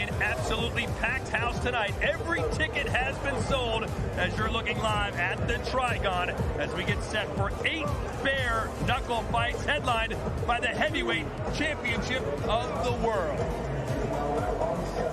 tonight. Absolutely packed house tonight. Every ticket has been sold as you're looking live at the Trigon as we get set for 8 bare knuckle fights headlined by the heavyweight championship of the world.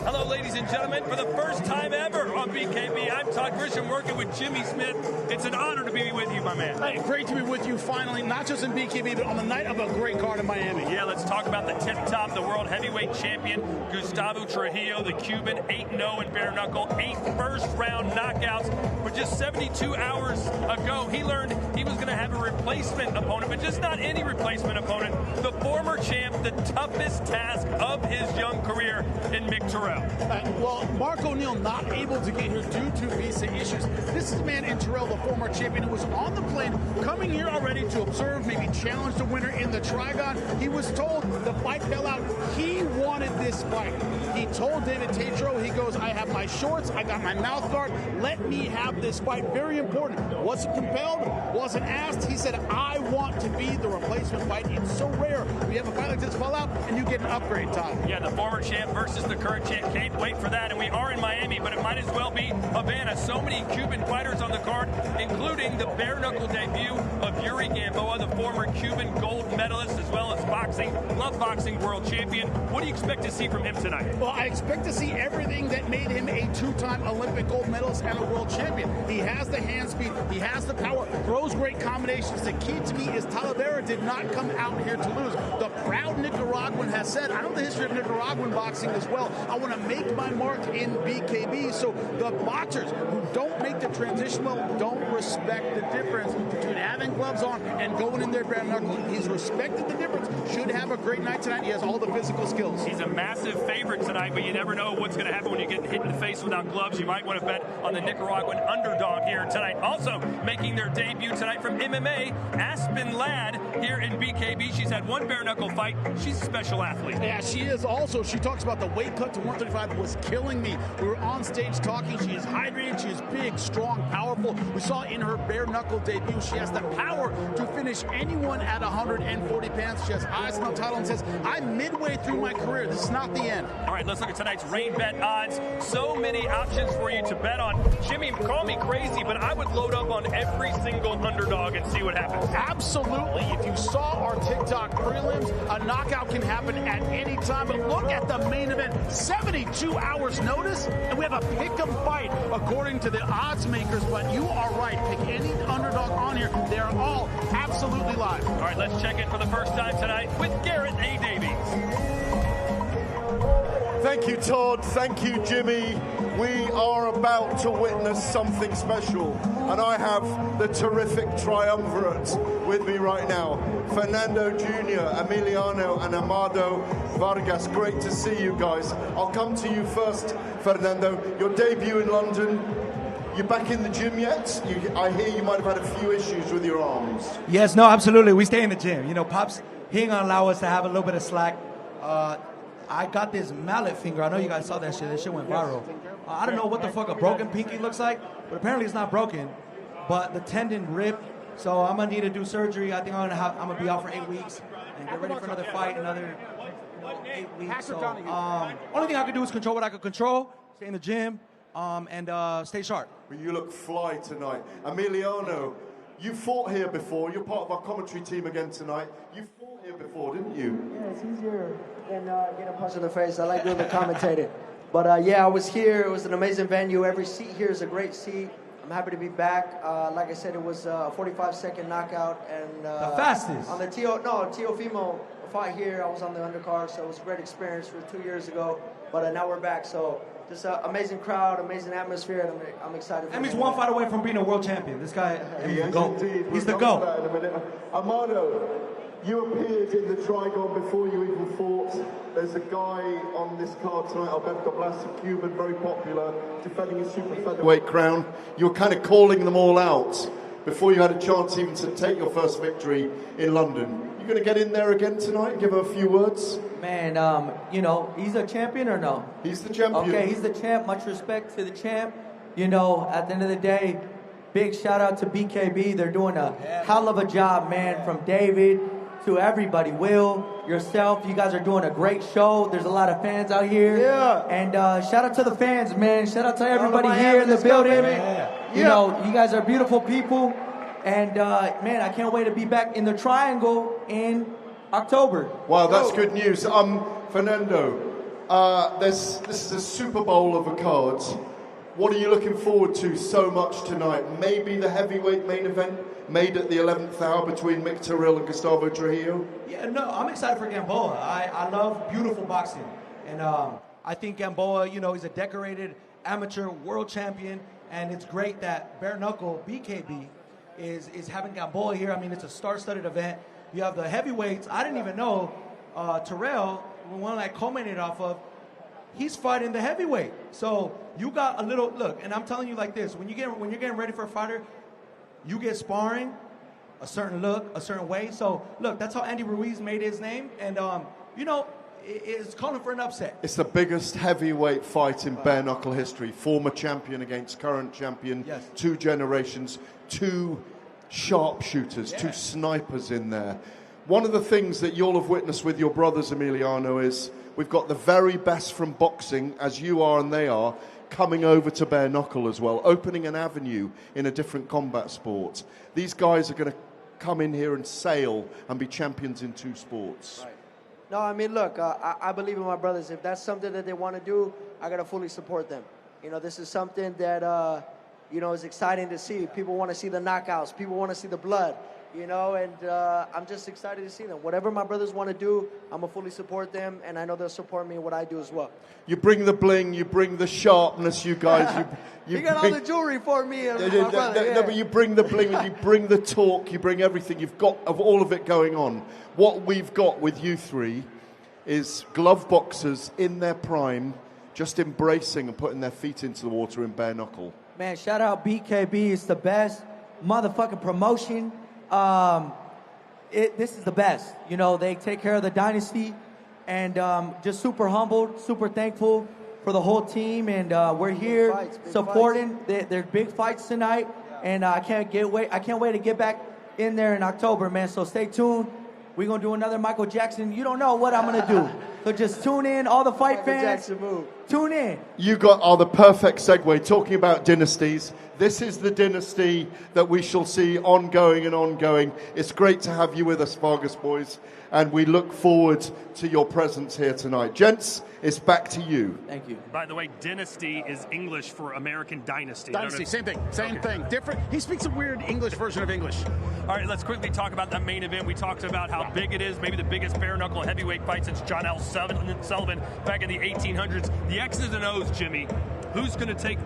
Hello, ladies and gentlemen. For the first time ever on BKB, I'm Todd Grisham working with Jimmy Smith. It's an honor to be with you, my man. Hey, great to be with you finally, not just in BKB, but on the night of a great card in Miami. Yeah, let's talk about the tip top, the world heavyweight champion, Gustavo Trujillo, the Cuban, 8-0 in bare knuckle, 8 first-round knockouts. But just 72 hours ago, he learned he was going to have a replacement opponent, but just not any replacement opponent. The former champ, the toughest task of his young career in Mick Terrell. Well, Mark O'Neill not able to get here due to visa issues. This is the man in Terrell, the former champion, who was on the plane, coming here already to observe, maybe challenge the winner in the Trigon. He was told the fight fell out. He wanted this fight. He told David Tatro, he goes, I have my shorts, I got my mouth guard, let me have this fight. Very important. Wasn't compelled, wasn't asked. He said, I want to be the replacement fight. It's so rare. We have a fight like this fall out, and you get an upgrade, Todd. Yeah, the former champ versus the current champ. Can't wait for that. And we are in Miami, but it might as well be Havana. So many Cuban fighters on the card, including the bare knuckle debut of Yuri Gamboa, the former Cuban gold medalist, as well as love boxing world champion. What do you expect to see from him tonight? Well, I expect to see everything that made him a 2-time Olympic gold medalist and a world champion. He has the hand speed, he has the power, throws great combinations. The key to me is Talavera did not come out here to lose. The proud Nicaraguan has said, I know the history of Nicaraguan boxing as well. I want to make my mark in BKB. So the boxers who don't make the transition well don't respect the difference between having gloves on and going in there bare knuckle. He's respected the difference. Should have a great night tonight. He has all the physical skills. He's a massive favorite tonight, but you never know what's going to happen when you get hit in the face without gloves. You might want to bet on the Nicaraguan underdog here tonight. Also making their debut tonight from MMA, Aspen Ladd here in BKB. She's had one bare knuckle fight. She's a special athlete. Yeah, she is also. She talks about the weight cut to 135 was killing me. We were on stage talking. She is hydrated. She is big, strong, powerful. We saw in her bare knuckle debut, she has the power to finish anyone at 140 pounds. She has eyes on the title and says, I'm midway through my career. This is not the end. All right, let's look at tonight's rain bet odds. So many options for you to bet on. Jimmy, call me crazy, but I would load up on every single underdog and see what happens. Absolutely. If you saw our TikTok prelims, a knockout can happen at any time. But look at the main event. 72 hours notice, and we have a pick-em fight according to the odds makers. But you are right. Pick any underdog on here. They are all absolutely live. All right, let's check in for the first time tonight with Garrett A. Davies. Thank you, Todd. Thank you, Jimmy. We are about to witness something special, and I have the terrific triumvirate with me right now. Fernando Jr., Emiliano, and Amado Vargas. Great to see you guys. I'll come to you first, Fernando. Your debut in London. You back in the gym yet? I hear you might have had a few issues with your arms. Yes, no, absolutely. We stay in the gym. You know, Pops, he ain't gonna allow us to have a little bit of slack. I got this mallet finger. I know you guys saw that shit. That shit went viral. I don't know what the fuck a broken pinky looks like, but apparently it's not broken. But the tendon ripped, so I'm gonna need to do surgery. I think I'm gonna be out for 8 weeks and get ready for another fight, another 8 weeks. So only thing I can do is control what I can control. Stay in the gym and stay sharp. Well, you look fly tonight, Emiliano. You fought here before. You're part of our commentary team again tonight. You fought here before, didn't you? Yeah, it's easier than getting a punch in the face. I like doing the commentating. But yeah, I was here. It was an amazing venue. Every seat here is a great seat. I'm happy to be back. Like I said, it was a 45-second knockout. And the fastest. On the Teofimo fight here, I was on the undercard, so it was a great experience for 2 years ago. But now we're back, so just an amazing crowd, amazing atmosphere, and I'm excited. That means one fight away from being a world champion. This guy, he's the GOAT. He's the GOAT. Amado, you appeared in the Trigon before you even fought. There's a guy on this card tonight, Alberto Blas, a Cuban, very popular, defending his super featherweight crown. You were kind of calling them all out before you had a chance even to take your first victory in London. You going to get in there again tonight and give her a few words? Man, you know, he's a champion or no? He's the champion. Okay, he's the champ. Much respect to the champ. You know, at the end of the day, big shout out to BKB. They're doing a hell of a job, man, from David to everybody. Will, yourself, you guys are doing a great show. There's a lot of fans out here. Yeah. And shout out to the fans, man. Shout out to everybody here in the building. You know, you guys are beautiful people. And, man, I can't wait to be back in the Triangle in October. Wow, that's good news. Fernando, this is a Super Bowl of a cards. What are you looking forward to so much tonight? Maybe the heavyweight main event made at the 11th hour between Mick Terrell and Gustavo Trujillo? Yeah, no, I'm excited for Gamboa. I love beautiful boxing. And I think Gamboa, you know, he's a decorated amateur world champion. And it's great that bare knuckle BKB is having Gamboa here. I mean, it's a star-studded event. You have the heavyweights. I didn't even know Terrell, the one I commented off of, he's fighting the heavyweight. So you got a little look, and I'm telling you like this: when you're getting ready for a fighter, you get sparring a certain look, a certain way. So look, that's how Andy Ruiz made his name, and you know, it's calling for an upset. It's the biggest heavyweight fight in bare knuckle history. Former champion against current champion. Yes. 2 generations, 2 sharpshooters, 2 snipers in there. One of the things that you'll have witnessed with your brothers, Emiliano, is we've got the very best from boxing, as you are and they are, coming over to bare knuckle as well, opening an avenue in a different combat sport. These guys are going to come in here and sail and be champions in 2 sports. Right. No, I mean, look, I believe in my brothers. If that's something that they want to do, I got to fully support them. You know, this is something that, you know, is exciting to see. People want to see the knockouts. People want to see the blood. You know, and I'm just excited to see them. Whatever my brothers want to do, I'm going to fully support them, and I know they'll support me in what I do as well. You bring the bling, you bring the sharpness, you guys. You got all the jewelry for me and my brother. No, but you bring the bling, and you bring the talk, you bring everything. You've got of all of it going on. What we've got with you 3 is glove boxers in their prime, just embracing and putting their feet into the water in bare knuckle. Man, shout out BKB. It's the best motherfucking promotion. This is the best. You know, they take care of the dynasty, and just super humbled, super thankful for the whole team, and we're here big supporting. There's big fights tonight, and I can't wait to get back in there in October, man. So stay tuned. We're gonna do another Michael Jackson. You don't know what I'm gonna do, so just tune in, all the fight fans. Jackson move. Tune in. You are the perfect segue. Talking about dynasties, this is the dynasty that we shall see ongoing and ongoing. It's great to have you with us, Vargas boys, and we look forward to your presence here tonight. Gents, it's back to you. Thank you. By the way, dynasty is English for American dynasty. Dynasty, same thing, same thing. Different. He speaks a weird English version of English. All right, let's quickly talk about that main event. We talked about how big it is, maybe the biggest bare-knuckle heavyweight fight since John L. Sullivan back in the 1800s. The X's and O's, Jimmy. Who's going to take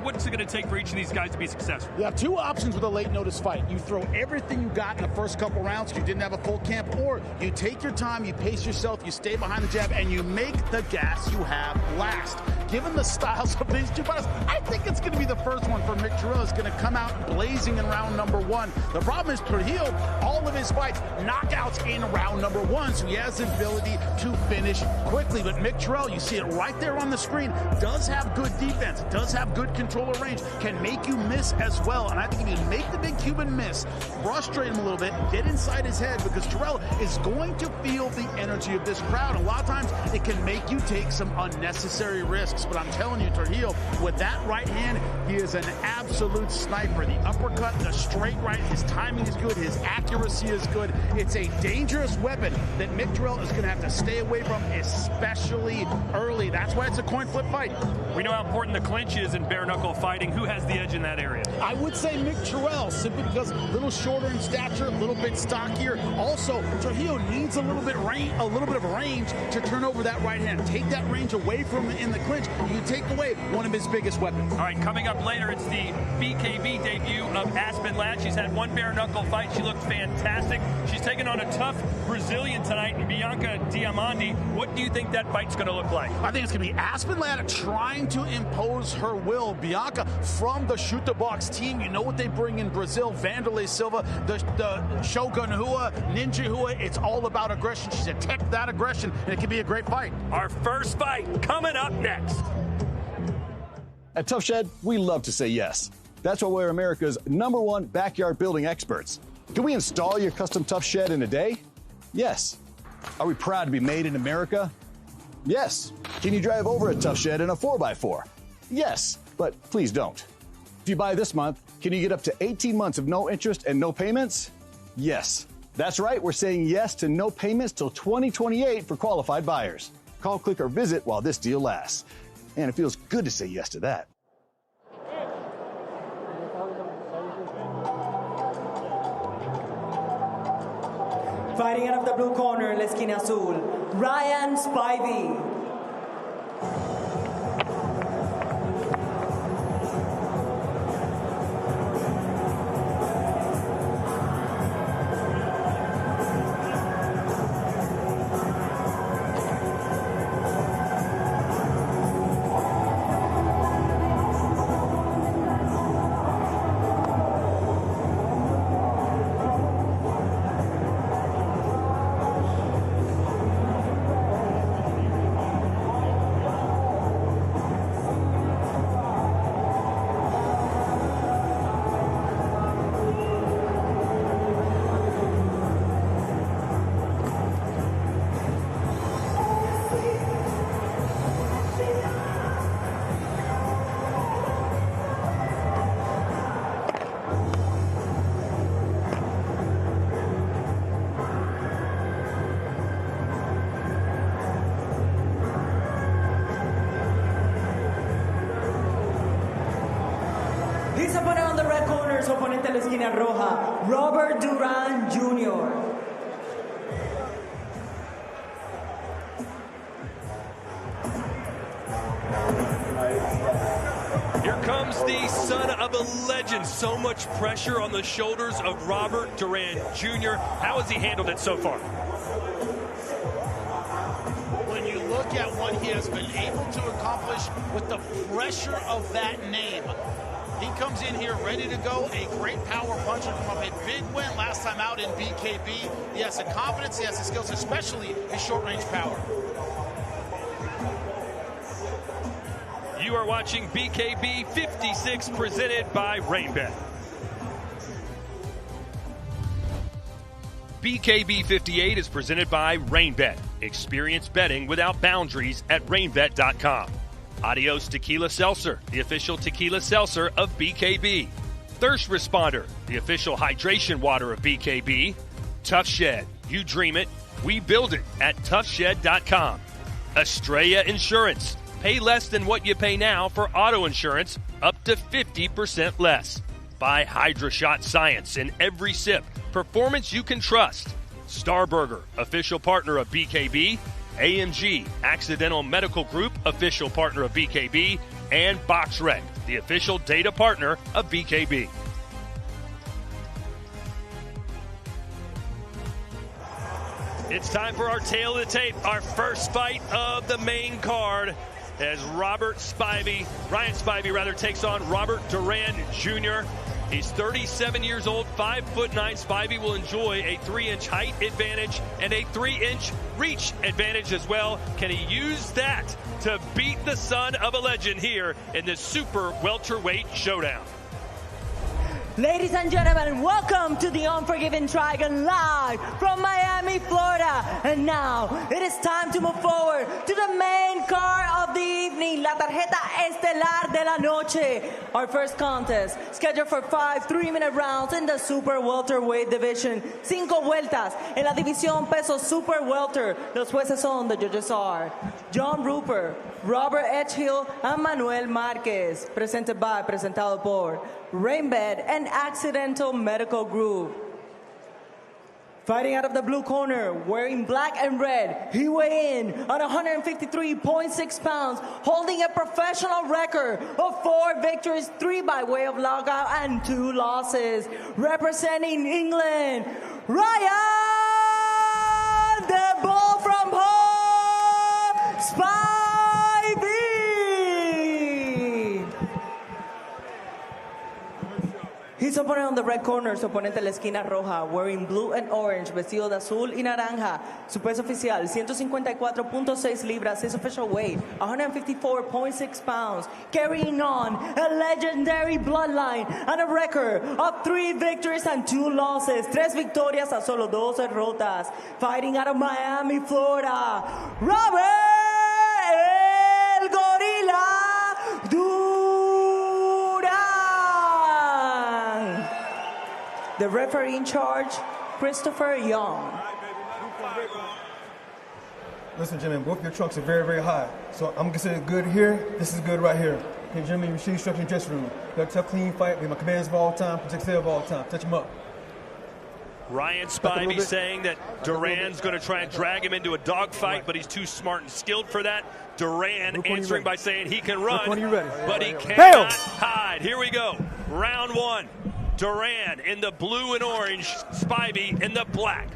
what's it going to take for each of these guys to be successful? You have 2 options with a late notice fight. You throw everything you got in the first couple rounds because you didn't have a full camp, or you take your time, you pace yourself, you stay behind the jab, and you make the gas you have last. Given the styles of these 2 fighters, I think it's going to be the first one for Mick Terrell. Is going to come out blazing in round number 1. The problem is Trujillo, all of his fights, knockouts in round number 1, so he has the ability to finish quickly. But Mick Terrell, you see it right there on the screen, does have good defense, does have good control of range, can make you miss as well. And I think if you make the big Cuban miss, frustrate him a little bit, get inside his head, because Terrell is going to feel the energy of this crowd. A lot of times it can make you take some unnecessary risks. But I'm telling you, Trujillo, with that right hand, he is an absolute sniper. The uppercut, the straight right, his timing is good, his accuracy is good. It's a dangerous weapon that Mick Terrell is going to have to stay away from, especially early. That's why it's a coin flip fight. We know how important the clinch is in bare knuckle fighting. Who has the edge in that area? I would say Mick Terrell, simply because a little shorter in stature, a little bit stockier. Also, Trujillo needs a little bit of range to turn over that right hand. Take that range away from him in the clinch, you take away one of his biggest weapons. All right, coming up later, it's the BKB debut of Aspen Ladd. She's had 1 bare knuckle fight. She looked fantastic. She's taking on a tough Brazilian tonight, Bianca Diamandi. What do you think that fight's going to look like? I think it's going to be Aspen Ladd trying to impose her will. Bianca from the Shoot the Box team. You know what they bring in Brazil. Vanderlei Silva, the Shogun Rua, Ninja Rua. It's all about aggression. She's attacked that aggression, and it can be a great fight. Our first fight coming up next. At Tough Shed, we love to say yes. That's why we're America's #1 backyard building experts. Can we install your custom Tough Shed in a day? Yes. Are we proud to be made in America? Yes. Can you drive over a tough shed in a 4x4? Yes, but please don't. If you buy this month, can you get up to 18 months of no interest and no payments? Yes. That's right, we're saying yes to no payments till 2028 for qualified buyers. Call, click, or visit while this deal lasts. And it feels good to say yes to that. Fighting out of the blue corner en la esquina azul, Ryan Spivey. His opponent on the red corner, su oponente en la esquina roja, Robert Duran Jr. Here comes the son of a legend. So much pressure on the shoulders of Robert Duran Jr. How has he handled it so far? When you look at what he has been able to accomplish with the pressure of that name, he comes in here ready to go, a great power puncher from a big win last time out in BKB. He has the confidence, he has the skills, especially his short-range power. You are watching BKB 56 presented by RainBet. BKB 58 is presented by RainBet. Experience betting without boundaries at rainbet.com. Adios Tequila Seltzer, the official tequila seltzer of BKB. Thirst Responder, the official hydration water of BKB. Tough Shed, you dream it, we build it at toughshed.com. Estrella Insurance, pay less than what you pay now for auto insurance, up to 50% less. Buy Hydra Shot Science in every sip, performance you can trust. Starburger, official partner of BKB. AMG, Accidental Medical Group, official partner of BKB, and BoxRec, the official data partner of BKB. It's time for our tail of the tape, our first fight of the main card, as Ryan Spivey takes on Robert Duran Jr. He's 37 years old, 5'9". Spivey will enjoy a 3-inch height advantage and a 3-inch reach advantage as well. Can he use that to beat the son of a legend here in this super welterweight showdown? Ladies and gentlemen, welcome to the Unforgiven Trigon live from Miami, Florida. And now it is time to move forward to the main card of the evening, la tarjeta estelar de la noche. Our first contest, scheduled for 5 3-minute rounds in the super welterweight division. 5 vueltas en la división peso super welter. Los jueces son, the judges are John Rupert, Robert Edgehill, and Manuel Marquez. Presentado por RainBet and Accidental Medical Group. Fighting out of the blue corner, wearing black and red, he weighed in on 153.6 pounds, holding a professional record of 4 victories, 3 by way of lockout, and 2 losses. Representing England, Ryan the Bull from home, Spivey. His opponent on the red corner, su oponente en la esquina roja, wearing blue and orange, vestido de azul y naranja. Su peso oficial, 154.6 libras. His official weight, 154.6 pounds. Carrying on a legendary bloodline and a record of 3 victories and 2 losses. 3 victorias a solo 2 derrotas. Fighting out of Miami, Florida, Robert El Gorilla Duran. The referee in charge, Christopher Young. Listen, Jimmy, both your trunks are very, very high. So I'm considered good here. This is good right here. Okay, Jimmy, you should structure in dressing room. You got a tough, clean fight. Be my commands of all time. Protect yourself all the time. Touch him up. Ryan Spivey saying that Duran's going to try and drag him into a dogfight, but he's too smart and skilled for that. Duran answering by saying he can run, but he cannot hide. Here we go. Round 1. Duran in the blue and orange, Spivey in the black.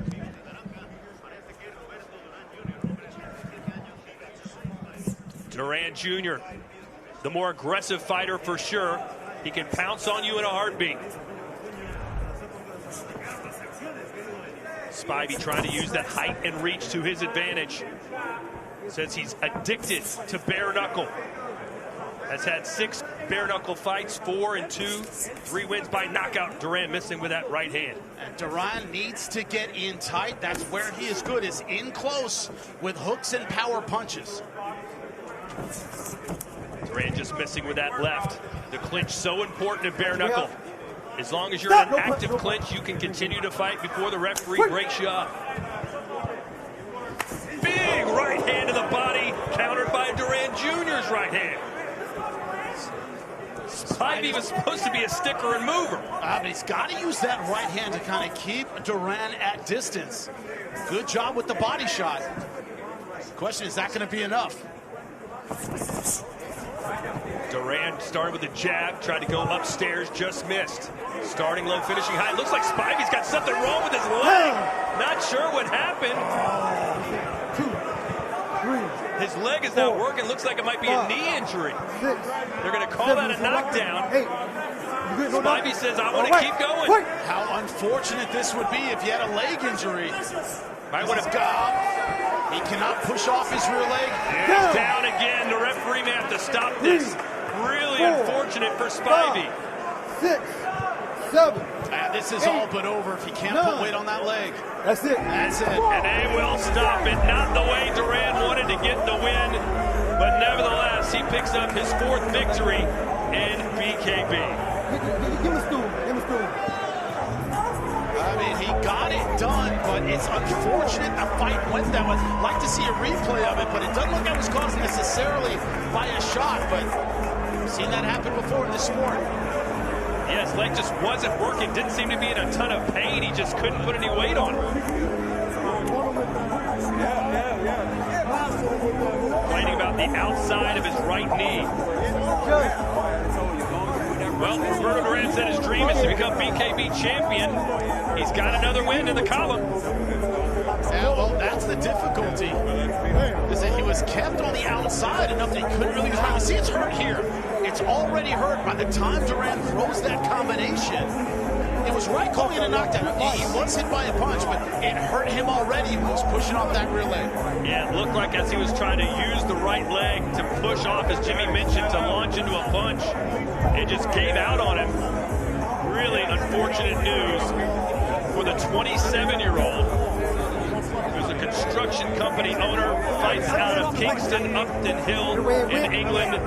Duran Jr., the more aggressive fighter for sure. He can pounce on you in a heartbeat. Spivey trying to use that height and reach to his advantage. Says he's addicted to bare knuckle. Has had 6 bare knuckle fights, 4 and 2, 3 wins by knockout. Duran missing with that right hand. And Duran needs to get in tight. That's where he is good, is in close with hooks and power punches. Duran just missing with that left. The clinch so important in bare knuckle. As long as you're in an active clinch, you can continue to fight before the referee breaks you up. Big right hand to the body, countered by Duran Jr.'s right hand. Spivey was supposed to be a sticker and mover. But he's got to use that right hand to kind of keep Duran at distance. Good job with the body shot. The question is that going to be enough? Duran started with a jab, tried to go upstairs, just missed. Starting low, finishing high. Looks like Spivey's got something wrong with his leg. Not sure what happened. 2, 3. His leg is not working. Looks like it might be a knee injury. 6. They're going to call that a knockdown. 8. Spivey says, I want to keep going. How unfortunate this would be if he had a leg injury. Might want to He cannot push off his rear leg. He's down again. The referee may have to stop this. Really unfortunate for Spivey. 6, 7. This is all but over if he can't put weight on that leg. That's it. That's it. And they will stop it. Not the way Duran wanted to get the win. But nevertheless, he picks up his 4th victory in BKB. Give him a stool. Give him a stool. I mean, he got it done, but it's unfortunate the fight went that way. I'd like to see a replay of it, but it doesn't look like it was caused necessarily by a shot, but I've seen that happen before in the sport. Yeah, his leg just wasn't working. Didn't seem to be in a ton of pain. He just couldn't put any weight on it. Complaining about the outside of his right knee. Well, Roberto Duran said his dream is to become BKB champion. He's got another win in the column. Yeah, well, that's the difficulty. Is that he was kept on the outside enough that he couldn't really use power. See, it's hurt here. It's already hurt by the time Duran throws that combination. It was right calling it a knockdown. He was hit by a punch, but it hurt him already when he was pushing off that rear leg. Yeah, it looked like as he was trying to use the right leg to push off, as Jimmy mentioned, to launch into a punch, it just gave out on him. Really unfortunate news for the 27-year-old, who's a construction company owner, fights out of Kingston, Upton Hill in England.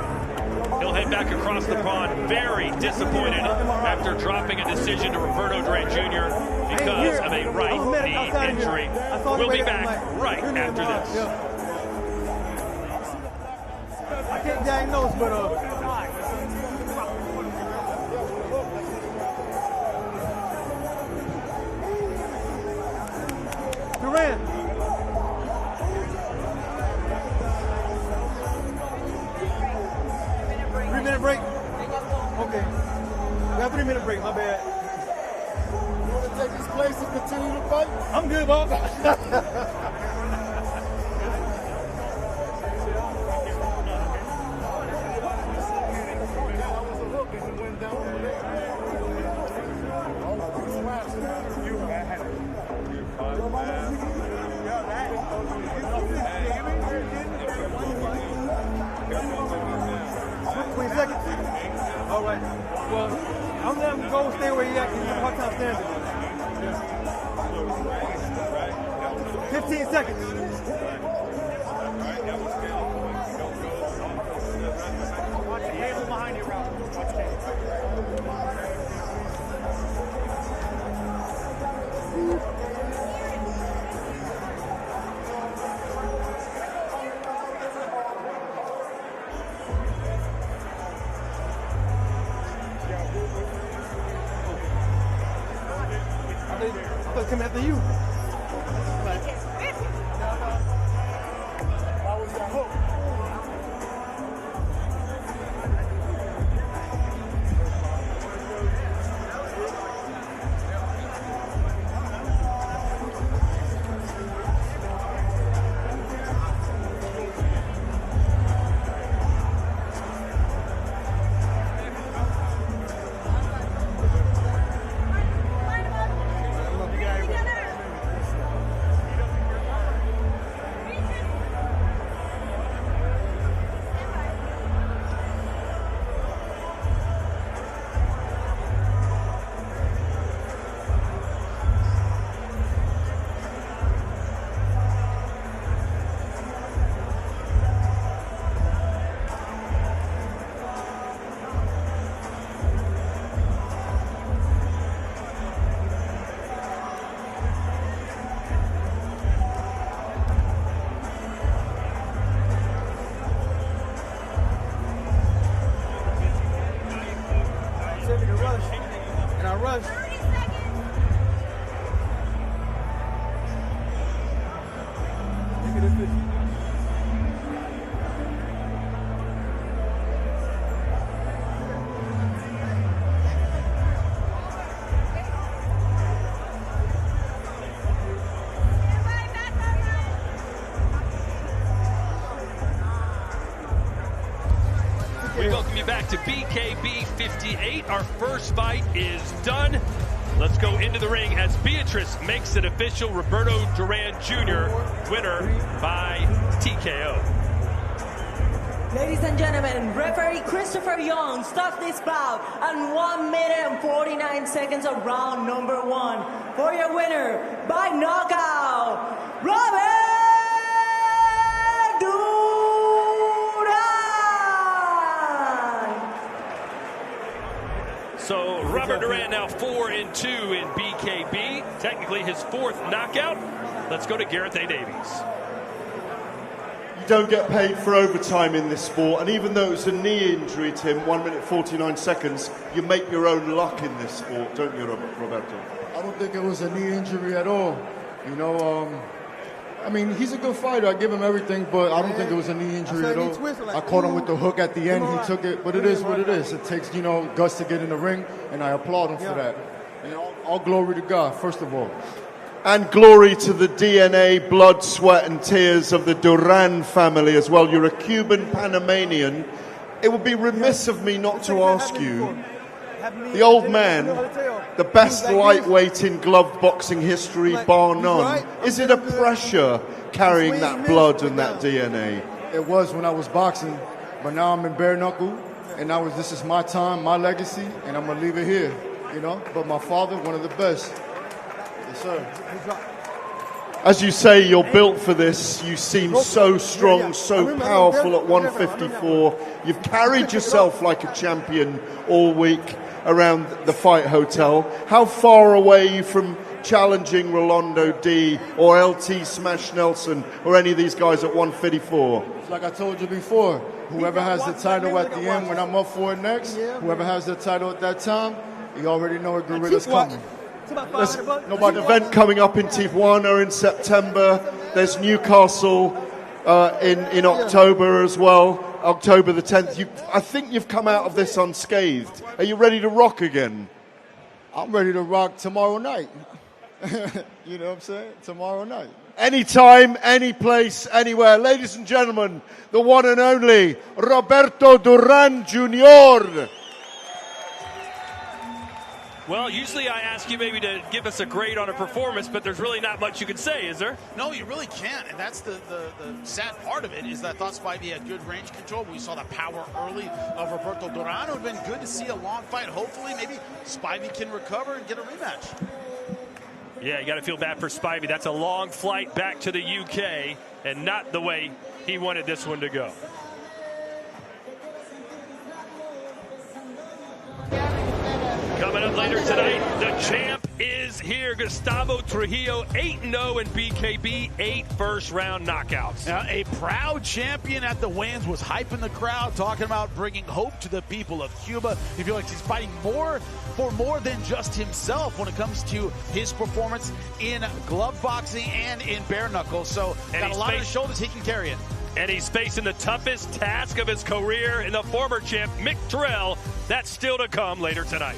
He'll head back across the pond, very disappointed after dropping a decision to Roberto Duran Jr. because of a right knee injury. We'll be back right after this. I can't diagnose, but Duran. 3-minute break? Okay. We have 3-minute break, my bad. You want to take this place and continue to fight? I'm good, Bob. All right. Well, I'm letting him go stay where he at. He's having a hard time standing. Yeah. 15 seconds. Watch the table behind you, Rob. Watch the table. I thought coming after you. We welcome you back to BKB 58. Our first fight is done. Let's go into the ring as Beatrice makes it official. Roberto Duran Jr. winner by TKO. Ladies and gentlemen, referee Christopher Young stopped this bout at 1 minute and 49 seconds of round number 1. For your winner, by knockout, Robert Duran! So Robert Duran now 4-2 in BKB. Technically his 4th knockout. Let's go to Gareth A. Davies. You don't get paid for overtime in this sport, and even though it's a knee injury to him, 1 minute 49 seconds, you make your own luck in this sport, don't you, Roberto? I don't think it was a knee injury at all. You know, I mean, he's a good fighter. I give him everything, but I don't think it was a knee injury at all. I caught him with the hook at the end. He took it, but it is what it is. It takes, you know, guts to get in the ring, and I applaud him for that. And all glory to God, first of all. And glory to the DNA, blood, sweat, and tears of the Duran family as well. You're a Cuban Panamanian. It would be remiss of me not to ask you, the old man, the best lightweight in glove boxing history, bar none. Is it a pressure carrying that blood and that DNA? It was when I was boxing, but now I'm in bare knuckle, and this is my time, my legacy, and I'm gonna leave it here, you know. But my father, one of the best. Yes, sir. As you say, you're built for this. You seem so strong, so powerful at 154. You've carried yourself like a champion all week around the fight hotel. How far away are you from challenging Rolando D or LT Smash Nelson or any of these guys at 154? Like I told you before, whoever has the title at the end when I'm up for it next, whoever has the title at that time, you already know a gorilla's coming. There's an event coming up in Tijuana in September. There's Newcastle in October as well, October the 10th. I think you've come out of this unscathed. Are you ready to rock again? I'm ready to rock tomorrow night. You know what I'm saying? Tomorrow night. Anytime, any place, anywhere. Ladies and gentlemen, the one and only Roberto Duran Jr. Well, usually I ask you maybe to give us a grade on a performance, but there's really not much you can say, is there? No, you really can't, and that's the sad part of it, is that I thought Spivey had good range control. We saw the power early of Roberto Duran. It would have been good to see a long fight. Hopefully, maybe Spivey can recover and get a rematch. Yeah, you got to feel bad for Spivey. That's a long flight back to the UK, and not the way he wanted this one to go. Coming up later tonight, the champ is here. Gustavo Trujillo, 8-0 in BKB, 8 first-round knockouts. Now, a proud champion at the weigh-ins was hyping the crowd, talking about bringing hope to the people of Cuba. He feels like he's fighting for more than just himself when it comes to his performance in glove boxing and in bare knuckles. So, got a lot on his shoulders, he can carry it. And he's facing the toughest task of his career in the former champ, Mick Terrell. That's still to come later tonight.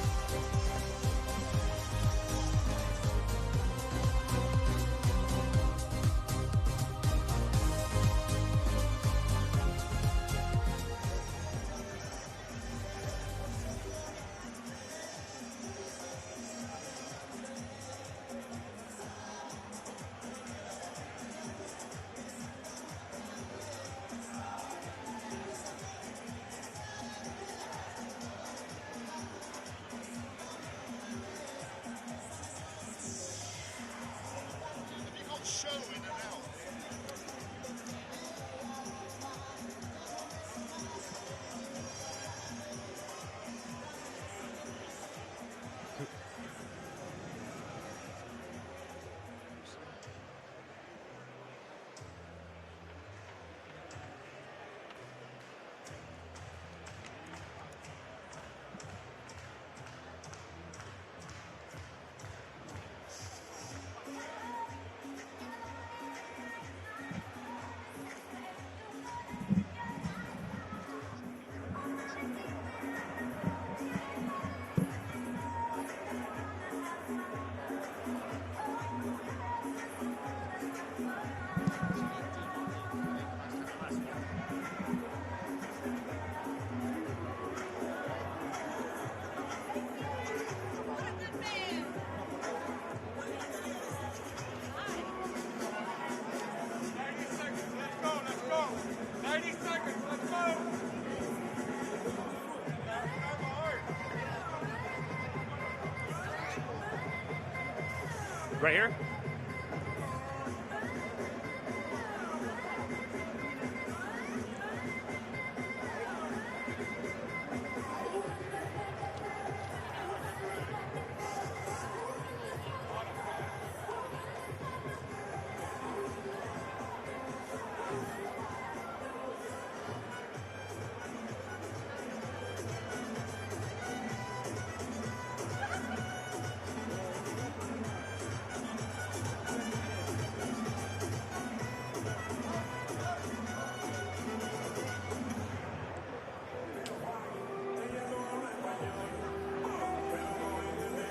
Right here.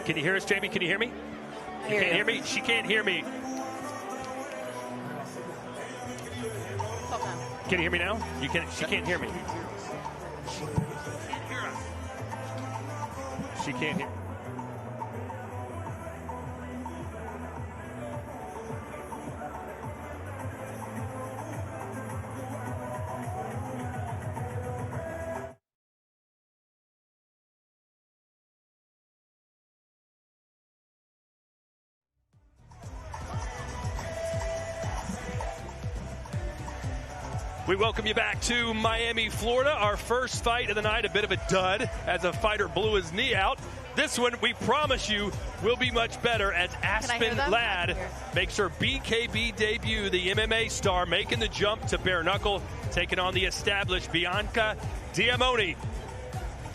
Can you hear us, Jamie? Can you hear me? You can't hear me? She can't hear me. Can you hear me now? You can. She can't hear me. She can't hear. We welcome you back to Miami, Florida. Our first fight of the night, a bit of a dud as a fighter blew his knee out. This one, we promise you, will be much better as Aspen Ladd makes her BKB debut. The MMA star making the jump to bare knuckle, taking on the established Bianca Diamante.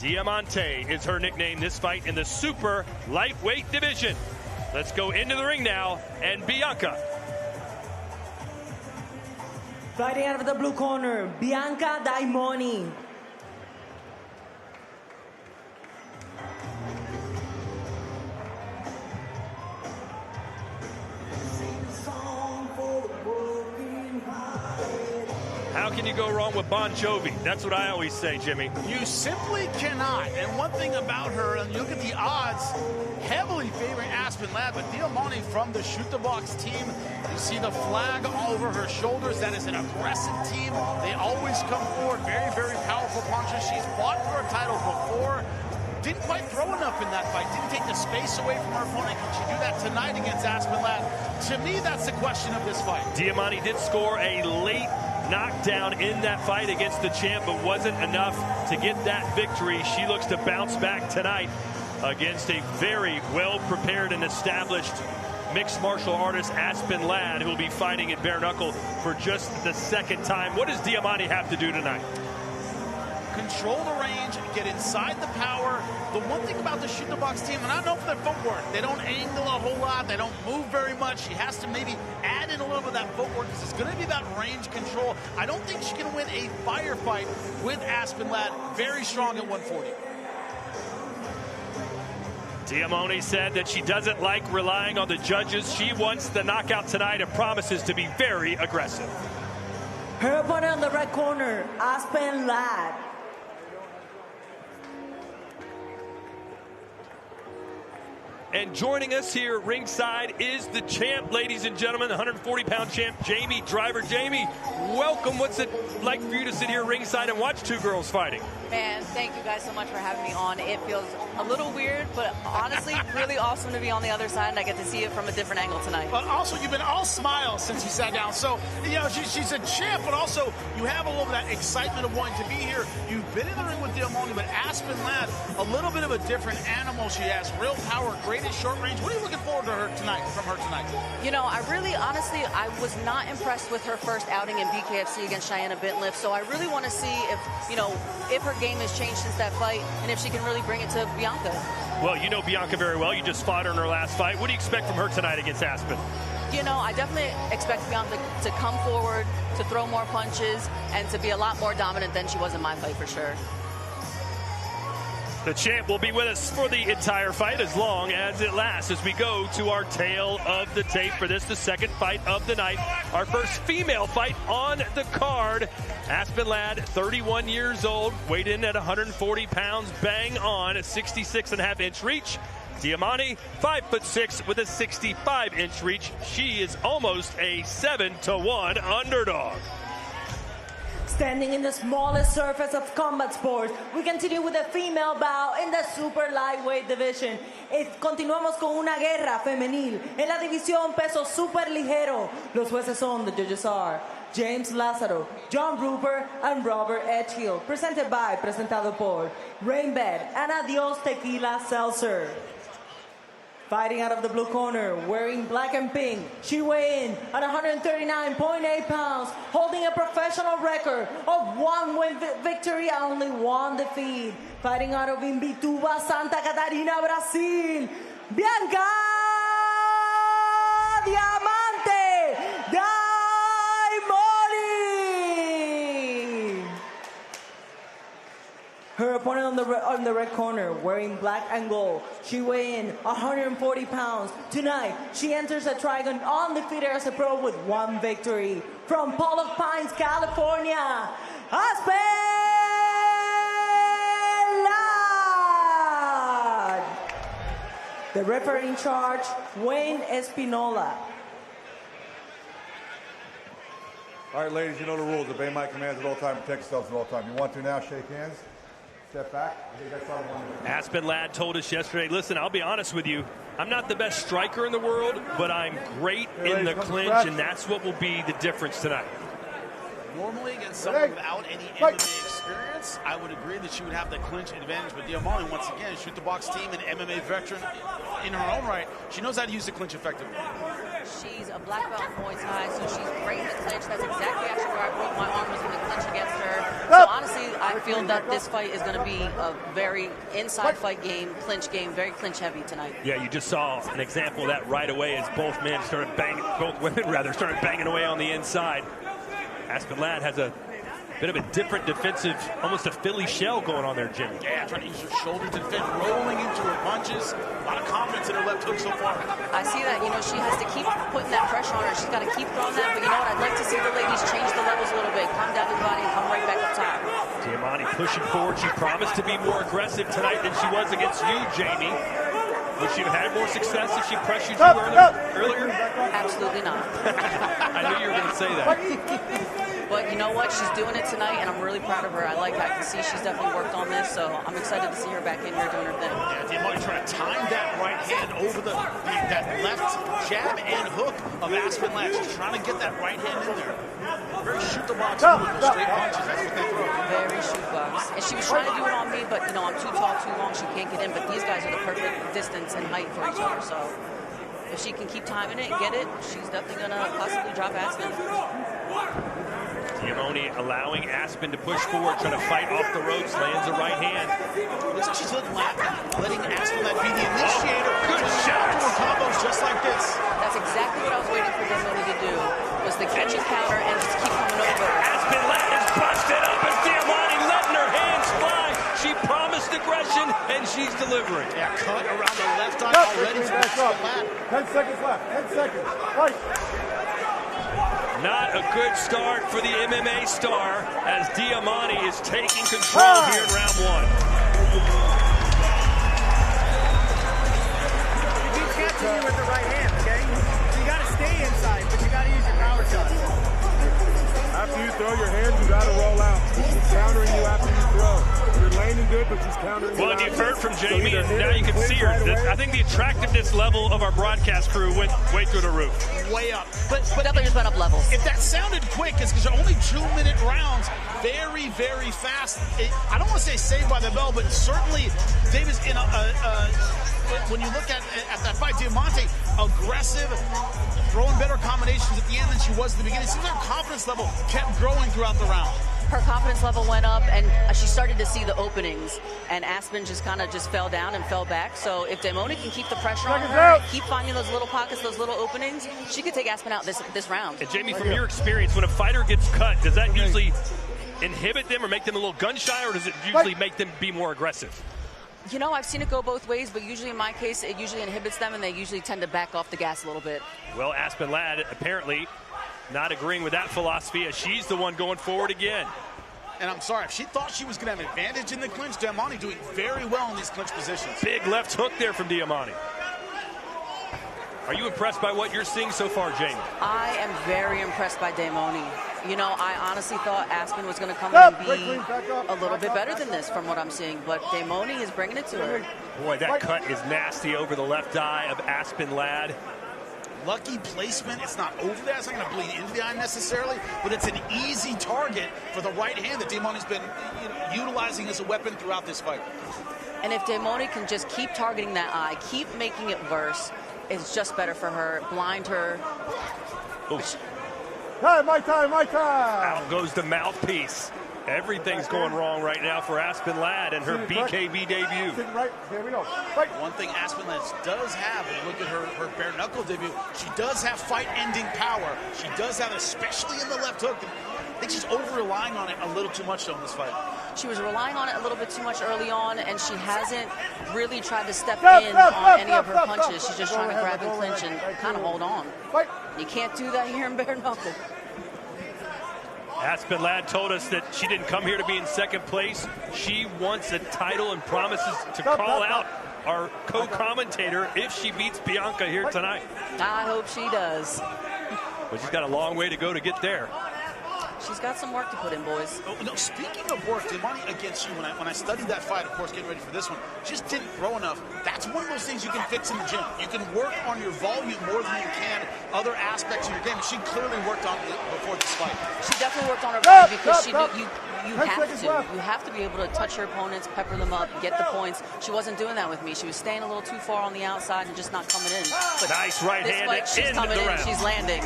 Diamante is her nickname. This fight in the super lightweight division. Let's go into the ring now, and Bianca. Fighting out of the blue corner, Bianca Diamante. How how can you go wrong with Bon Jovi? That's what I always say, Jimmy. You simply cannot. And one thing about her, and you look at the odds, heavily favoring Aspen Ladd, but Diamante from the Shoot the Box team, you see the flag all over her shoulders. That is an aggressive team. They always come forward. Very, very powerful puncher. She's fought for a title before. Didn't quite throw enough in that fight. Didn't take the space away from her opponent. Can she do that tonight against Aspen Ladd? To me, that's the question of this fight. Diamante did score a late knockdown in that fight against the champ, but wasn't enough to get that victory. She looks to bounce back tonight against a very well-prepared and established mixed martial artist, Aspen Ladd, who will be fighting at bare knuckle for just the second time. What does Diamante have to do tonight? Control the range, get inside the power. The one thing about the Shoot the Box team, and I know for their footwork, they don't angle a whole lot, they don't move very much. She has to maybe add in a little bit of that footwork because it's going to be about range control. I don't think she can win a firefight with Aspen Ladd. Very strong at 140. Diamante said that she doesn't like relying on the judges. She wants the knockout tonight and promises to be very aggressive. Her opponent on the red corner, Aspen Ladd. And joining us here ringside is the champ, ladies and gentlemen, the 140-pound champ, Jamie Driver. Jamie, welcome. What's it like for you to sit here ringside and watch two girls fighting? Man, thank you guys so much for having me on. It feels a little weird, but honestly, really awesome to be on the other side, and I get to see it from a different angle tonight. But also, you've been all smiles since you sat down. So, you know, she's a champ, but also you have a little bit of that excitement of wanting to be here. You've been in the ring with Diamante, but Aspen Ladd, a little bit of a different animal. She has real power, great at short range. What are you looking forward to her tonight, from her tonight? You know, I really, honestly, I was not impressed with her first outing in BKFC against Cheyenne Bentliff, so I really want to see if, you know, if her game has changed since that fight and if she can really bring it to Bianca. Well, you know Bianca very well. You just fought her in her last fight. What do you expect from her tonight against Aspen? You know, I definitely expect Bianca to come forward, to throw more punches, and to be a lot more dominant than she was in my fight for sure. The champ will be with us for the entire fight as long as it lasts as we go to our tail of the tape for this, the second fight of the night. Our first female fight on the card. Aspen Ladd, 31 years old, weighed in at 140 pounds, bang on, a 66.5-inch reach. Diamante, 5'6" with a 65-inch reach. She is almost a 7-to-1 underdog. Standing in the smallest surface of combat sports, we continue with a female bout in the super lightweight division. Continuamos con una guerra femenil en la división peso super ligero. Los jueces son, the judges are James Lázaro, John Rupert, and Robert Edgehill. Presentado por Rainbed and Adios Tequila Seltzer. Fighting out of the blue corner, wearing black and pink, she weighed in at 139.8 pounds, holding a professional record of 1 win victory and only 1 defeat. Fighting out of Imbituba, Santa Catarina, Brazil, Bianca Diamante Daimoni. Her opponent on the red corner, wearing black and gold. She weighed in 140 pounds. Tonight, she enters the Trigon undefeated as a pro with 1 victory. From Pollock Pines, California, Aspen Ladd. The referee in charge, Wayne Espinola. All right, ladies, you know the rules. Obey my commands at all times. Protect yourselves at all times. You want to now, shake hands. Step back. I think that's all I want to do. Aspen Ladd told us yesterday, listen, I'll be honest with you. I'm not the best striker in the world, but I'm great in the clinch, and that's what will be the difference tonight. Normally against someone without any MMA experience, I would agree that she would have the clinch advantage. But Diamante, once again, Shoot the Box team and MMA veteran in her own right. She knows how to use the clinch effectively. She's a black belt in Muay Thai, so she's great in the clinch. That's exactly actually where I broke my arm, was in the clinch against her. So honestly, I feel that this fight is going to be a very inside fight game, clinch game, very clinch heavy tonight. Yeah, you just saw an example of that right away as both women started banging away on the inside. Aspen Ladd has a Bit of a different defensive, almost a Philly shell going on there, Jimmy. Yeah, trying to use her shoulder to defend, rolling into her punches. A lot of confidence in her left hook so far. I see that, she has to keep putting that pressure on her. She's got to keep throwing that, but you know what? I'd like to see the ladies change the levels a little bit. Come down to the body and come right back up top. Diamante pushing forward. She promised to be more aggressive tonight than she was against you, Jamie. Would she have had more success if she pressured you earlier? Absolutely not. I knew you were going to say that. But you know what? She's doing it tonight, and I'm really proud of her. I can see she's definitely worked on this, so I'm excited to see her back in here doing her thing. Yeah, Diamante trying to time that right hand over that left jab and hook of Aspen Ladd. She's trying to get that right hand in there. Very shoot the box move, those straight punches. That's what they throw. Very shoot box. And she was trying to do it on me, but I'm too tall, too long. She can't get in. But these guys are the perfect distance and height for each other. So if she can keep timing it and get it, she's definitely going to possibly drop Aspen. Diamante allowing Aspen to push forward, trying to fight off the ropes, lands a right hand. Looks like she's letting Aspen Ladd be the initiator. Good shot. Doing combos just like this. That's exactly what I was waiting for Diamante to do, was the catch and counter and just keep coming over. Aspen Ladd is busted up as Diamante letting her hands fly. She promised aggression, and she's delivering. Yeah, cut around the left eye already for Aspen Ladd. 10 seconds left. 10 seconds. Fight. Not a good start for the MMA star as Diamante is taking control here in round one. You keep catching you with the right hand, okay? So you got to stay inside, but you got to use your power shots. After you throw your hands, you got to roll out. She's countering you after you throw. You're landing good, but she's countering you. Well, you've heard from Jamie, and now you can see her. I think the attractiveness level of our broadcast crew went way through the roof. Way up. But definitely just went up levels. If that sounded quick, it's because they're only 2-minute rounds. Very, very fast. I don't want to say saved by the bell, but certainly Davis in when you look at that fight, Diamante, aggressive, throwing better combinations at the end than she was at the beginning. It seems like her confidence level kept growing throughout the round. Her confidence level went up, and she started to see the openings, and Aspen just kind of fell down and fell back. So if Diamante can keep the pressure on her, keep finding those little pockets, those little openings, she could take Aspen out this round. And Jamie, from your experience, when a fighter gets cut, does that usually inhibit them or make them a little gun shy, or does it usually make them be more aggressive? I've seen it go both ways, but usually in my case, it usually inhibits them, and they usually tend to back off the gas a little bit. Well, Aspen Ladd apparently not agreeing with that philosophy, as she's the one going forward again. And I'm sorry, if she thought she was going to have an advantage in the clinch, Diamante doing very well in these clinch positions. Big left hook there from Diamante. Are you impressed by what you're seeing so far, Jamie? I am very impressed by Diamante. I honestly thought Aspen was going to come in and be a little bit better than this from what I'm seeing, but Diamante is bringing it to her. Boy, that cut is nasty over the left eye of Aspen Ladd. Lucky placement. It's not over there. It's not going to bleed into the eye necessarily, but it's an easy target for the right hand that Diamante's been utilizing as a weapon throughout this fight. And if Diamante can just keep targeting that eye, keep making it worse, it's just better for her. Blind her. Time, my time. Out goes the mouthpiece. Everything's going wrong right now for Aspen Ladd and her BKB debut. Right, here we go. Fight. One thing Aspen Ladd does have, when you look at her bare knuckle debut, she does have fight-ending power. She does have, especially in the left hook. I think she's over-relying on it a little too much, though, in this fight. She was relying on it a little bit too much early on, and she hasn't really tried to step in on any of her punches. She's just trying to grab and clinch and kind of hold on. You can't do that here in bare knuckle. Aspen Ladd told us that she didn't come here to be in second place. She wants a title and promises to call out our co-commentator if she beats Bianca here tonight. I hope she does. But she's got a long way to go to get there. She's got some work to put in, boys. Oh, no, speaking of work, Diamante against you, when I studied that fight, of course, getting ready for this one, just didn't throw enough. That's one of those things you can fix in the gym. You can work on your volume more than you can other aspects of your game. She clearly worked on it before this fight. She definitely worked on her volume because you have to be able to touch your opponents, pepper them up, get the points. She wasn't doing that with me. She was staying a little too far on the outside and just not coming in. But nice right hand fight, she's coming in, she's landing.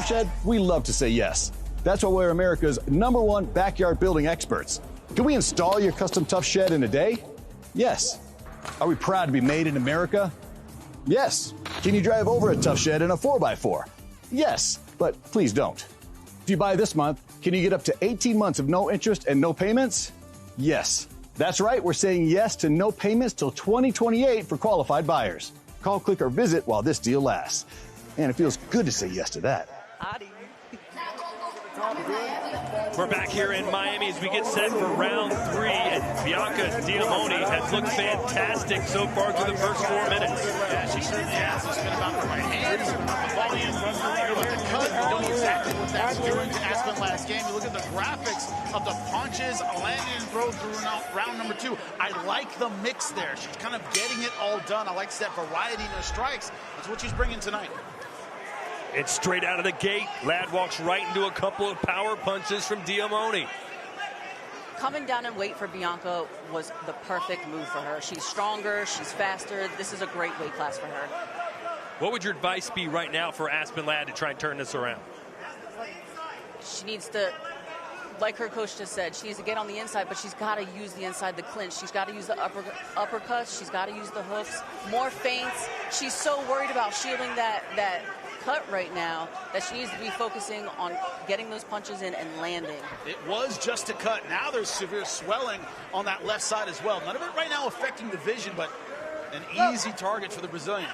Shed, we love to say yes. That's why we're America's #1 backyard building experts. Can we install your custom Tough Shed in a day? Yes. Are we proud to be made in America? Yes. Can you drive over a Tough Shed in a 4x4? Yes, but please don't. If you buy this month, can you get up to 18 months of no interest and no payments? Yes. That's right. We're saying yes to no payments till 2028 for qualified buyers. Call, click, or visit while this deal lasts. And it feels good to say yes to that. We're back here in Miami as we get set for round 3, and Bianca Diamoni has looked fantastic so far through the first 4 minutes. Yeah, she certainly has. It's been about the right hands, about the volume, about the cut. You know exactly what that's doing to Aspen last game. You look at the graphics of the punches, landing and throw through round number 2. I like the mix there. She's kind of getting it all done. I like that variety in her strikes. That's what she's bringing tonight. It's straight out of the gate. Ladd walks right into a couple of power punches from Diamoni. Coming down in weight for Bianca was the perfect move for her. She's stronger, she's faster. This is a great weight class for her. What would your advice be right now for Aspen Ladd to try and turn this around? She needs to, like her coach just said, she needs to get on the inside, but she's got to use the inside, the clinch. She's got to use the uppercuts. She's got to use the hooks, more feints. She's so worried about shielding that cut right now that she needs to be focusing on getting those punches in and landing. It was just a cut. Now there's severe swelling on that left side as well. None of it right now affecting the vision, but an easy target for the Brazilian.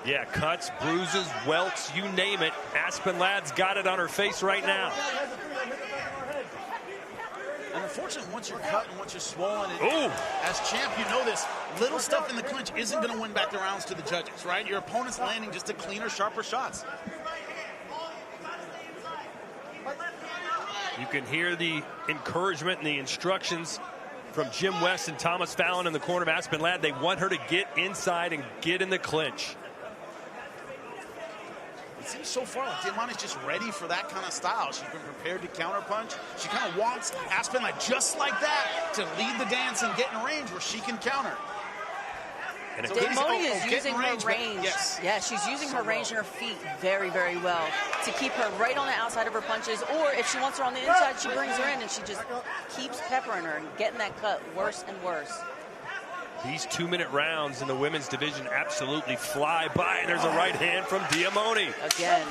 Yeah, cuts, bruises, welts, you name it. Aspen Ladd's got it on her face right now. And unfortunately, once you're cut and once you're swollen, as champ, you know this, little stuff in the clinch isn't going to win back the rounds to the judges, right? Your opponent's landing just to cleaner, sharper shots. You can hear the encouragement and the instructions from Jim West and Thomas Fallon in the corner of Aspen Ladd. They want her to get inside and get in the clinch. It seems so far like Diamoni's just ready for that kind of style. She's been prepared to counterpunch. She kind of wants Aspen Ladd just like that to lead the dance and get in range where she can counter. And so Diamoni is using her range. Yes. Yeah, she's using her range and her feet very, very well to keep her right on the outside of her punches. Or if she wants her on the inside, she brings her in and she just keeps peppering her and getting that cut worse and worse. These 2-minute rounds in the women's division absolutely fly by. And there's a right hand from Diamoni. Again.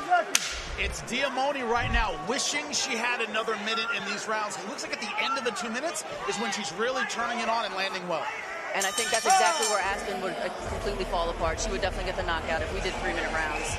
It's Diamoni right now wishing she had another minute in these rounds. It looks like at the end of the 2 minutes is when she's really turning it on and landing well. And I think that's exactly where Aspen would completely fall apart. She would definitely get the knockout if we did 3-minute rounds.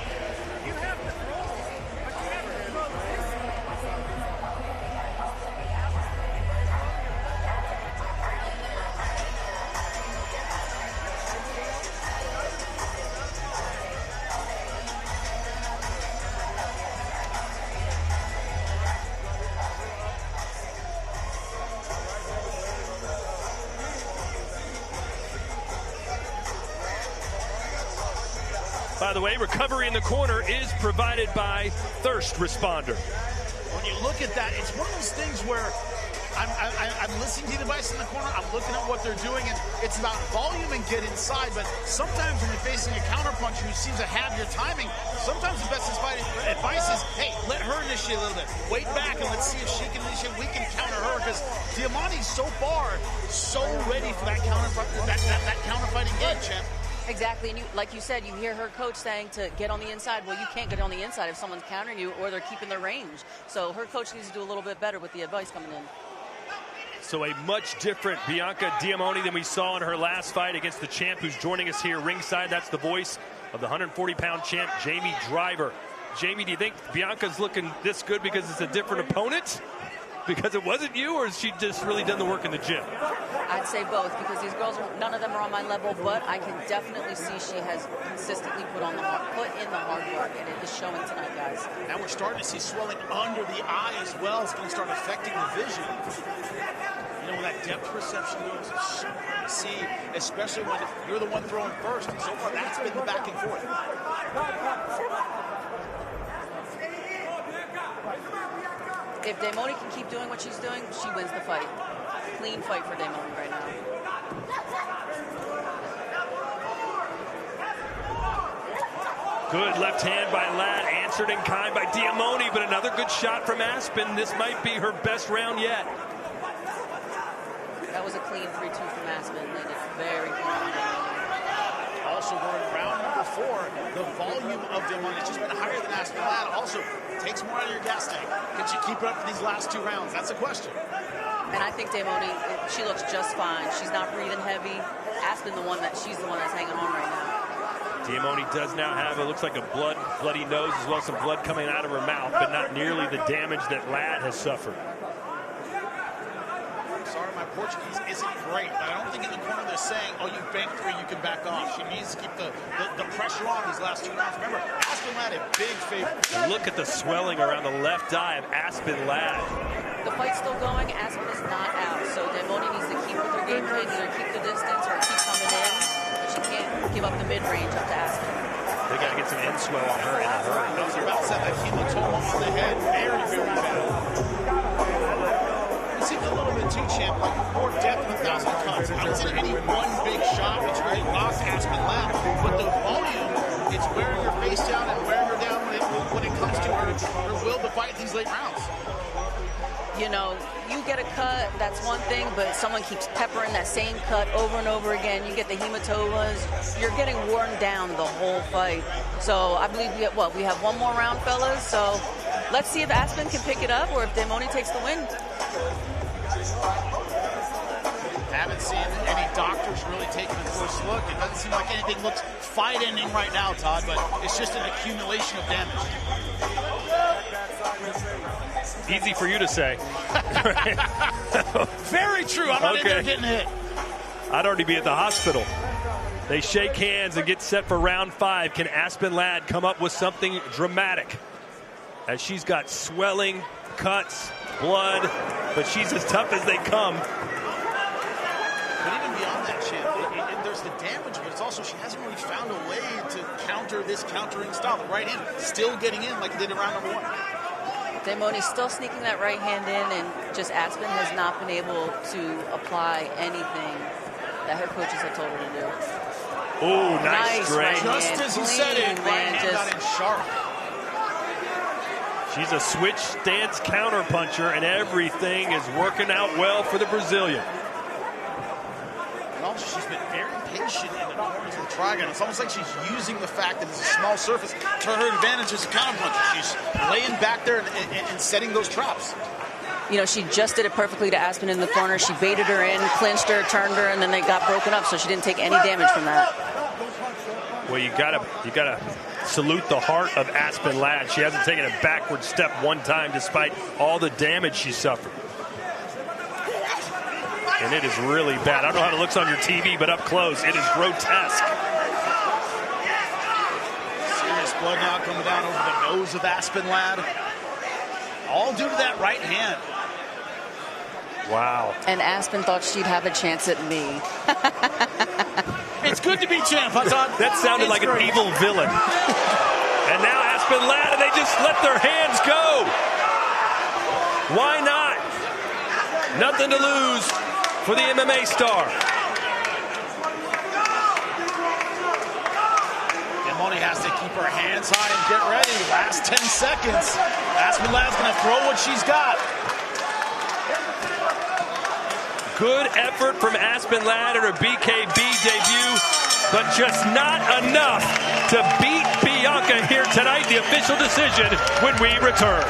By the way, recovery in the corner is provided by Thirst Responder. When you look at that, it's one of those things where I'm listening to the device in the corner, I'm looking at what they're doing, and it's about volume and get inside, but sometimes when you're facing a counterpuncher who seems to have your timing, sometimes the best advice is, hey, let her initiate a little bit. Wait back and let's see if she can initiate. We can counter her, because Diamoni's so far so ready for that counter-fighting game, champ. Exactly, and like you said, you hear her coach saying to get on the inside. Well, you can't get on the inside if someone's countering you or they're keeping their range. So her coach needs to do a little bit better with the advice coming in. So a much different Bianca Diamoni than we saw in her last fight against the champ who's joining us here ringside. That's the voice of the 140-pound champ, Jamie Driver. Jamie, do you think Bianca's looking this good because it's a different opponent? Because it wasn't you, or has she just really done the work in the gym? I'd say both, because these girls, none of them are on my level, but I can definitely see she has consistently put in the hard work, and it is showing tonight, guys. Now we're starting to see swelling under the eye as well. It's going to start affecting the vision. You know, when that depth perception goes, it's so hard to see, especially when you're the one throwing first. And so far, that's been the back and forth. If Diamoni can keep doing what she's doing, she wins the fight. Clean fight for Diamoni right now. Good left hand by Ladd, answered in kind by Diamoni, but another good shot from Aspen. This might be her best round yet. That was a clean 3-2 from Aspen. They did very well. Also, we're in round number 4. The volume of Demoni has just been higher than Aspen Ladd. Also, takes more out of your gas tank. Can she keep it up for these last 2 rounds? That's a question. And I think Demoni, she looks just fine. She's not breathing heavy. Aspen, she's the one that's hanging on right now. Demoni does now have, it looks like a bloody nose, as well as some blood coming out of her mouth, but not nearly the damage that Ladd has suffered. Sorry, my Portuguese isn't great, but I don't think in the corner they're saying, oh, you banked 3, you can back off. She needs to keep the pressure on these last 2 rounds. Remember, Aspen Ladd a big favorite. Look at the swelling around the left eye of Aspen Ladd. The fight's still going. Aspen is not out, so Demoni needs to keep with her game plan, either keep the distance or keep coming in. But she can't give up the mid-range up to Aspen. They got to get some end swell on her in a hurry. Those are about to set that hematoma on the head. Very, very bad. It seems a little bit too, champ, like more depth with 1,000 cuts. I don't see any one big shot which really rocked Aspen Ladd. But the volume, it's wearing her face down and wearing her down when it comes to her will to fight these late rounds. You know, you get a cut, that's one thing, but someone keeps peppering that same cut over and over again. You get the hematomas. You're getting worn down the whole fight. So I believe we have 1 more round, fellas. So let's see if Aspen can pick it up or if Demoni takes the win. Haven't seen any doctors really taking a close look. It doesn't seem like anything looks fight-ending right now, Todd, but it's just an accumulation of damage. Easy for you to say. Very true. I'm not in there getting hit. I'd already be at the hospital. They shake hands and get set for round 5. Can Aspen Ladd come up with something dramatic? As she's got swelling, cuts, blood, but she's as tough as they come. But even beyond that, champ, there's the damage, but it's also she hasn't really found a way to counter this countering style. The right hand still getting in like it did in round number 1. Demoni's still sneaking that right hand in, and just Aspen has not been able to apply anything that her coaches have told her to do. Oh, nice straight. Just as he said it, right hand got in sharp. She's a switch stance counter puncher, and everything is working out well for the Brazilian. And also, she's been very patient in the corners of the trigon. It's almost like she's using the fact that it's a small surface to her advantage as a counter puncher. She's laying back there and setting those traps. You know, she just did it perfectly to Aspen in the corner. She baited her in, clinched her, turned her, and then they got broken up, so she didn't take any damage from that. Well, you gotta salute the heart of Aspen Ladd. She hasn't taken a backward step one time despite all the damage she suffered. And it is really bad. I don't know how it looks on your TV, but up close, it is grotesque. Serious blood now coming down over the nose of Aspen Ladd. All due to that right hand. Wow. And Aspen thought she'd have a chance at me. It's good to be champ, I thought. That sounded like an evil villain. And now Aspen Ladd, and they just let their hands go. Why not? Nothing to lose for the MMA star. Demoni has to keep her hands high and get ready. Last 10 seconds. Aspen Ladd's going to throw what she's got. Good effort from Aspen Ladd at her BKB debut, but just not enough to beat Bianca here tonight. The official decision when we return.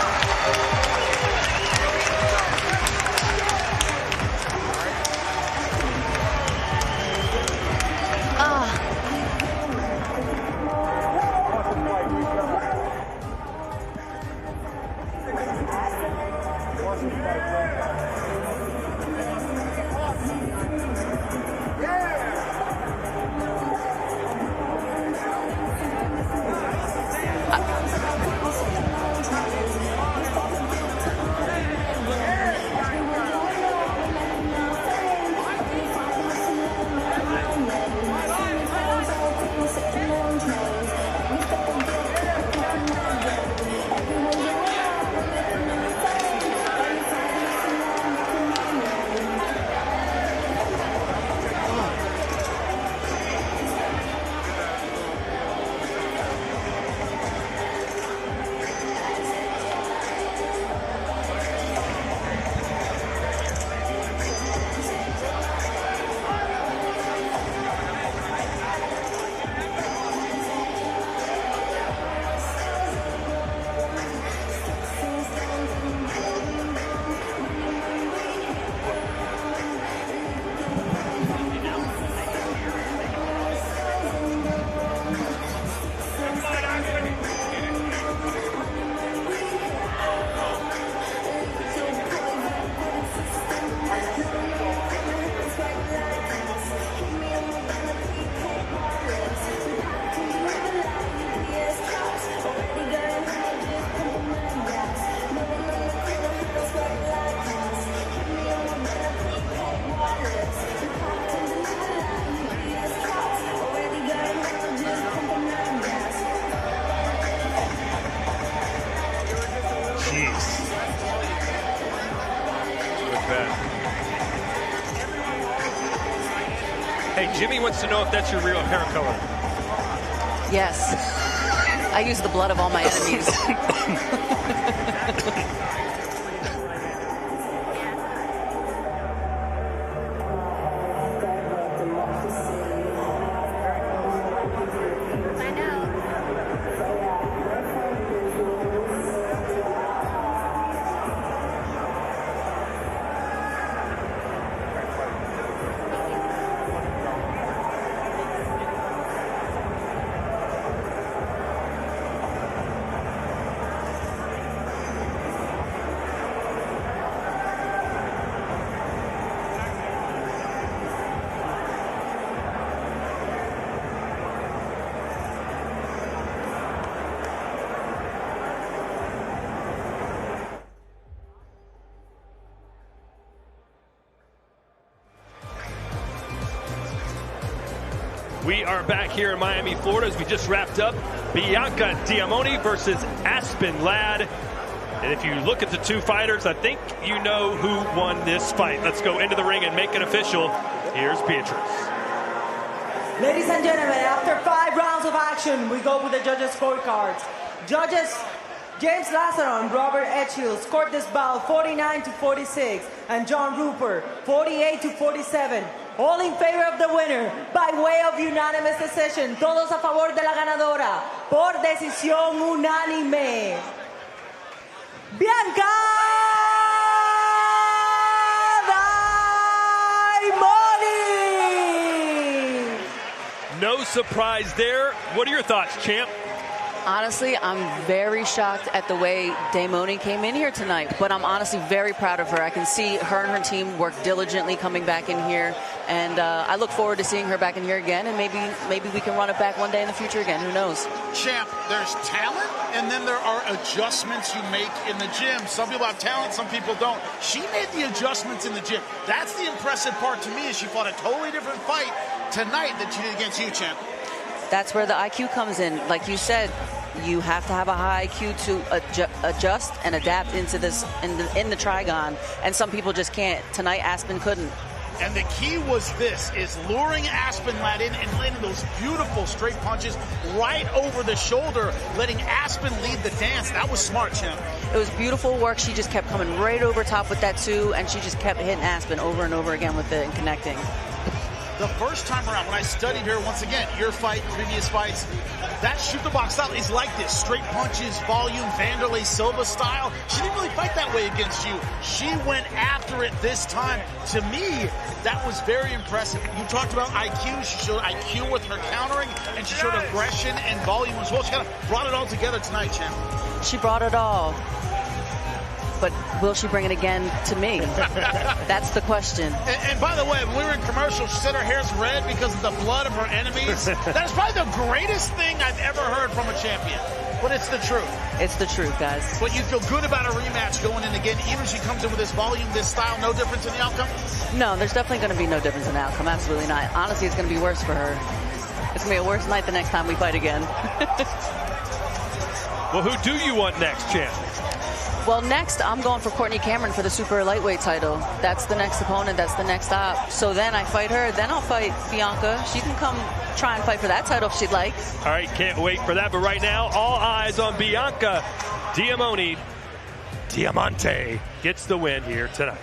look bad. Hey, Jimmy wants to know if that's your real hair color. Yes. I use the blood of all my enemies. We are back here in Miami, Florida, as we just wrapped up Bianca Diamoni versus Aspen Ladd. And if you look at the two fighters, I think you know who won this fight. Let's go into the ring and make it official. Here's Beatrice. Ladies and gentlemen, after 5 rounds of action, we go with the judges' scorecards. Judges James Lazaro and Robert Etchill scored this bout 49-46, and John Rupert 48-47. All in favor of the winner by way of unanimous decision. Todos a favor de la ganadora por decisión unánime. Bianca Diamoni. No surprise there. What are your thoughts, champ? Honestly, I'm very shocked at the way Diamoni came in here tonight, but I'm honestly very proud of her. I can see her and her team work diligently coming back in here, and I look forward to seeing her back in here again, and maybe we can run it back one day in the future again. Who knows? Champ, there's talent, and then there are adjustments you make in the gym. Some people have talent, some people don't. She made the adjustments in the gym. That's the impressive part to me, is she fought a totally different fight tonight than she did against you, champ. That's where the IQ comes in. Like you said, you have to have a high IQ to adjust and adapt into this in the Trigon, and some people just can't. Tonight, Aspen couldn't. And the key was this, is luring Aspen Ladd in and landing those beautiful straight punches right over the shoulder, letting Aspen lead the dance. That was smart, champ. It was beautiful work. She just kept coming right over top with that too, and she just kept hitting Aspen over and over again with it and connecting. The first time around, when I studied her, once again, your fight, previous fights, that shoot the box style is like this. Straight punches, volume, Vanderlei Silva style. She didn't really fight that way against you. She went after it this time. To me, that was very impressive. You talked about IQ. She showed IQ with her countering, and she showed aggression and volume as well. She kind of brought it all together tonight, champ. She brought it all. But will she bring it again to me? That's the question. And by the way, when we were in commercial, she said her hair's red because of the blood of her enemies. That is probably the greatest thing I've ever heard from a champion. But it's the truth. It's the truth, guys. But you feel good about a rematch going in again, even if she comes in with this volume, this style, no difference in the outcome? No, there's definitely going to be no difference in the outcome. Absolutely not. Honestly, it's going to be worse for her. It's going to be a worse night the next time we fight again. Well, who do you want next, champ? Well, next, I'm going for Courtney Cameron for the super lightweight title. That's the next opponent. That's the next stop. So then I fight her. Then I'll fight Bianca. She can come try and fight for that title if she'd like. All right, can't wait for that. But right now, all eyes on Bianca Diamoni. Diamante gets the win here tonight.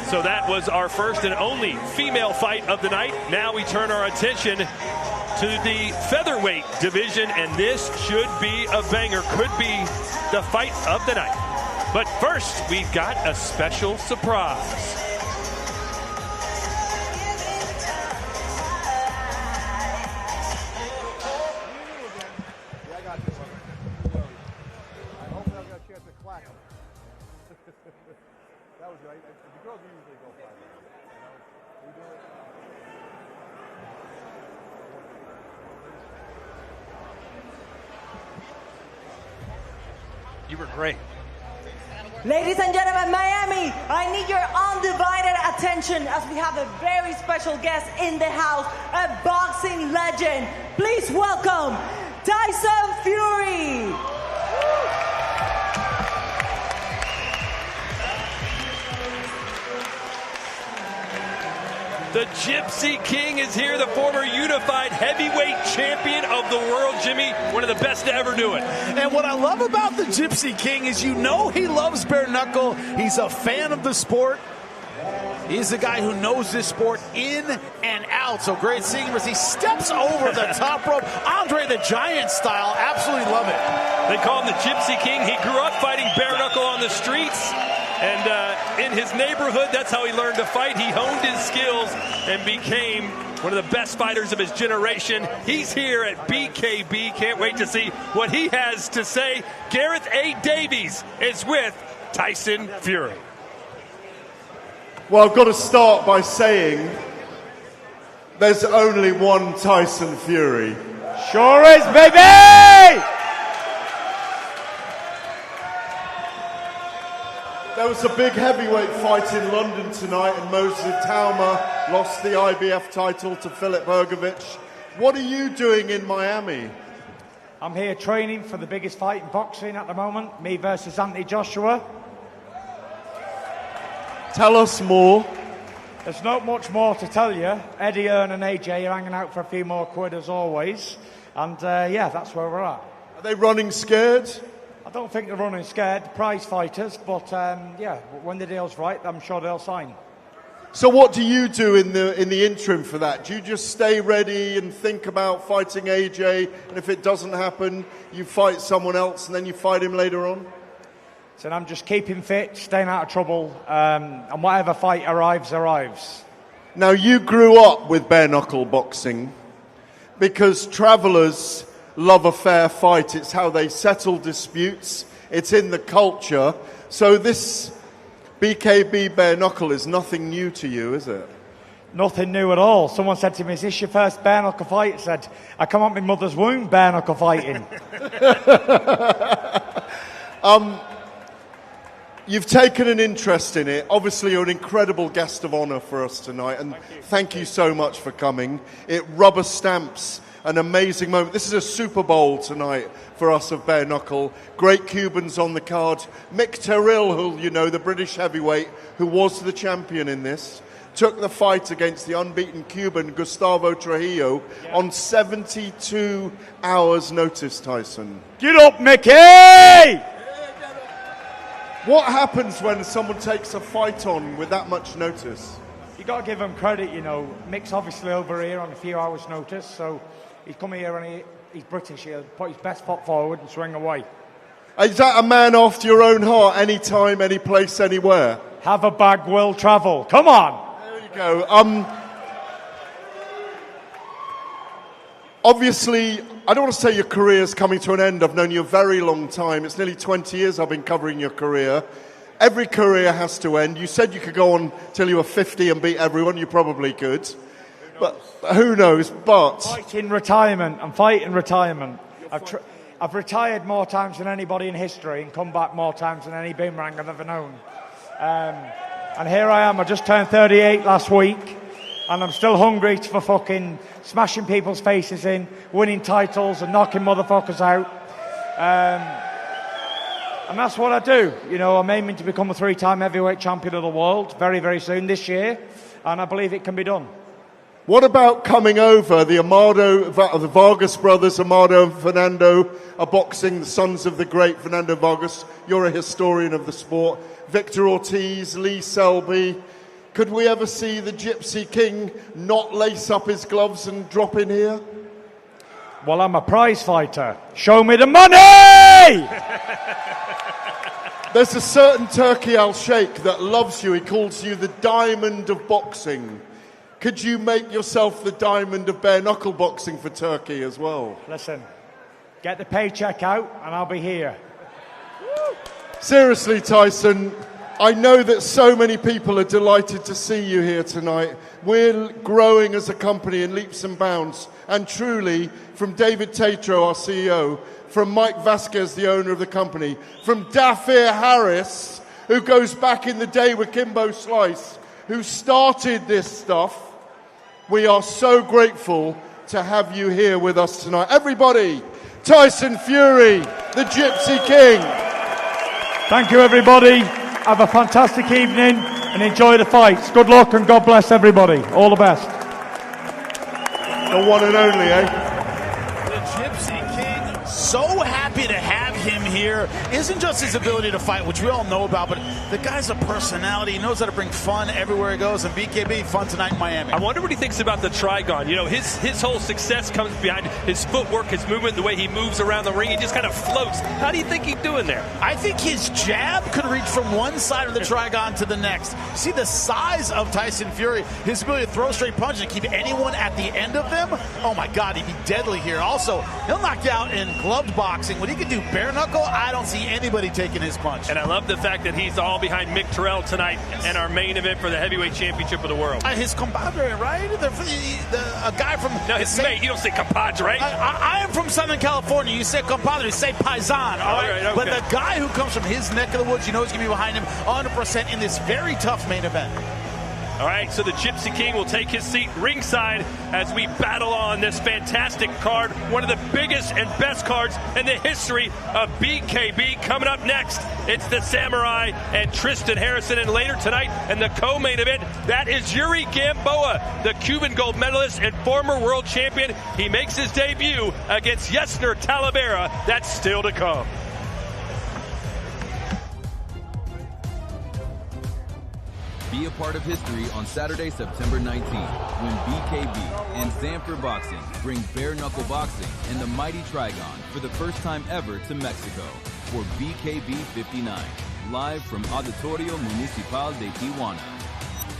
So that was our first and only female fight of the night. Now we turn our attention to the featherweight division, and this should be a banger. Could be the fight of the night. But first, we've got a special surprise. You were great. Ladies and gentlemen, Miami, I need your undivided attention as we have a very special guest in the house, a boxing legend. Please welcome Tyson Fury. The Gypsy King is here, the former unified heavyweight champion of the world, Jimmy. One of the best to ever do it. And what I love about the Gypsy King is he loves bare knuckle. He's a fan of the sport. He's a guy who knows this sport in and out. So great seeing him as he steps over the top rope. Andre the Giant style. Absolutely love it. They call him the Gypsy King. He grew up fighting bare knuckle on the streets. And in his neighborhood, that's how he learned to fight. He honed his skills and became one of the best fighters of his generation. He's here at BKB. Can't wait to see what he has to say. Gareth A. Davies is with Tyson Fury. Well, I've got to start by saying there's only one Tyson Fury. Sure is, baby! There was a big heavyweight fight in London tonight, and Moses Tauma lost the IBF title to Filip Hrgovic. What are you doing in Miami? I'm here training for the biggest fight in boxing at the moment, me versus Anthony Joshua. Tell us more. There's not much more to tell you. Eddie, Earn and AJ are hanging out for a few more quid as always. And yeah, that's where we're at. Are they running scared? I don't think they're running scared, prize fighters, but yeah, when the deal's right, I'm sure they'll sign. So what do you do in the interim for that? Do you just stay ready and think about fighting AJ, and if it doesn't happen, you fight someone else and then you fight him later on? So I'm just keeping fit, staying out of trouble, and whatever fight arrives, arrives. Now, you grew up with bare knuckle boxing because travellers love a fair fight. It's how they settle disputes. It's in the culture. So this BKB bare knuckle is nothing new to you, is it? Nothing new at all. Someone said to me, is this your first bare knuckle fight? I said, I come out my mother's womb bare knuckle fighting. You've taken an interest in it. Obviously, you're an incredible guest of honour for us tonight, and thank you so much for coming. It rubber stamps an amazing moment. This is a Super Bowl tonight for us of bare knuckle. Great Cubans on the card. Mick Terrill, who you know, the British heavyweight, who was the champion in this, took the fight against the unbeaten Cuban Gustavo Trujillo on 72 hours' notice, Tyson. Get up, Mickey! What happens when someone takes a fight on with that much notice? You got to give him credit, you know. Mick's obviously over here on a few hours' notice, so he's come here and he's British. He'll put his best foot forward and swing away. Is that a man after your own heart? Anytime, any place, anywhere? Have a bag, will travel. Come on. There you go. Obviously, I don't want to say your career's coming to an end. I've known you a very long time. It's nearly 20 years I've been covering your career. Every career has to end. You said you could go on till you were 50 and beat everyone. You probably could. But who knows? But fighting retirement. I'm fighting retirement. I've retired more times than anybody in history and come back more times than any boomerang I've ever known. And here I am. I just turned 38 last week. And I'm still hungry for fucking smashing people's faces in, winning titles and knocking motherfuckers out. And that's what I do. You know, I'm aiming to become a 3-time heavyweight champion of the world very, very soon this year. And I believe it can be done. What about coming over? The Vargas brothers, Amado and Fernando, are boxing, the sons of the great Fernando Vargas. You're a historian of the sport. Victor Ortiz, Lee Selby. Could we ever see the Gypsy King not lace up his gloves and drop in here? Well, I'm a prize fighter. Show me the money! There's a certain Turkey al-Sheikh that loves you. He calls you the diamond of boxing. Could you make yourself the diamond of bare knuckle boxing for Turkey as well? Listen, get the paycheck out and I'll be here. Seriously, Tyson, I know that so many people are delighted to see you here tonight. We're growing as a company in leaps and bounds. And truly, from David Tatro, our CEO, from Mike Vasquez, the owner of the company, from Dafir Harris, who goes back in the day with Kimbo Slice, who started this stuff, we are so grateful to have you here with us tonight. Everybody, Tyson Fury, the Gypsy King. Thank you, everybody. Have a fantastic evening. and enjoy the fights. Good luck and God bless everybody. All the best. The one and only, eh? The Gypsy King, so happy to have him here. Isn't just his ability to fight, which we all know about, but the guy's a personality. He knows how to bring fun everywhere he goes. And BKB, fun tonight in Miami. I wonder what he thinks about the Trigon. You know, his whole success comes behind his footwork, his movement, the way he moves around the ring. He just kind of floats. How do you think he's doing there? I think his jab could reach from one side of the Trigon to the next. See the size of Tyson Fury, his ability to throw straight punches and keep anyone at the end of them. Oh my God, he'd be deadly here. Also, he'll knock you out in gloved boxing. When he can do bare knuckle, I don't see anybody taking his punch. And I love the fact that he's all behind Mick Terrell tonight and our main event for the heavyweight championship of the world. His compadre, right? A guy from... No, his mate. You don't say compadre, right? I am from Southern California. You say compadre, say paisan, all right? Okay. But the guy who comes from his neck of the woods, you know he's going to be behind him 100% in this very tough main event. All right, so the Gypsy King will take his seat ringside as we battle on this fantastic card, one of the biggest and best cards in the history of BKB. Coming up next, it's the Samurai and Tristan Harrison, and later tonight in the co-main event, that is Yuri Gamboa, the Cuban gold medalist and former world champion. He makes his debut against Yesner Talavera. That's still to come. Be a part of history on Saturday, September 19th, when BKB and Sanford Boxing bring bare knuckle boxing and the mighty Trigon for the first time ever to Mexico for BKB 59, live from Auditorio Municipal de Tijuana.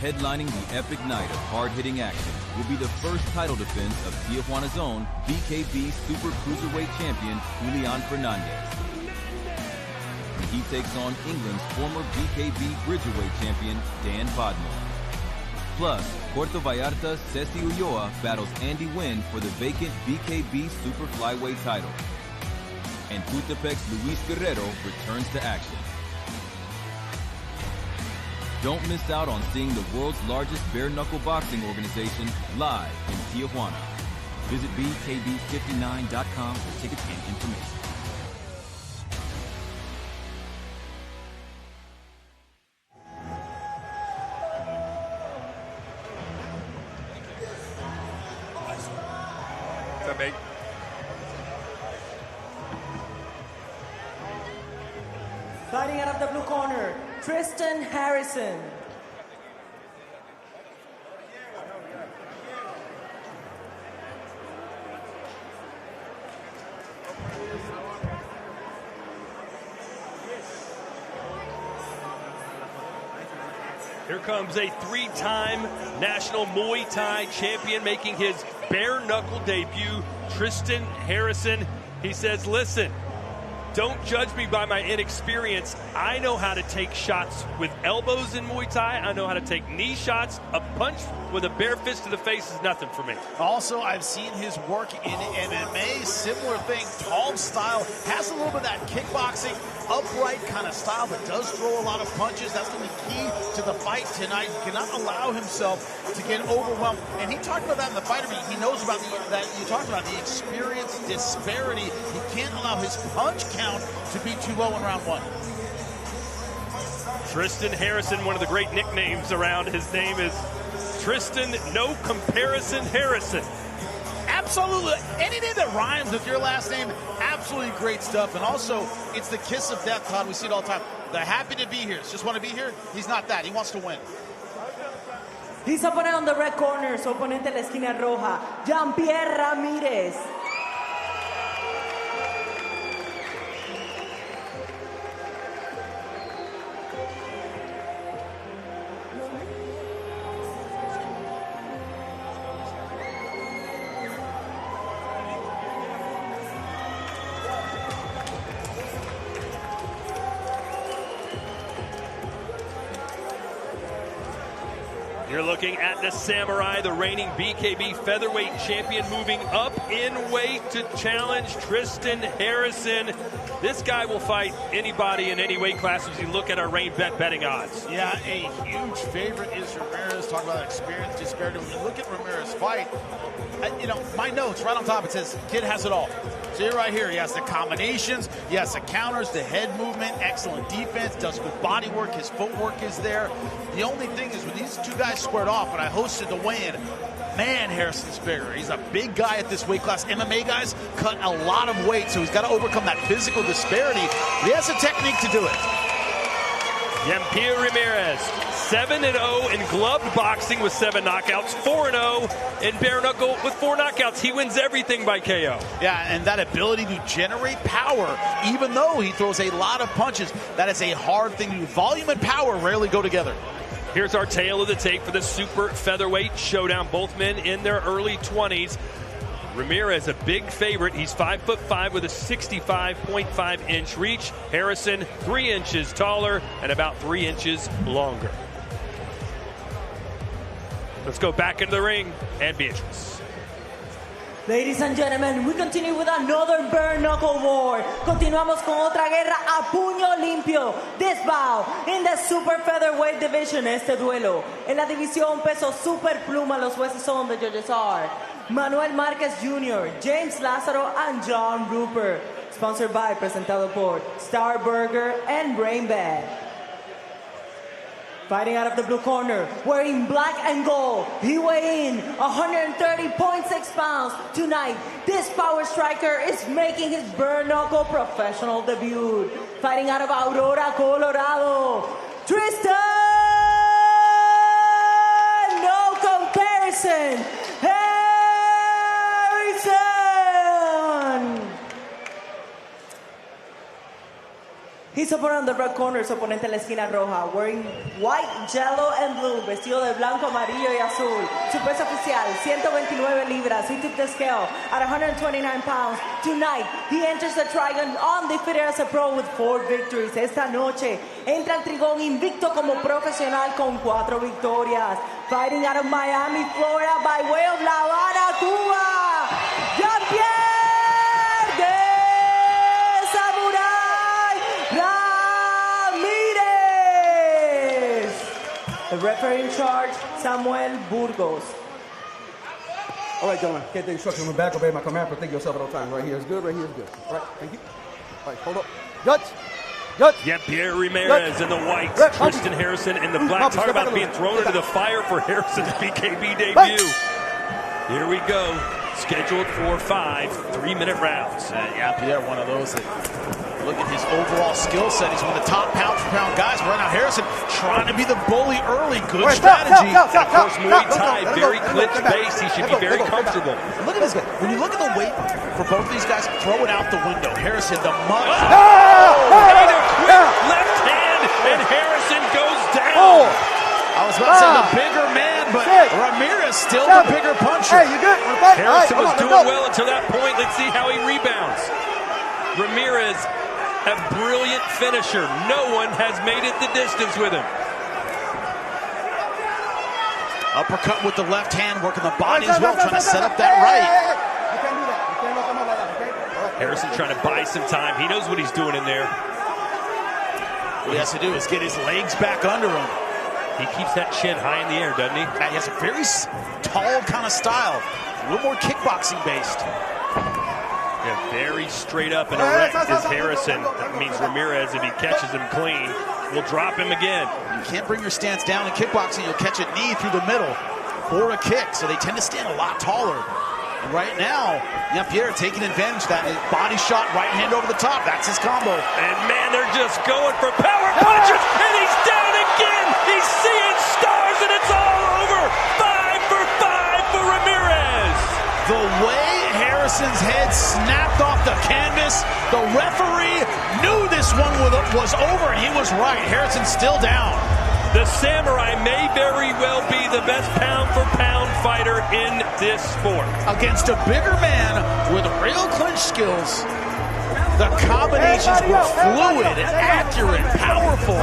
Headlining the epic night of hard-hitting action will be the first title defense of Tijuana's own BKB Super Cruiserweight champion Julian Fernandez. He takes on England's former BKB Bridgerweight champion, Dan Podmore. Plus, Puerto Vallarta's Ceci Ulloa battles Andy Wynn for the vacant BKB Super Flyweight title. And Tutepec's Luis Guerrero returns to action. Don't miss out on seeing the world's largest bare-knuckle boxing organization live in Tijuana. Visit BKB59.com for tickets and information. Mate. Fighting out of the blue corner, Tristan Harrison. Here comes a three-time national Muay Thai champion making his bare-knuckle debut, Tristan Harrison. He says, listen, don't judge me by my inexperience. I know how to take shots with elbows in Muay Thai. I know how to take knee shots. A punch with a bare fist to the face is nothing for me. Also, I've seen his work in MMA. Similar thing, tall style. Has a little bit of that kickboxing, upright kind of style, but does throw a lot of punches. That's going to be key to the fight tonight. He cannot allow himself to get overwhelmed. And he talked about that in the fighter meeting. He knows about that you talked about, the experience disparity. He can't allow his punch count to be too low in round one. Tristan Harrison, one of the great nicknames around. His name is Tristan No Comparison Harrison. Absolutely. Anything that rhymes with your last name, absolutely great stuff. And also, it's the kiss of death, Todd. We see it all the time. They're happy to be here. Just want to be here. He's not that. He wants to win. His opponent on the red corner, su oponente en la esquina roja, Jean-Pierre Ramirez. You're looking at the Samurai, the reigning BKB featherweight champion, moving up in weight to challenge Tristan Harrison. This guy will fight anybody in any weight class as you look at our Rain Bet betting odds. Yeah, a huge favorite is Ramirez. Talk about experience disparity. When you look at Ramirez's fight, my notes right on top, it says, kid has it all. See it right here. He has the combinations. He has the counters, the head movement, excellent defense, does good body work. His footwork is there. The only thing is when these two guys squared off, when I hosted the weigh-in, man, Harrison's bigger. He's a big guy at this weight class. MMA guys cut a lot of weight, so he's got to overcome that physical disparity. He has a technique to do it. Jean-Pierre Ramirez, 7-0 in gloved boxing with 7 knockouts, 4-0 in bare knuckle with 4 knockouts. He wins everything by KO. Yeah, and that ability to generate power, even though he throws a lot of punches, that is a hard thing to do. Volume and power rarely go together. Here's our tale of the tape for the super featherweight showdown. Both men in their early 20s. Ramirez, a big favorite. He's 5'5" with a 65.5-inch reach. Harrison, 3 inches taller and about 3 inches longer. Let's go back into the ring and Beatrice. Ladies and gentlemen, we continue with another bare knuckle war. Continuamos con otra guerra a puño limpio. This bout in the super featherweight division. Este duelo en la división peso super pluma. Los jueces son the judges are Manuel Marquez Jr., James Lázaro, and John Rupert. Sponsored by, presentado por Star Burger and Brain Bag. Fighting out of the blue corner, wearing black and gold, he weighs in 130.6 pounds. Tonight, this power striker is making his bare knuckle professional debut. Fighting out of Aurora, Colorado, Tristan, no comparison, Harrison. His opponent on the red corner, su oponente en la esquina roja, wearing white, yellow, and blue, vestido de blanco, amarillo y azul. Su peso oficial, 129 libras. He took the scale at 129 pounds. Tonight, he enters the Trigon undefeated as a pro with 4 victories. Esta noche, entra al Trigón invicto como profesional con 4 victorias. Fighting out of Miami, Florida, by way of La Habana, Cuba, Jean-Pierre Ramirez. The referee in charge, Samuel Burgos. All right, gentlemen, get the instruction from back, obey my command, protect yourself at all times. Right here is good, right here is good. All right, thank you. All right, hold up. Judge. Jean-Pierre Ramirez in the white, Tristan Harrison in the black. Talk about being thrown into the fire for Harrison's BKB debut. Here we go. Scheduled for 5 3-minute rounds. Jean-Pierre, one of those that look at his overall skill set. He's one of the top pound-for-pound guys. Right now, Harrison trying to be the bully early. Good strategy. And of course, Muay Thai, very clinch-based. He should be very comfortable. Look at this guy. When you look at the weight for both of these guys, throw it out the window. Harrison, the mud. Left hand, and Harrison goes down. I was about to say the bigger man, but Ramirez still the bigger puncher. Hey, you good? Harrison was doing well until that point. Let's see how he rebounds. Ramirez, a brilliant finisher. No one has made it the distance with him. Uppercut with the left hand, working the body as well, trying to set up that right. Harrison trying to buy some time. He knows what he's doing in there. What he has to do is get his legs back under him. He keeps that chin high in the air, doesn't he? He has a very tall kind of style. A little more kickboxing based. Yeah, very straight up and erect is Harrison. That means Ramirez, if he catches him clean, will drop him again. You can't bring your stance down in kickboxing. You'll catch a knee through the middle or a kick. So they tend to stand a lot taller. And right now, Jean-Pierre taking advantage of that. Body shot, right hand over the top. That's his combo. And man, they're just going for power punches. And he's down again. He's seeing stars and it's all over. 5 for 5 for Ramirez. The way Harrison's head snapped off the canvas, the referee knew this one was over, and he was right. Harrison's still down. The Samurai may very well be the best pound-for-pound fighter in this sport. Against a bigger man with real clinch skills. The combinations were fluid, accurate, powerful.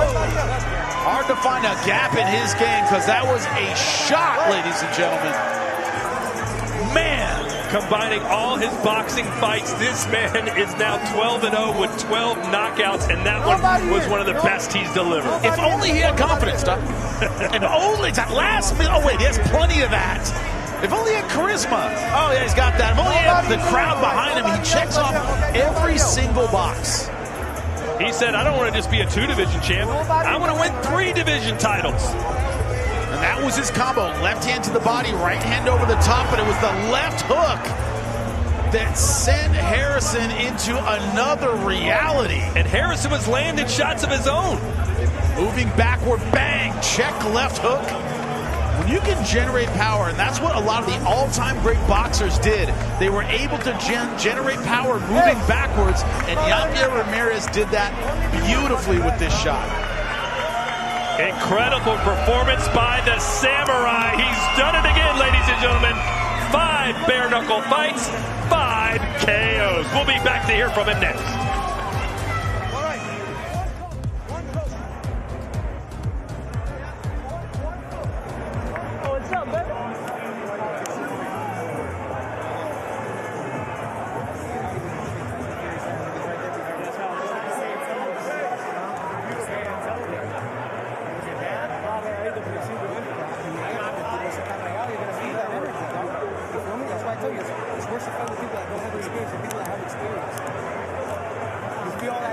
Hard to find a gap in his game because that was a shot, ladies and gentlemen. Man. Combining all his boxing fights, this man is now 12-0 with 12 knockouts, and that one was one of the best he's delivered. If only he had confidence, Doug. If only that last minute. Oh, wait, he has plenty of that. If only he had charisma. Oh, yeah, he's got that. If only he had the crowd behind him. He checks off every single box. He said, I don't want to just be a 2-division champ. I want to win 3 division titles. And that was his combo. Left hand to the body, right hand over the top, but it was the left hook that sent Harrison into another reality. And Harrison was landing shots of his own. Moving backward, bang, check left hook. When you can generate power, and that's what a lot of the all-time great boxers did. They were able to generate power moving backwards, and Jean-Pierre Ramirez did that beautifully with this shot. Incredible performance by the Samurai. He's done it again, ladies and gentlemen. 5 bare knuckle fights, 5 KOs. We'll be back to hear from him next. What's up, baby?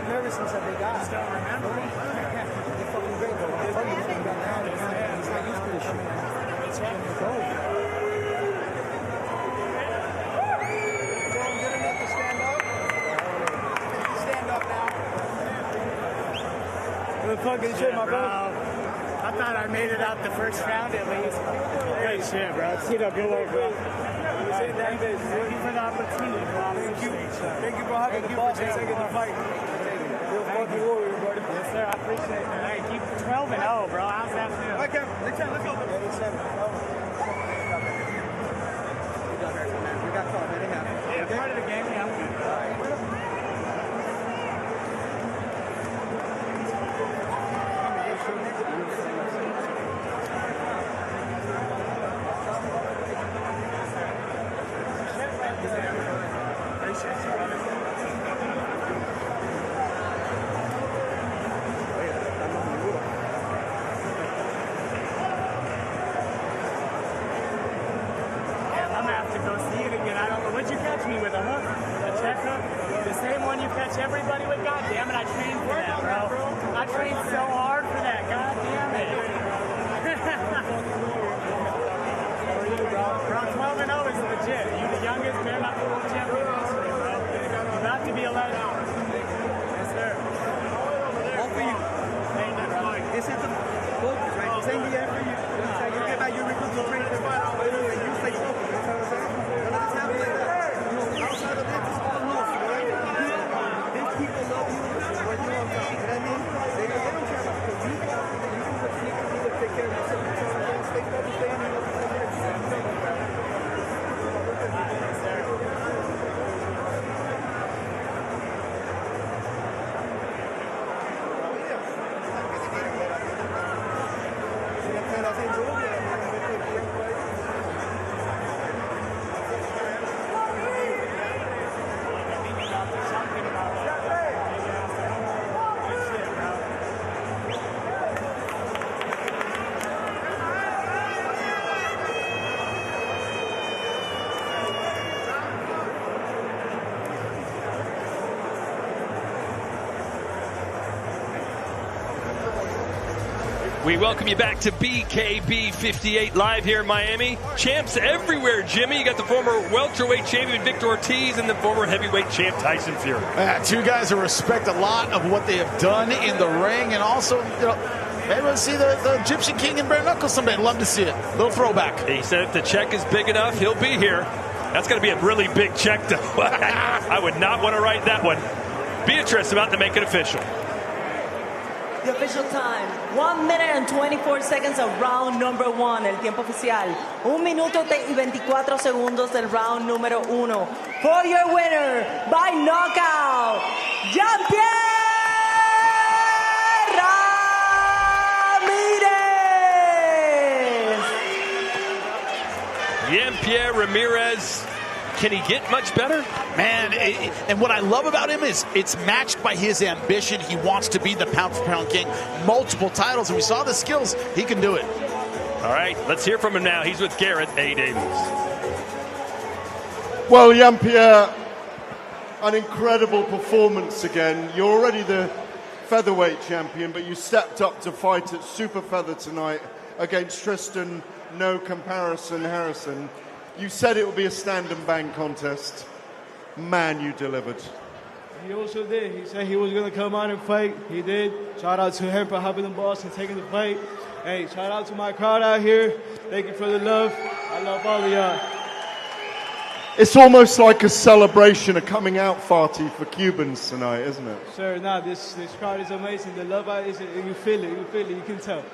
nervousness that they got. Just don't remember. They're fucking great, though. They're fucking great now. He's not used to this shit. It's happening to go. Good enough to stand up? Stand up now. Good fucking shit, my bro. I thought I made it out the first round at least. Great shit, bro. See that good work, bro. Thank you for the opportunity, bro. Thank you for having the boss and taking the fight. You're a fucking warrior, buddy. Yes, sir. I appreciate that. Hey, keep 12-0, bro. How's that feel? Okay. Let's go. We got caught. Yeah, part of the game. Yeah, I'm good. Everybody with, God damn it, I trained for that, bro. I trained so hard for that, god damn it. Bro, 12-0 is legit. You the youngest bare knuckle world champion in history, bro. You're about to be a legend. Yes, sir. All for you. Hey, that's fine. This is the focus, right? This ain't the end for you. You get back, you recruit to train for fight out later, and you stay focused. You know what I'm saying? It's happening like that. You know, outside of this, it's all love, right? People love you, what you want to do. You know what I mean? They don't care about you. You can take care of yourself. Stay focused, stay on your We welcome you back to BKB 58 live here in Miami. Champs everywhere, Jimmy. You got the former welterweight champion Victor Ortiz and the former heavyweight champ Tyson Fury. Two guys who respect a lot of what they have done in the ring, and also, you know, maybe we'll see the Egyptian King and bare knuckles someday. Love to see it. Little throwback. He said if the check is big enough, he'll be here. That's going to be a really big check, though. I would not want to write that one. Beatrice about to make it official. The official time, 1 minute and 24 seconds of round number 1, el tiempo oficial. 1 minuto y 24 segundos del round número 1. For your winner, by knockout, Jean-Pierre Ramirez! Jean-Pierre Ramirez. Can he get much better? Man, and what I love about him is it's matched by his ambition. He wants to be the pound-for-pound king, multiple titles, and we saw the skills. He can do it. All right, let's hear from him now. He's with Garrett A. Davies. Well, Jean-Pierre, an incredible performance again. You're already the featherweight champion, but you stepped up to fight at super feather tonight against Tristan, no comparison, Harrison. You said it would be a stand and bang contest. Man, you delivered. He also did. He said he was going to come out and fight. He did. Shout out to him for hopping the boss and taking the fight. Hey, shout out to my crowd out here. Thank you for the love. I love all of y'all. It's almost like a celebration, a coming out party for Cubans tonight, isn't it? Sir, this crowd is amazing. The love out is, you feel it, you can tell.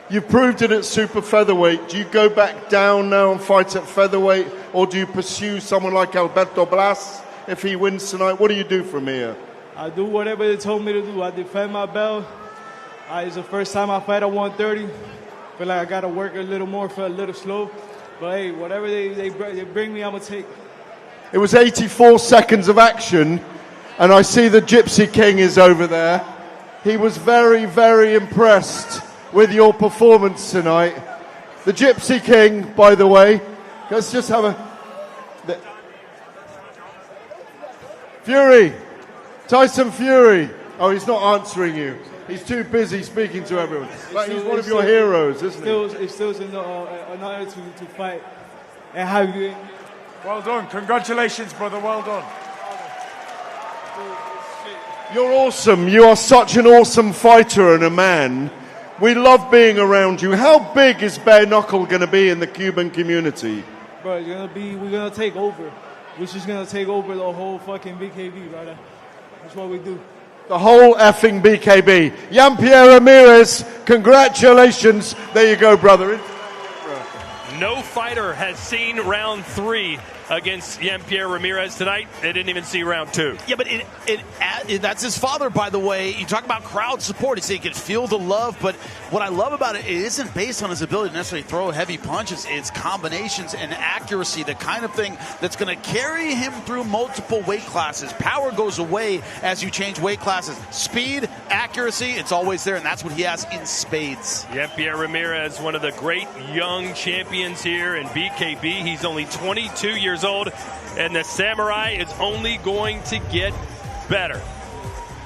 You proved it at super featherweight. Do you go back down now and fight at featherweight, or do you pursue someone like Alberto Blas if he wins tonight? What do you do from here? I do whatever they told me to do. I defend my belt. It's the first time I fight at 130. Feel like I got to work a little more, feel a little slow. But hey, whatever they bring me, I'm going to take. It was 84 seconds of action, and I see the Gypsy King is over there. He was very, very impressed with your performance tonight. The Gypsy King, by the way, let's just have a... Fury, Tyson Fury. Oh, he's not answering you. He's too busy speaking to everyone. Like he's one of your heroes, isn't he? It's still an honor to fight and have you. Well done. Congratulations, brother. Well done. You're awesome. You are such an awesome fighter and a man. We love being around you. How big is bare knuckle going to be in the Cuban community? Bro, we're gonna take over. We're just gonna take over the whole fucking BKB, brother. That's what we do. The whole effing BKB. Jean-Pierre Ramirez, congratulations. There you go, brother. No fighter has seen round 3 against Jean-Pierre Ramirez tonight. They didn't even see round 2. Yeah, but that's his father, by the way. You talk about crowd support. He said he could feel the love, but what I love about it isn't based on his ability to necessarily throw heavy punches. It's combinations and accuracy, the kind of thing that's going to carry him through multiple weight classes. Power goes away as you change weight classes. Speed, accuracy, it's always there, and that's what he has in spades. Jean-Pierre Ramirez, one of the great young champions here in BKB. He's only 22 years old, and the Samurai is only going to get better.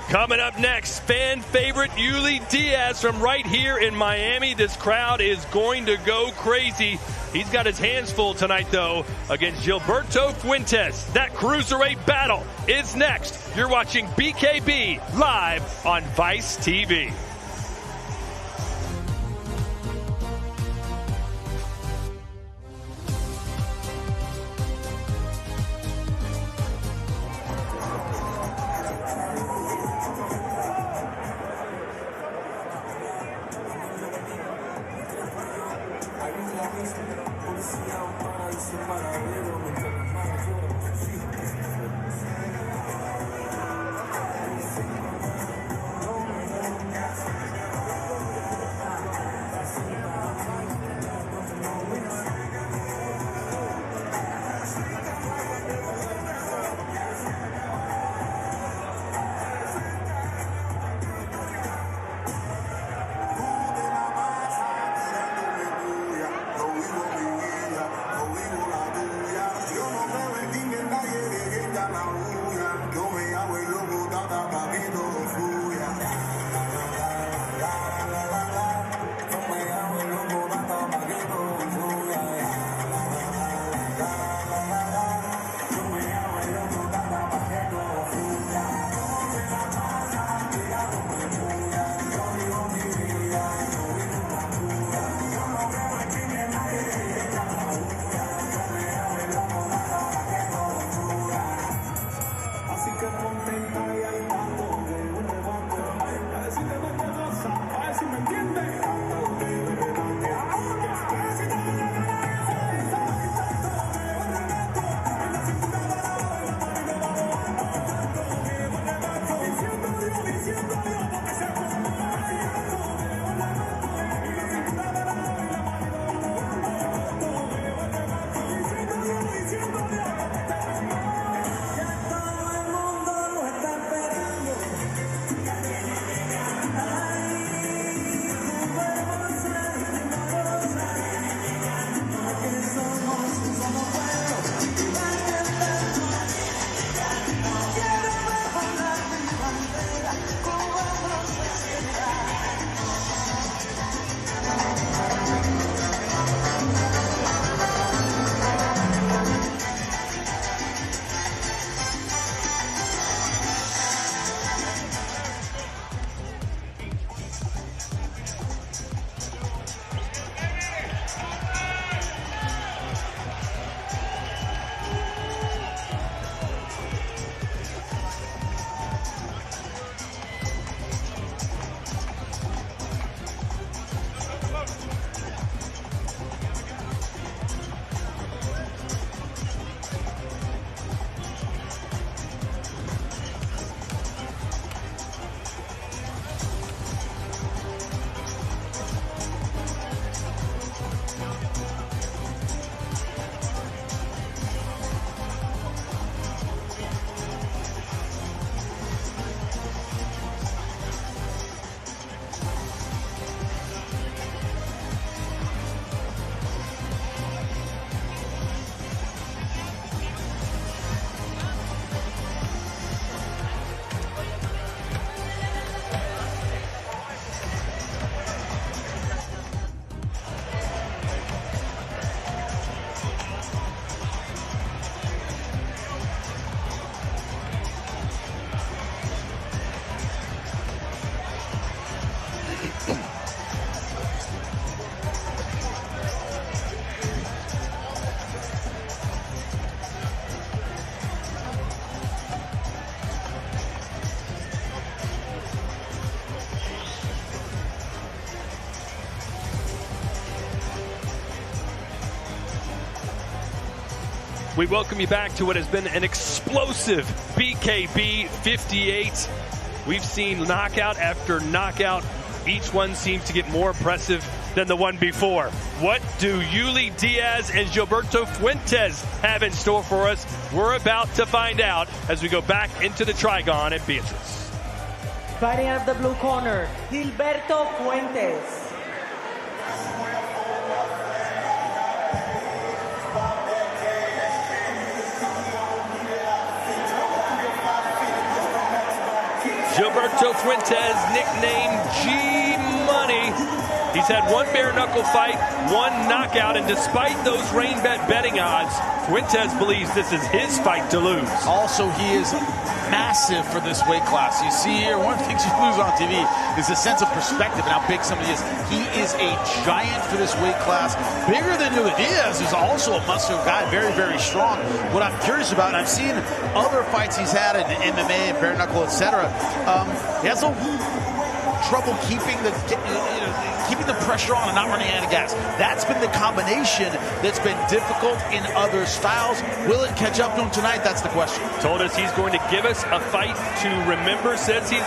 Coming up next, fan favorite Yuli Diaz from right here in Miami. This crowd is going to go crazy. He's got his hands full tonight, though, against Gilberto Fuentes. That cruiserweight battle is next. You're watching BKB live on Vice TV. Yo no me vendí en nadie, ella la We welcome you back to what has been an explosive BKB 58. We've seen knockout after knockout. Each one seems to get more impressive than the one before. What do Yuli Diaz and Gilberto Fuentes have in store for us? We're about to find out as we go back into the Trigon at Beatrice. Fighting out of the blue corner, Gilberto Fuentes. Gilberto Fuentes, nicknamed G-Money. He's had one bare knuckle fight, one knockout, and despite those rain bet betting odds, Fuentes believes this is his fight to lose. Also, he is massive for this weight class. You see here, one of the things you lose on TV is a sense of perspective and how big somebody is. He is a giant for this weight class, bigger than Yuli Diaz, who's also a muscular guy, very, very strong. What I'm curious about, and I've seen other fights he's had in MMA and bare knuckle, etc. He has a trouble keeping the pressure on and not running out of gas. That's been the combination that's been difficult in other styles. Will it catch up to him tonight? That's the question. Told us he's going to give us a fight to remember. Says he's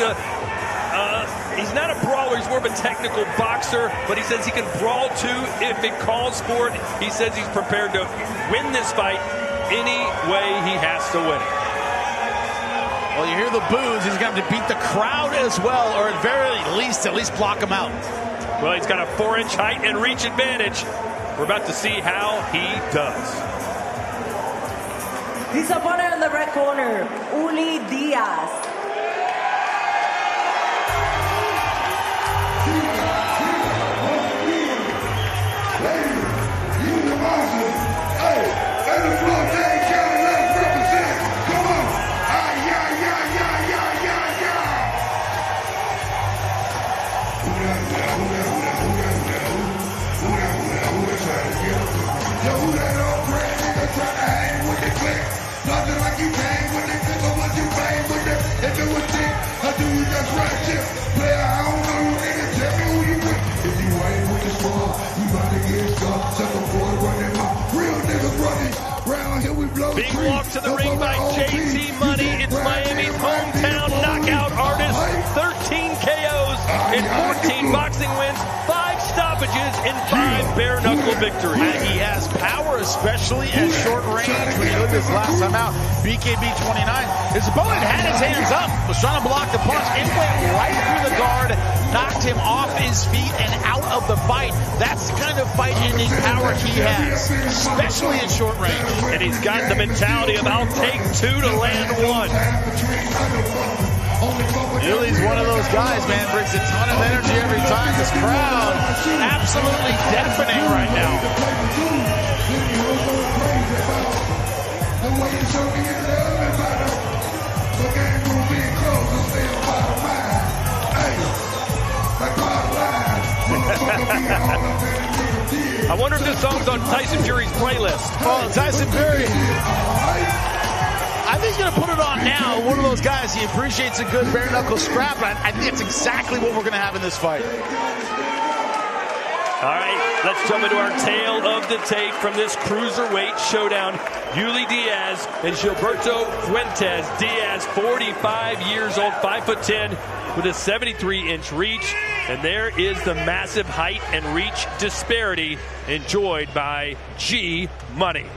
not a brawler, he's more of a technical boxer, but he says he can brawl too if it calls for it. He says he's prepared to win this fight any way he has to win it. Well, you hear the boos. He's going to beat the crowd as well, or at very least block him out. Well, he's got a 4-inch height and reach advantage. We're about to see how he does. His opponent in the red corner, Yuli Diaz. Being walked to the ring by JT Money. It's Miami's hometown knockout artist. 13 KOs in 14 boxing wins, 5 stoppages, and 5 bare knuckle victories. And he has power, especially at short range. When you look at this last time out, BKB 29, his opponent had his hands up, was trying to block the punch. It went right through the guard, knocked him off his feet and out of the fight. That's the kind of fight-ending power he has, especially in short range. And he's got the mentality of I'll take 2 to land 1. Yuli's one of those guys, man, brings a ton of energy every time. This crowd absolutely deafening right now. I wonder if this song's on Tyson Fury's playlist. Oh, Tyson Fury. I think he's going to put it on now. One of those guys, he appreciates a good bare knuckle scrap. I think it's exactly what we're going to have in this fight. All right, let's jump into our tale of the tape from this cruiserweight showdown. Yuli Diaz and Gilberto Fuentes. Diaz, 45 years old, 5'10", with a 73-inch reach. And there is the massive height and reach disparity enjoyed by G Money.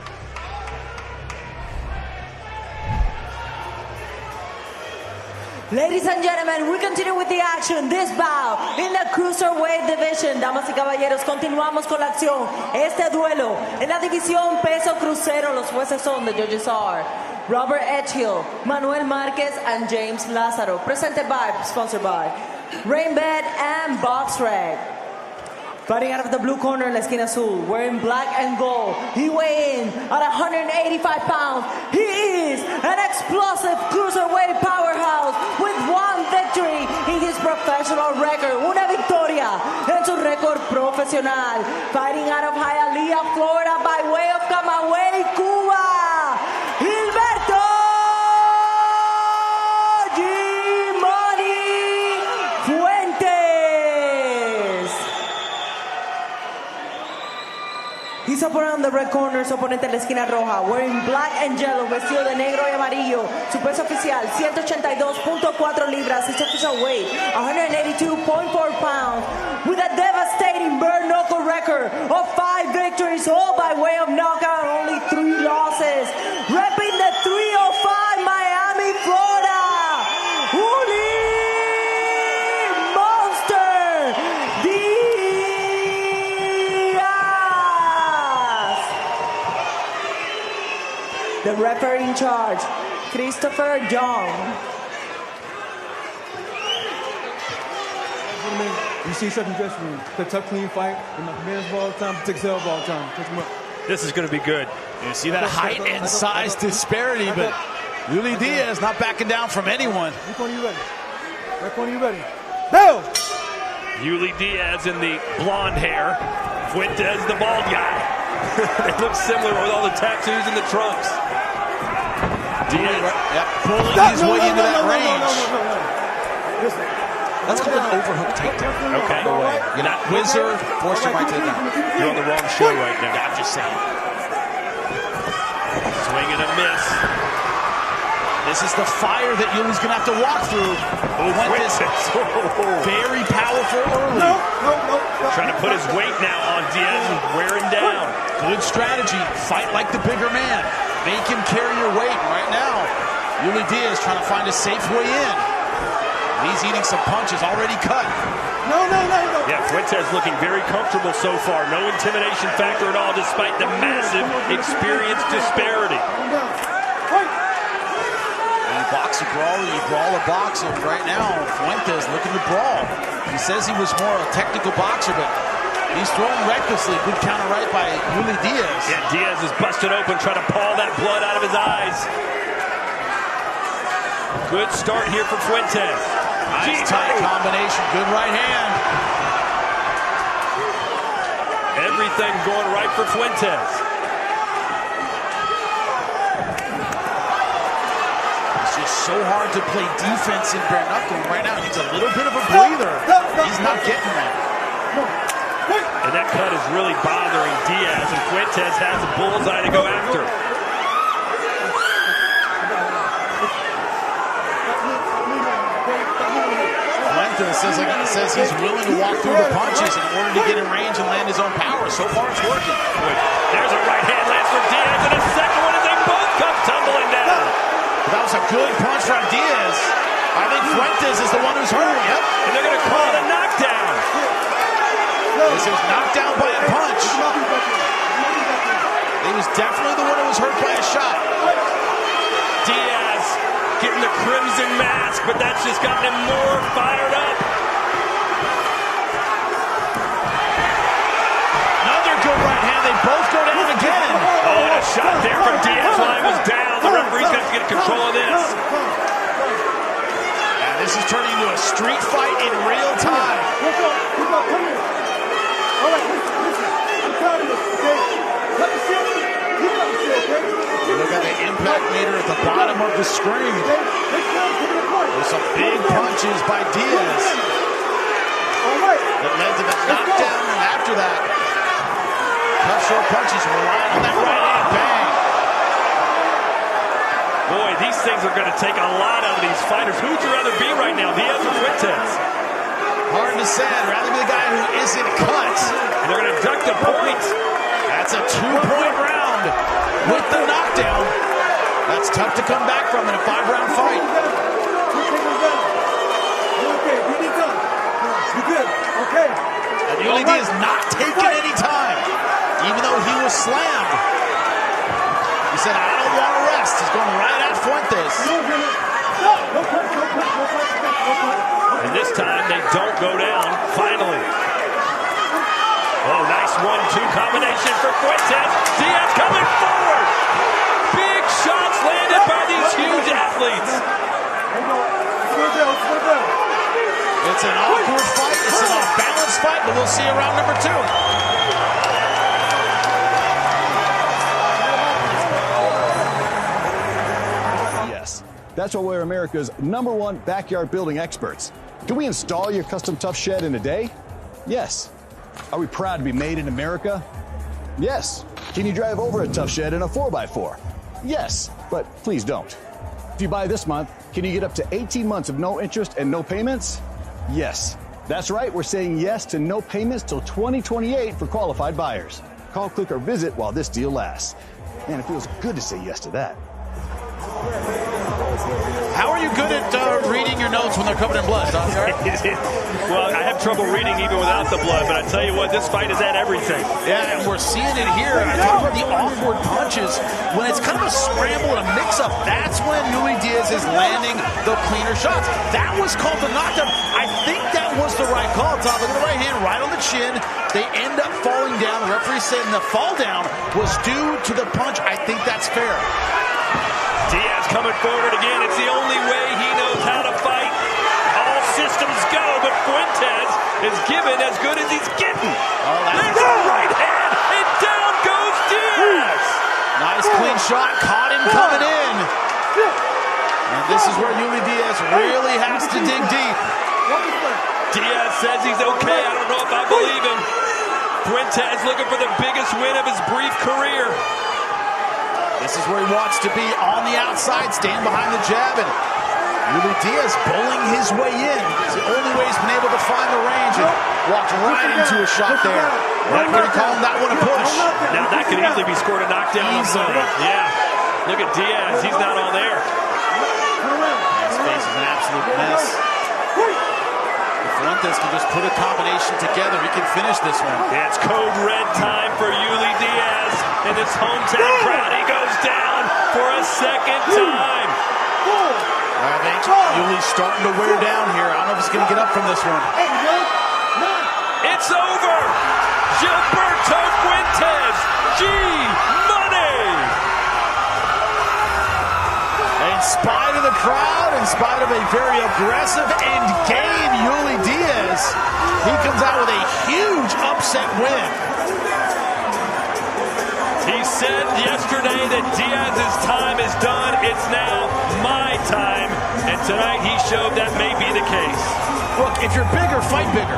Ladies and gentlemen, we continue with the action. This bout in the cruiserweight division. Damas y caballeros, continuamos con la acción. Este duelo en la división peso crucero. Los jueces son the judges are Robert Edgehill, Manuel Marquez, and James Lazaro. Presented by, sponsored by Rainbed and BoxRec. Fighting out of the blue corner in la esquina azul, wearing black and gold. He weighs in at 185 pounds. He is an explosive cruiserweight powerhouse with 1 victory in his professional record. Una victoria en su récord profesional. Fighting out of Hialeah, Florida, by way of Camagüey, Cuba, Gilberto Fuentes. His opponent on the red corner, su oponente en la esquina roja, wearing black and yellow, vestido de negro y amarillo. Su peso oficial, 182.4 libras. His official weight, 182.4 pounds. With a devastating bare knuckle record of 5 victories, all by way of knockout, only 3 losses. Repping the 305 Miami, Florida, the referee in charge, Christopher Young. You see such a dressing room. It's a tough, clean fight. And my commanders of all time, takes care of all time. Touch him up. This is going to be good. You see that height and size disparity, but Yuli Diaz not backing down from anyone. Which one are you ready? Which one are you ready? Bill! Yuli Diaz in the blonde hair. Fuentes, the bald guy. They look similar with all the tattoos and the trunks. Diaz, pulling his way into that range. Listen. That's called an overhook takedown. Okay. You're not whizzer, force him right to the ground. You're on the wrong show right now. I'm just saying. Swing and a miss. This is the fire that Yuli's going to have to walk through. Very powerful early. Trying to put his weight now on Diaz and wearing down. Good strategy. Fight like the bigger man. Make him carry your weight. Right now, Yuli Diaz trying to find a safe way in. He's eating some punches already cut. No. Yeah, Fuentes looking very comfortable so far. No intimidation factor at all, despite the massive experience disparity. You box a brawler, you brawl a boxer. Right now, Fuentes looking to brawl. He says he was more a technical boxer, but he's throwing recklessly. Good counter right by Yuli Diaz. Yeah, Diaz is busted open, trying to paw that blood out of his eyes. Good start here for Fuentes. Nice tight combination, good right hand. Everything going right for Fuentes. It's just so hard to play defense in bare knuckle. Right now, he needs a little bit of a breather. He's not getting that. And that cut is really bothering Diaz, and Fuentes has a bullseye to go after. Says he's willing to walk through the punches in order to get in range and land his own power. So far, it's working. There's a right hand lands for Diaz, and a second one as they both come tumbling down. That was a good punch from Diaz. I think Fuentes is the one who's hurt. Yep. And they're going to call it a knockdown. This is knocked down by a punch. He was definitely the one who was hurt by a shot. Diaz getting the crimson mask, but that's just gotten him more fired up. Another good right hand. They both go down again. Oh, and a shot there from Diaz while he was down. The referee's got to get control of this. And this is turning into a street fight in real time. Look at the impact meter at the bottom of the screen. There's some big punches by Diaz that led to the knockdown, and after that, tough short punches, relying on that right hand. Bang! Boy, these things are going to take a lot out of these fighters. Who would you rather be right now, Diaz or Fuentes? Hard to say. I'd rather be the guy who isn't cut. And they're going to deduct the points. That's a 2-point round with the knockdown. That's tough to come back from in a 5-round fight. And Yuli Diaz is not taking any time, even though he was slammed. He said, I don't want to rest. He's going right at Fuentes. And this time they don't go down, finally. Oh, nice 1-2 combination for Fuentes. Diaz coming forward. Big shots landed by these huge athletes. It's an awkward fight. It's an off-balance fight, but we'll see you round number 2. Yes, that's why we're America's #1 backyard building experts. Can we install your custom tough shed in a day? Yes. Are we proud to be made in America? Yes. Can you drive over a tough shed in a 4x4? Yes, but please don't. If you buy this month, can you get up to 18 months of no interest and no payments? Yes. That's right, we're saying yes to no payments till 2028 for qualified buyers. Call, click, or visit while this deal lasts. Man, it feels good to say yes to that. How are you good at reading your notes when they're covered in blood, Doc? Well, I have trouble reading even without the blood, but I tell you what, this fight is at everything. Yeah, and we're seeing it here. I talk about the awkward punches. When it's kind of a scramble and a mix-up, that's when Yuli Diaz is landing the cleaner shots. That was called the knockdown. I think that was the right call, Tom. Look at the right hand, right on the chin. They end up falling down. The referee saying the fall down was due to the punch. I think that's fair. Diaz coming forward again. It's the only way he knows how to fight. All systems go, but Fuentes is given as good as he's getting. There's a right hand, and down goes Diaz. Nice clean shot, caught him coming in. And this is where Yuli Diaz really has to dig deep. Diaz says he's okay. I don't know if I believe him. Fuentes looking for the biggest win of his brief career. This is where he wants to be, on the outside, stand behind the jab, and Yuli Diaz bowling his way in. It's the only way he's been able to find the range, and walked right into a shot there. Not going to call him that one a push. Now that could easily be scored a knockdown. Easily. Yeah. Look at Diaz. He's not all there. His face is an absolute mess. If Fuentes can just put a combination together, he can finish this one. Yeah, it's code red time for Yuli Diaz. In his hometown crowd, he goes down for a second time. I think Yuli's starting to wear down here. I don't know if he's going to get up from this one. It's over. Gilberto Fuentes, G-Money. In spite of the crowd, in spite of a very aggressive and game Yuli Diaz, he comes out with a huge upset win. He said yesterday that Diaz's time is done. It's now my time. And tonight he showed that may be the case. Look, if you're bigger, fight bigger.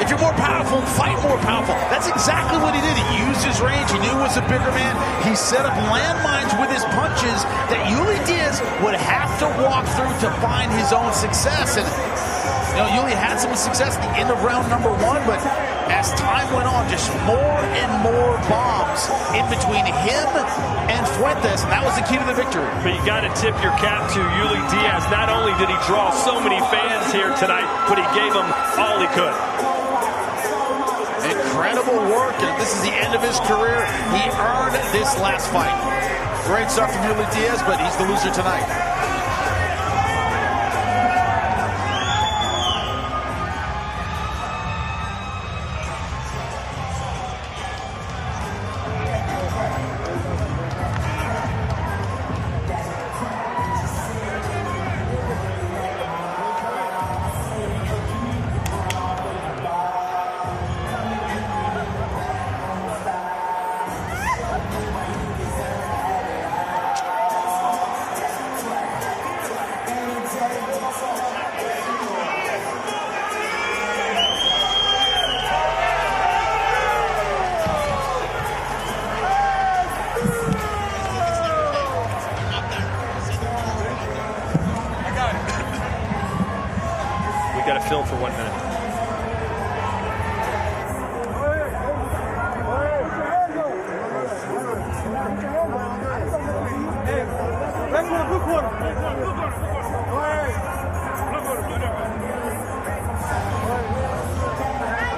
If you're more powerful, fight more powerful. That's exactly what he did. He used his range. He knew he was a bigger man. He set up landmines with his punches that Yuli Diaz would have to walk through to find his own success. And you know, Yuli had some success at the end of round number 1, but as time went on, just more and more bombs in between him and Fuentes, and that was the key to the victory. But you got to tip your cap to Yuli Diaz. Not only did he draw so many fans here tonight, but he gave them all he could. Incredible work, and this is the end of his career. He earned this last fight. Great start from Yuli Diaz, but he's the loser tonight. Film for 1 minute.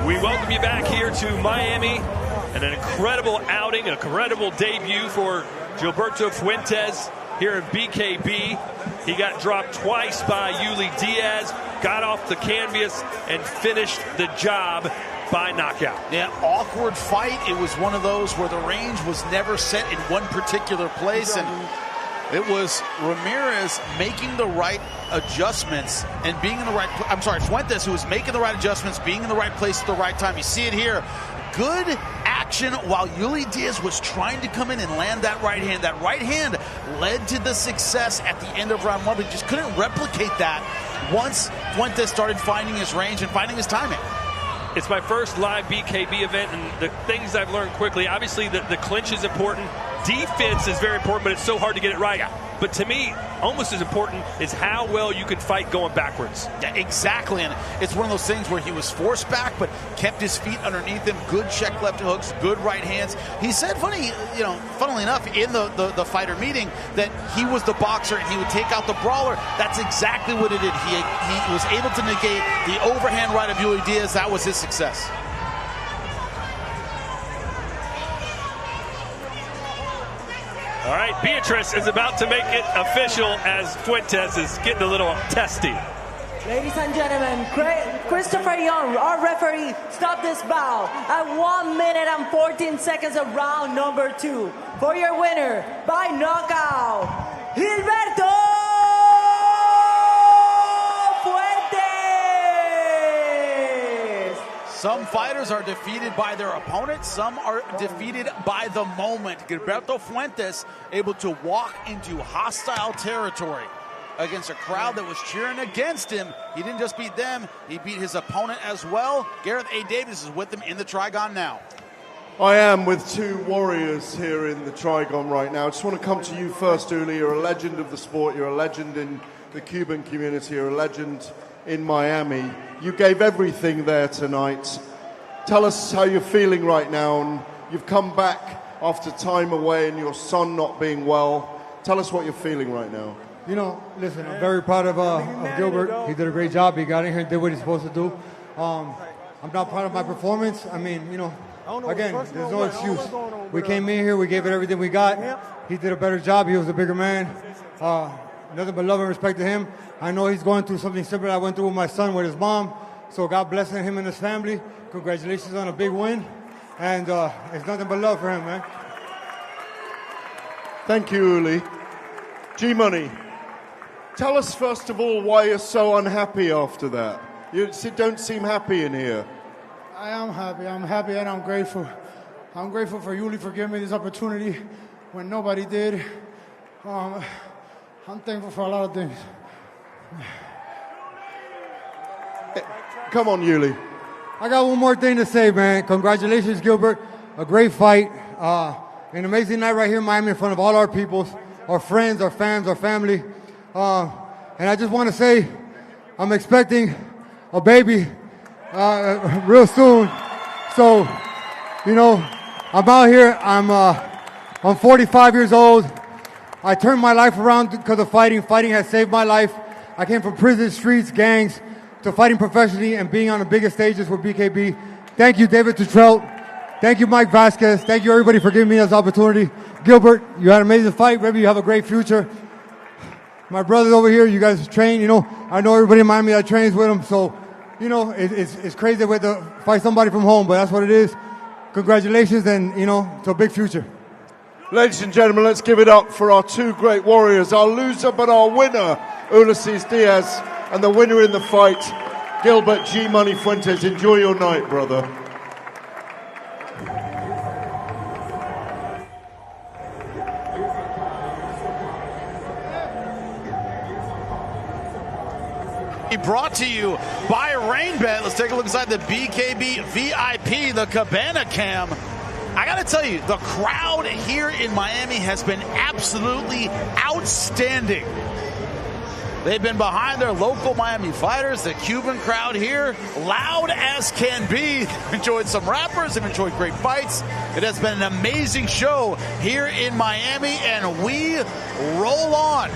We welcome you back here to Miami, and an incredible outing, an incredible debut for Gilberto Fuentes here in BKB. He got dropped twice by Yuli Diaz, got off the canvas, and finished the job by knockout. Yeah, awkward fight. It was one of those where the range was never set in one particular place, and it was Ramirez making the right adjustments and being in the right place. I'm sorry, Fuentes, who was making the right adjustments, being in the right place at the right time. You see it here. Good action while Yuli Diaz was trying to come in and land that right hand. That right hand led to the success at the end of round 1, but just couldn't replicate that once Fuentes started finding his range and finding his timing. It's my first live BKB event, and the things I've learned quickly, obviously the clinch is important. Defense is very important, but it's so hard to get it right. But to me, almost as important is how well you can fight going backwards. Yeah, exactly. And it's one of those things where he was forced back, but kept his feet underneath him. Good check left hooks, good right hands. He said, funnily enough, in the fighter meeting, that he was the boxer and he would take out the brawler. That's exactly what it did. He was able to negate the overhand right of Yuli Diaz. That was his success. All right, Beatrice is about to make it official as Fuentes is getting a little testy. Ladies and gentlemen, Christopher Young, our referee, stopped this bout at 1 minute and 14 seconds of round number 2. For your winner, by knockout, Gilberto Fuentes! Some fighters are defeated by their opponent. Some are defeated by the moment. Gilberto Fuentes able to walk into hostile territory against a crowd that was cheering against him. He didn't just beat them, he beat his opponent as well. Gareth A. Davis is with him in the Trigon now. I am with two warriors here in the Trigon right now. I just want to come to you first, Uli. You're a legend of the sport. You're a legend in the Cuban community. You're a legend in Miami. You gave everything there tonight. Tell us how you're feeling right now. And you've come back after time away and your son not being well. Tell us what you're feeling right now. You know, listen, I'm very proud of Gilbert. He did a great job. He got in here and did what he's supposed to do. I'm not proud of my performance. I mean, you know, again, there's no excuse. We came in here, we gave it everything we got. He did a better job. He was a bigger man. Nothing but love and respect to him. I know he's going through something similar I went through with my son, with his mom. So God bless him and his family. Congratulations on a big win. And it's nothing but love for him, man. Thank you, Uli. G-Money, tell us first of all why you're so unhappy after that. You don't seem happy in here. I am happy. I'm happy and I'm grateful. I'm grateful for Yuli for giving me this opportunity when nobody did. I'm thankful for a lot of things. Come on, Yuli. I got one more thing to say, man. Congratulations, Gilbert. A great fight. An amazing night right here in Miami in front of all our peoples, our friends, our fans, our family. And I just want to say I'm expecting a baby real soon. So, you know, I'm out here. I'm 45 years old. I turned my life around because of fighting. Fighting has saved my life. I came from prison, streets, gangs, to fighting professionally and being on the biggest stages with BKB. Thank you, David Tutrell. Thank you, Mike Vasquez. Thank you, everybody, for giving me this opportunity. Gilbert, you had an amazing fight. Maybe you have a great future. My brothers over here, you guys train. You know, I know everybody in Miami that trains with them. So, you know, it's crazy that we have to fight somebody from home, but that's what it is. Congratulations, and, you know, it's a big future. Ladies and gentlemen, let's give it up for our two great warriors. Our loser, but our winner, Ulises Diaz, and the winner in the fight, Gilbert G-Money Fuentes. Enjoy your night, brother. Brought to you by RainBet. Let's take a look inside the BKB VIP, the Cabana Cam. I got to tell you, the crowd here in Miami has been absolutely outstanding. They've been behind their local Miami fighters. The Cuban crowd here, loud as can be. They've enjoyed some rappers. They've enjoyed great fights. It has been an amazing show here in Miami, and we roll on.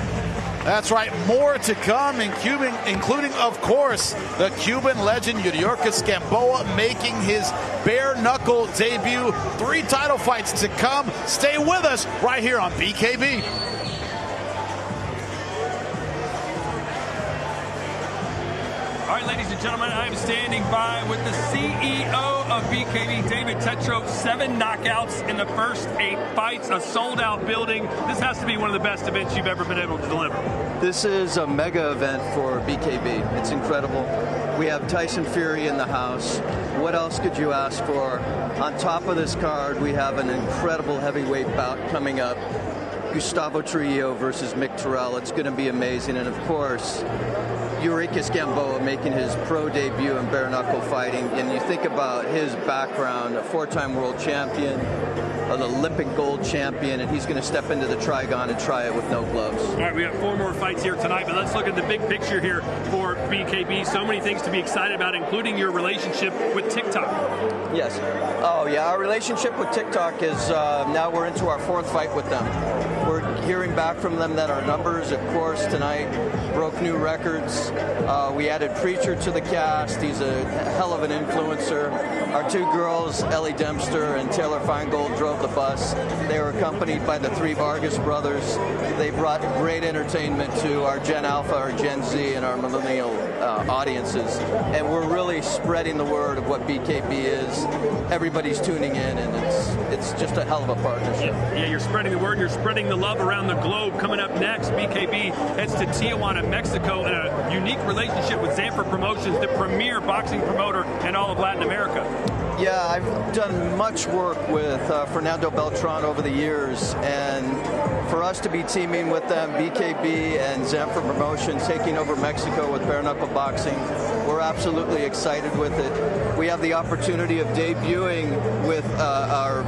That's right, more to come, including, of course, the Cuban legend Yuriorkis Gamboa making his bare-knuckle debut. 3 title fights to come. Stay with us right here on BKB. All right, ladies and gentlemen, I'm standing by with the CEO of BKB, David Tetro. 7 knockouts in the first 8 fights, a sold-out building. This has to be one of the best events you've ever been able to deliver. This is a mega event for BKB. It's incredible. We have Tyson Fury in the house. What else could you ask for? On top of this card, we have an incredible heavyweight bout coming up. Gustavo Trujillo versus Mick Terrell. It's going to be amazing. And of course, Eureka's Gamboa making his pro debut in bare knuckle fighting, and you think about his background, a 4-time world champion, an Olympic gold champion, and he's going to step into the Trigon and try it with no gloves. All right, we have 4 more fights here tonight, but let's look at the big picture here for BKB. So many things to be excited about, including your relationship with TikTok. Yes. Oh, yeah. Our relationship with TikTok is now we're into our 4th fight with them. We're hearing back from them that our numbers, of course, tonight broke new records. We added Preacher to the cast. He's a hell of an influencer. Our 2 girls, Ellie Dempster and Taylor Feingold, drove the bus. They were accompanied by the 3 Vargas brothers. They brought great entertainment to our Gen Alpha, our Gen Z, and our millennial audiences. And we're really spreading the word of what BKB is. Everybody's tuning in, and it's just a hell of a partnership. Yeah, you're spreading the word. You're spreading the love around the globe. Coming up next, BKB heads to Tijuana, Mexico, in a unique relationship with Zanfer Promotions, the premier boxing promoter in all of Latin America. Yeah, I've done much work with Fernando Beltran over the years, and for us to be teaming with them, BKB and Zanfer Promotions, taking over Mexico with bare knuckle boxing, we're absolutely excited with it. We have the opportunity of debuting with our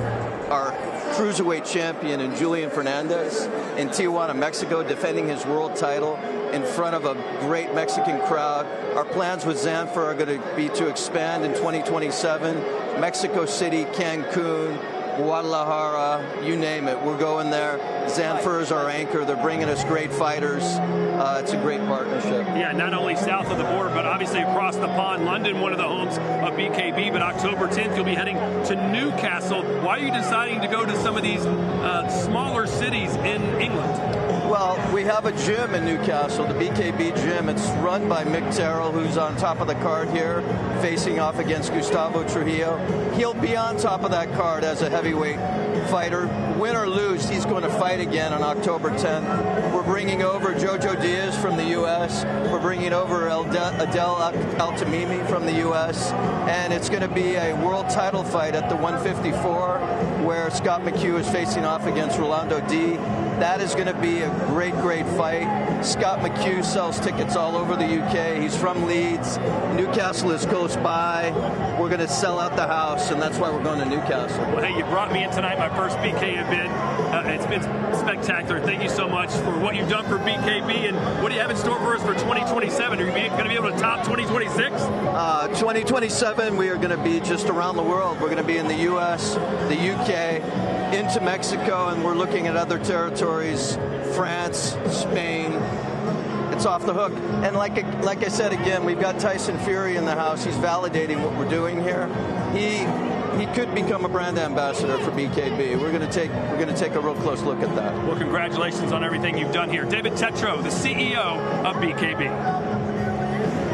cruiserweight champion in Julian Fernandez in Tijuana, Mexico, defending his world title in front of a great Mexican crowd. Our plans with Zanfer are going to be to expand in 2027. Mexico City, Cancun, Guadalajara, you name it. We're going there. Zanfer is our anchor. They're bringing us great fighters. It's a great partnership. Yeah, not only south of the border, but obviously across the pond. London, one of the homes of BKB, but October 10th, you'll be heading to Newcastle. Why are you deciding to go to some of these smaller cities in England? Well, we have a gym in Newcastle, the BKB gym. It's run by Mick Terrell, who's on top of the card here, facing off against Gustavo Trujillo. He'll be on top of that card as a heavyweight fighter. Win or lose, he's going to fight again on October 10th. We're bringing over Jojo Diaz from the U.S. We're bringing over Adele Altamimi from the U.S. And it's going to be a world title fight at the 154, where Scott McHugh is facing off against Rolando D. That is going to be a great, great fight. Scott McHugh sells tickets all over the UK. He's from Leeds. Newcastle is close by. We're going to sell out the house, and that's why we're going to Newcastle. Well, hey, you brought me in tonight, my first BK event. It's been spectacular. Thank you so much for what you've done for BKB, and what do you have in store for us for 2027? Are you going to be able to top 2026? 2027, we are going to be just around the world. We're going to be in the US, the UK, into Mexico, and we're looking at other territories, France, Spain. It's off the hook. And like I said again, we've got Tyson Fury in the house. He's validating what we're doing here. He could become a brand ambassador for BKB. We're going to take a real close look at that. Well, congratulations on everything you've done here. David Tetreault, the CEO of BKB.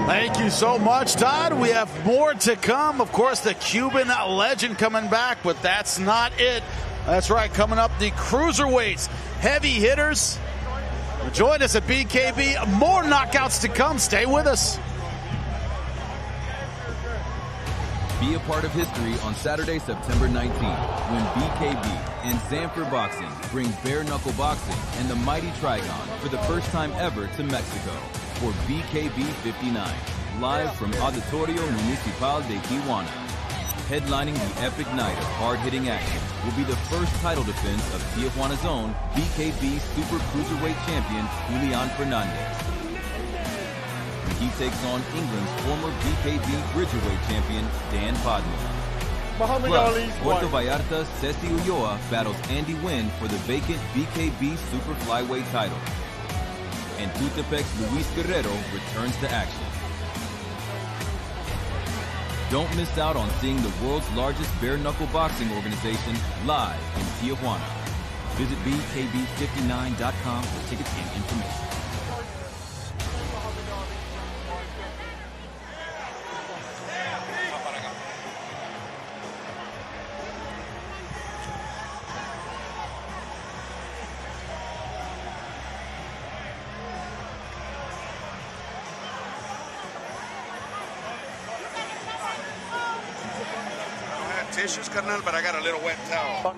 Thank you so much, Todd. We have more to come. Of course, the Cuban legend coming back, but that's not it. That's right, coming up, the cruiserweights, heavy hitters. Join us at BKB. More knockouts to come. Stay with us. Be a part of history on Saturday, September 19th, when BKB and Zanfer Boxing bring bare knuckle boxing and the mighty Trigon for the first time ever to Mexico for BKB 59, live from Auditorio Municipal de Tijuana. Headlining the epic night of hard-hitting action will be the first title defense of Tijuana's own BKB Super Cruiserweight champion, Julian Fernandez. He takes on England's former BKB Bridgerweight champion, Dan Podmore. Plus, Puerto Vallarta's Ceci Ulloa battles Andy Wynn for the vacant BKB Super Flyweight title. And Tutepec's Luis Guerrero returns to action. Don't miss out on seeing the world's largest bare-knuckle boxing organization live in Tijuana. Visit BKB59.com for tickets and information. Tissues, carnal, but I got a little wet towel.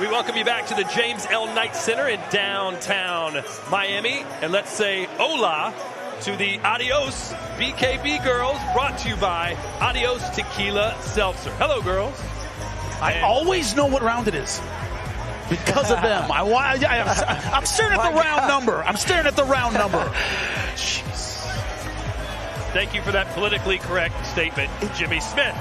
We welcome you back to the James L. Knight Center in downtown Miami. And let's say hola to the Adios BKB girls, brought to you by Adios Tequila Seltzer. Hello, girls. I always know what round it is because of them. I'm staring at the round number. I'm staring at the round number. Jeez. Thank you for that politically correct statement, Jimmy Smith.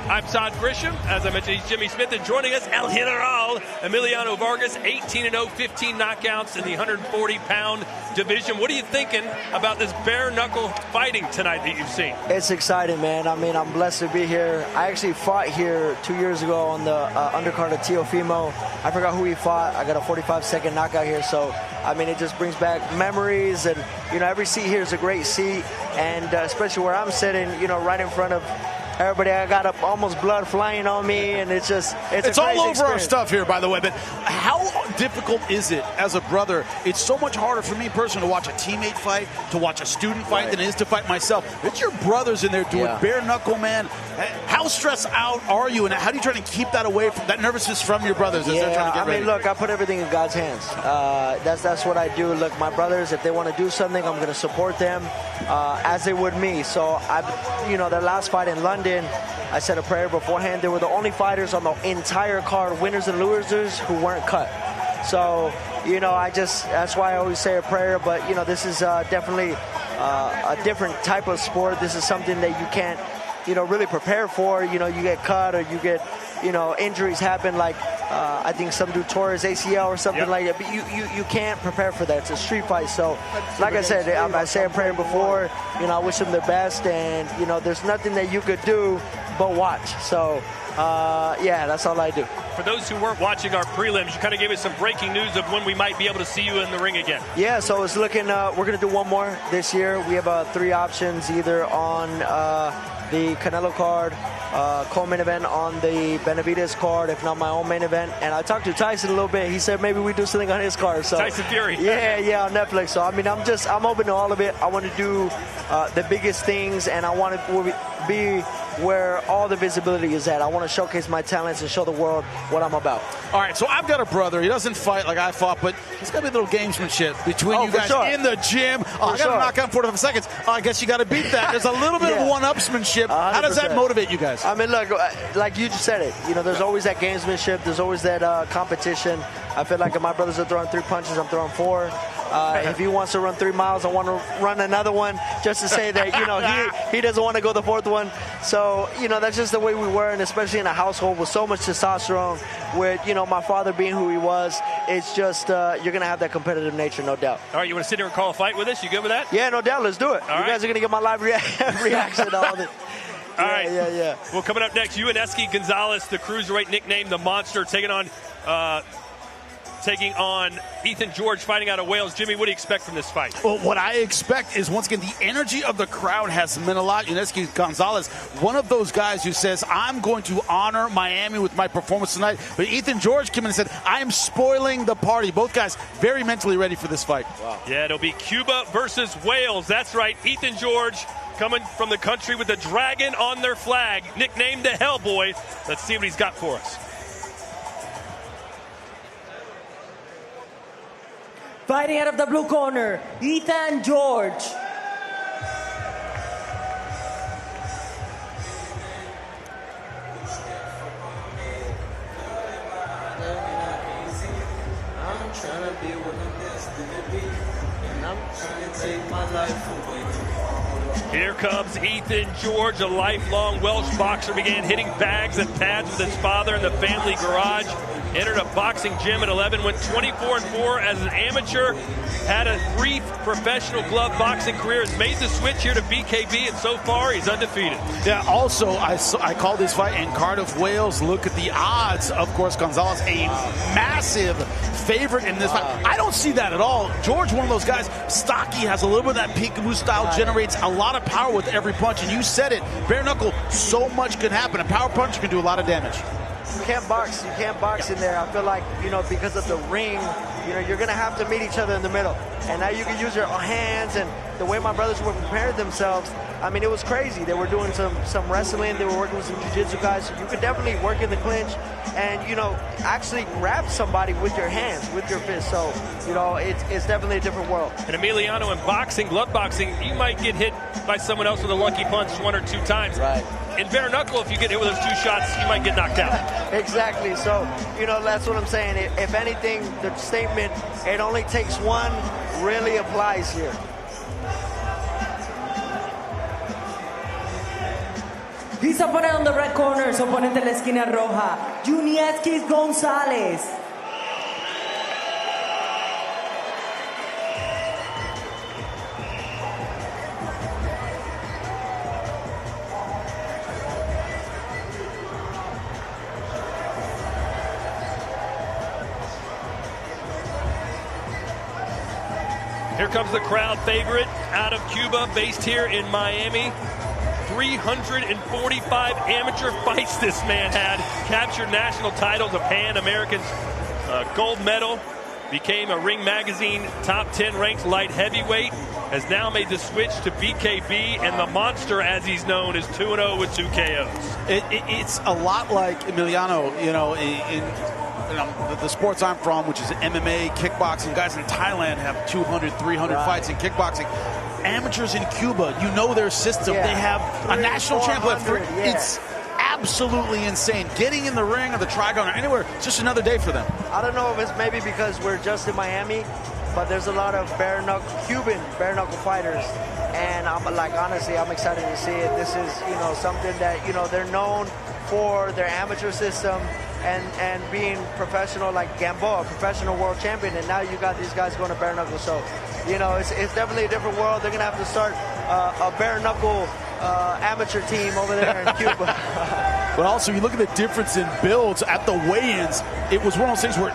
I'm Todd Grisham. As I mentioned, he's Jimmy Smith. And joining us, El General Emiliano Vargas, 18-0, 15 knockouts in the 140-pound division. What are you thinking about this bare knuckle fighting tonight that you've seen? It's exciting, man. I mean, I'm blessed to be here. I actually fought here 2 years ago on the undercard of Teofimo. I forgot who he fought. I got a 45-second knockout here. So, I mean, it just brings back memories. And, you know, every seat here is a great seat. And especially where I'm sitting, you know, right in front of everybody. I got almost blood flying on me, and it's all over our stuff here, by the way. But how difficult is it as a brother? It's so much harder for me personally to watch a teammate fight, to watch a student fight, than it is to fight myself. It's your brothers in there doing bare knuckle, man. How stressed out are you, and how do you try to keep that away from that nervousness from your brothers as they're trying to get ready? I mean, look, I put everything in God's hands. That's what I do. Look, my brothers, if they want to do something, I'm going to support them as they would me. So the last fight in London, I said a prayer beforehand. They were the only fighters on the entire card, winners and losers, who weren't cut. So, you know, that's why I always say a prayer. But, you know, this is definitely a different type of sport. This is something that you can't, you know, really prepare for. You know, you get cut or you get, you know, injuries happen, like I think some do Torres ACL or something like that. But you can't prepare for that. It's a street fight. So, like I said, I say a prayer before. You know, I wish them the best, and you know, there's nothing that you could do but watch. So, that's all I do. For those who weren't watching our prelims, you kind of gave us some breaking news of when we might be able to see you in the ring again. Yeah, so it's looking, we're going to do one more this year. We have 3 options, either on the Canelo card, co-main event on the Benavidez card, if not my own main event. And I talked to Tyson a little bit. He said maybe we do something on his card. So Tyson Fury. Yeah, on Netflix. So I mean, I'm open to all of it. I want to do the biggest things, and I want to be where all the visibility is at. I want to showcase my talents and show the world what I'm about. All right, so I've got a brother. He doesn't fight like I fought, but there's got to be a little gamesmanship between you guys in the gym. I got to knock out 45 seconds. I guess you got to beat that. There's a little bit of one-upsmanship. 100%. How does that motivate you guys? I mean, look, like you just said it. You know, there's always that gamesmanship. There's always that competition. I feel like if my brothers are throwing 3 punches, I'm throwing 4. If he wants to run 3 miles, I want to run another one, just to say that, you know, he doesn't want to go the 4th one. So, you know, that's just the way we were, and especially in a household with so much testosterone, with, you know, my father being who he was, it's just, you're going to have that competitive nature, no doubt. All right, you want to sit here and call a fight with us? You good with that? Yeah, no doubt. Let's do it. You guys are going to get my live reaction to all this. All right. Yeah. Well, coming up next, Yunieski Gonzalez, the cruiserweight nickname the Monster, taking on Ethan George, fighting out of Wales. Jimmy, what do you expect from this fight? Well, what I expect is, once again, the energy of the crowd has meant a lot. Yunieski Gonzalez, one of those guys who says, I'm going to honor Miami with my performance tonight. But Ethan George came in and said, I am spoiling the party. Both guys very mentally ready for this fight. Wow. Yeah, it'll be Cuba versus Wales. That's right. Ethan George coming from the country with the dragon on their flag, nicknamed the Hellboy. Let's see what he's got for us. Fighting out of the blue corner, Ethan George. I'm trying to be what I'm destined to be, and I'm trying to take my life away. Here comes Ethan George, a lifelong Welsh boxer, began hitting bags and pads with his father in the family garage. Entered a boxing gym at 11, went 24-4 as an amateur, had a brief professional glove boxing career, has made the switch here to BKB, and so far he's undefeated. Yeah, also, I called this fight in Cardiff, Wales. Look at the odds. Of course, Gonzalez, a massive favorite in this fight. I don't see that at all. George, one of those guys, stocky, has a little bit of that peekaboo style, generates a lot of power with every punch, and you said it, bare knuckle, so much can happen. A power punch can do a lot of damage. You can't box. You can't box in there. I feel like, you know, because of the ring, you know, you're going to have to meet each other in the middle. And now you can use your hands and the way my brothers were preparing themselves, I mean, it was crazy. They were doing some wrestling. They were working with some jiu-jitsu guys. So you could definitely work in the clinch and, you know, actually grab somebody with your hands, with your fists. So, you know, it's definitely a different world. And Emiliano, in boxing, glove boxing, you might get hit by someone else with a lucky punch 1 or 2 times. Right. In bare knuckle, if you get hit with those 2 shots, you might get knocked out. Exactly. So, you know, that's what I'm saying. If anything, the statement, it only takes one, really applies here. His opponent on the red corner, su oponente en la esquina roja, Junieskis Gonzalez. Here comes the crowd favorite out of Cuba, based here in Miami. 345 amateur fights this man had. Captured national titles, a Pan American gold medal. Became a Ring Magazine top 10 ranked light heavyweight. Has now made the switch to BKB, and the Monster, as he's known, is 2-0 with 2 KOs. It's a lot like Emiliano, you know, in the sports I'm from, which is MMA, kickboxing. Guys in Thailand have 200, 300 fights in kickboxing. Amateurs in Cuba, you know their system. Yeah. They have a national champion. It's absolutely insane. Getting in the ring or the Trigon or anywhere, it's just another day for them. I don't know if it's maybe because we're just in Miami, but there's a lot of Cuban bare knuckle fighters. And I'm like, honestly, I'm excited to see it. This is, you know, something that, you know, they're known for their amateur system and being professional, like Gamboa, professional world champion, and now you got these guys going to bare knuckle. So, you know, it's definitely a different world. They're going to have to start a bare knuckle amateur team over there in Cuba. But also, you look at the difference in builds at the weigh-ins. It was one of those things where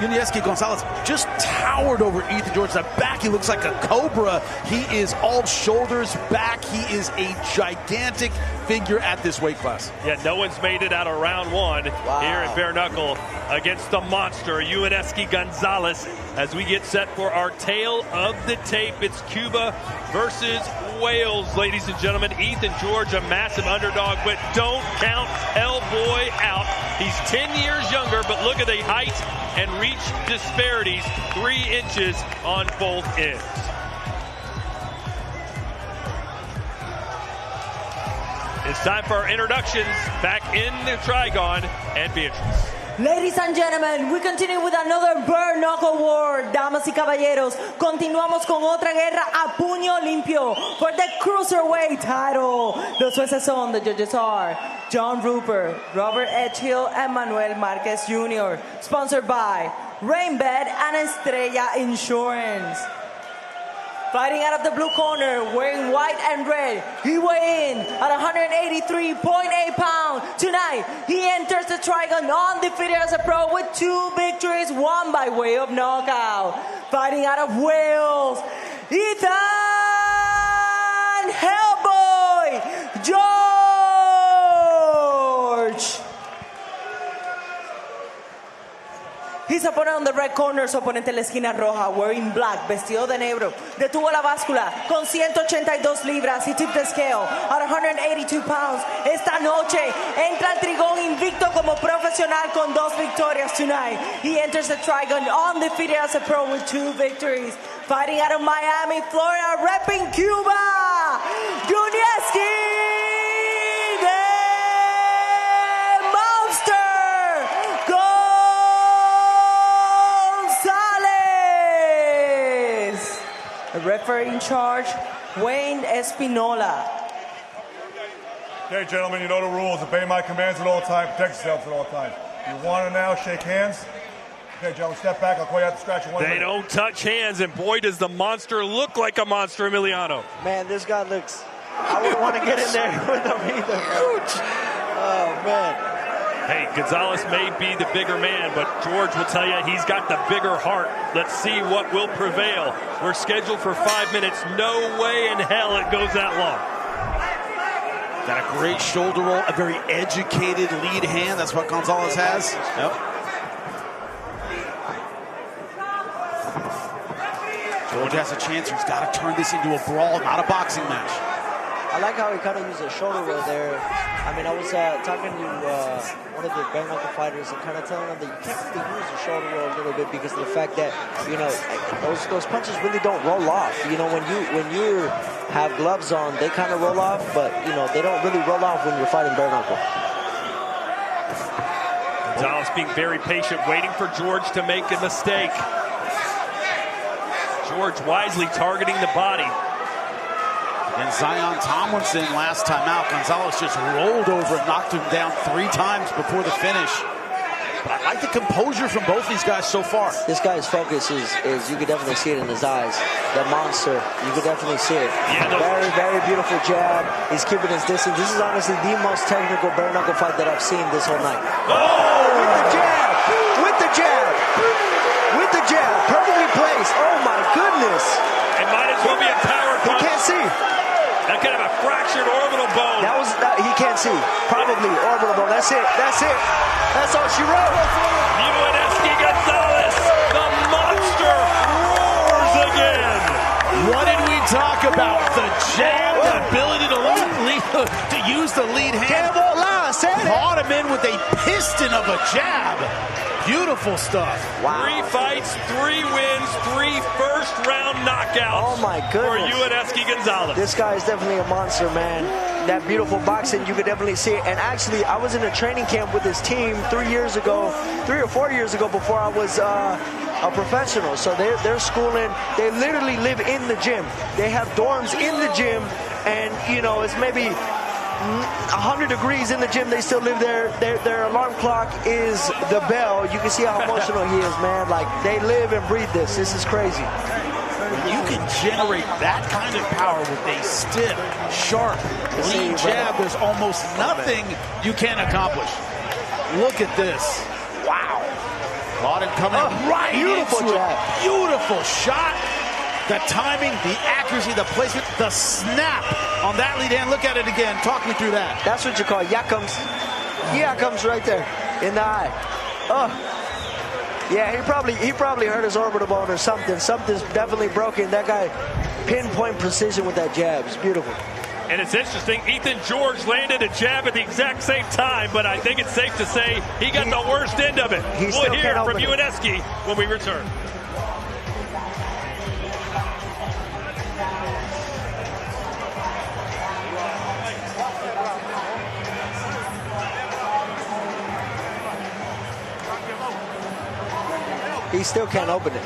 Junieskis Gonzalez just towered over Ethan George. That back, he looks like a cobra. He is all shoulders back. He is a gigantic figure at this weight class. Yeah, no one's made it out of round 1 here at bare knuckle against the Monster, Junieskis Gonzalez, as we get set for our tale of the tape. It's Cuba versus Wales, ladies and gentlemen. Ethan George, a massive underdog, but don't count Hellboy out. He's 10 years younger, but look at the height and reach disparities, 3 inches on both ends. It's time for our introductions back in the Trigon and Beatrice. Ladies and gentlemen, we continue with another bare knuckle war. Damas y caballeros, continuamos con otra guerra a puño limpio for the cruiserweight title. Los jueces son, the judges are John Rupert, Robert Edgehill, and Manuel Marquez Jr. Sponsored by Rainbed and Estrella Insurance. Fighting out of the blue corner, wearing white and red, he weighed in at 183.8 pounds. Tonight, he enters the Trigon undefeated as a pro with 2 victories, 1 by way of knockout. Fighting out of Wales, Ethan Hellboy George. His opponent on the red corner, su oponente en la esquina roja, wearing black, vestido de negro, detuvo la báscula con 182 libras. He tipped the scale at 182 pounds. Esta noche entra al Trigón invicto como profesional con 2 victorias tonight. He enters the Trigon undefeated as a pro with 2 victories. Fighting out of Miami, Florida, repping Cuba, Junieskis The referee in charge, Wayne Espinola. Okay, gentlemen, you know the rules. Obey my commands at all times. Protect yourselves at all times. You want to now shake hands? Okay, gentlemen, step back. I'll call you out to scratch one. They don't touch hands, and boy, does the Monster look like a monster, Emiliano. Man, this guy looks... I wouldn't want to get in there with him either. Huge. Oh, man. Hey, Gonzalez may be the bigger man, but George will tell you he's got the bigger heart. Let's see what will prevail. We're scheduled for 5 minutes. No way in hell it goes that long. Got a great shoulder roll, a very educated lead hand. That's what Gonzalez has. Yep. George has a chance. He's got to turn this into a brawl, not a boxing match. I like how he kind of used a shoulder roll there. I mean, I was talking to one of the bare knuckle fighters and kind of telling him that you can't really use the shoulder roll a little bit because of the fact that, you know, those punches really don't roll off. You know, when you have gloves on, they kind of roll off, but, you know, they don't really roll off when you're fighting bare knuckle. Gonzalez being very patient, waiting for George to make a mistake. George wisely targeting the body. And Zion Tomlinson last time out, Gonzalez just rolled over and knocked him down 3 times before the finish. But I like the composure from both these guys so far. This guy's focus is you could definitely see it in his eyes. The monster, you could definitely see it. Yeah, very, very beautiful jab. He's keeping his distance. This is honestly the most technical bare knuckle fight that I've seen this whole night. Oh! With the jab! With the jab! With the jab! Perfectly placed. Oh my goodness! It might as well be a power punch. He can't see. That could have a fractured orbital bone. He can't see. Probably orbital bone. That's it. That's it. That's all she wrote. Ueneski Gonzalez, the monster, roars again. What did we talk about? The jab, the ability to use the lead hand. Caught him in with a piston of a jab. Beautiful stuff. Wow. 3 fights, 3 wins, 3 first-round knockouts. Oh my goodness. For Ueneski Gonzalez. This guy is definitely a monster, man. That beautiful boxing, you could definitely see it. And actually, I was in a training camp with his team 3 or 4 years ago before I was a professional. So they're schooling. They literally live in the gym. They have dorms in the gym, and you know, it's maybe 100 degrees in the gym. They still live there. Their alarm clock is the bell. You can see how emotional he is, man. Like, they live and breathe this. This is crazy. You can generate that kind of power with a stiff, sharp, lean jab. There's almost nothing you can't accomplish. Look at this. Wow. Caught him coming right beautiful into jab. it. Beautiful shot. The timing, the accuracy, the placement, the snap on that lead hand. Look at it again. Talk me through that. That's what you call yakums. Yakums right there in the eye. Oh. Yeah, he probably hurt his orbital bone or something. Something's definitely broken. That guy pinpoint precision with that jab. It's beautiful. And it's interesting, Ethan George landed a jab at the exact same time, but I think it's safe to say he got the worst end of it. We'll hear from Ueneski when we return. He still can't open it.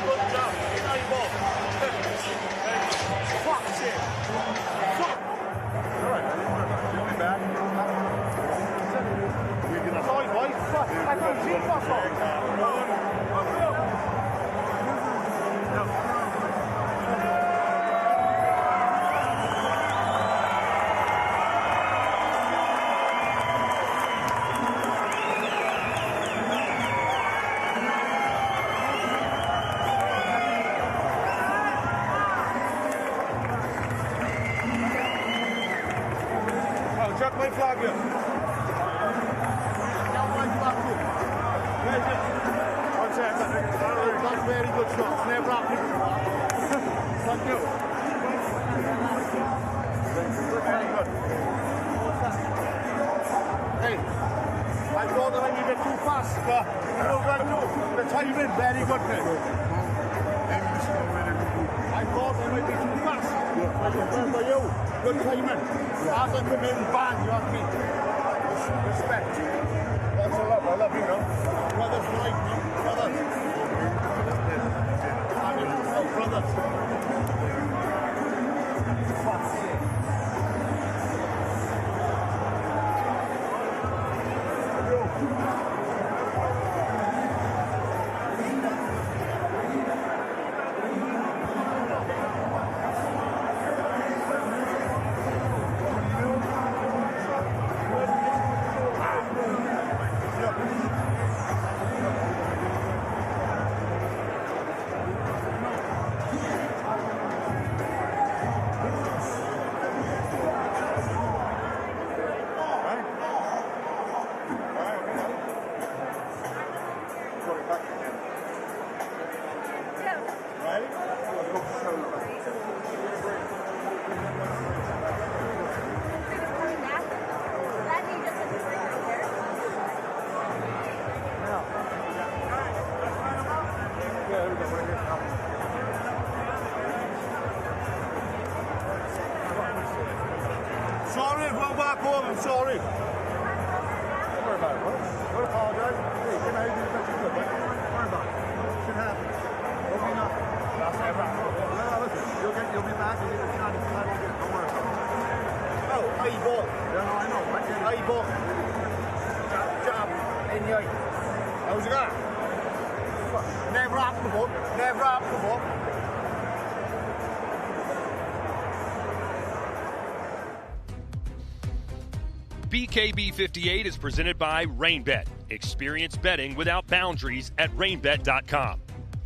my fault. I'm sorry. Don't worry about it, bro. Don't apologize. Hey, get my idea that you good, but don't worry about it. Shit happens. Don't be nothing. No, listen. You'll be back and get your shot. Don't worry about it. Oh, how you ball? Yeah, no, I know. How you ball? Job. In the eye. How's it going? Never happened before. Never happened before. BKB 58 is presented by RainBet. Experience betting without boundaries at rainbet.com.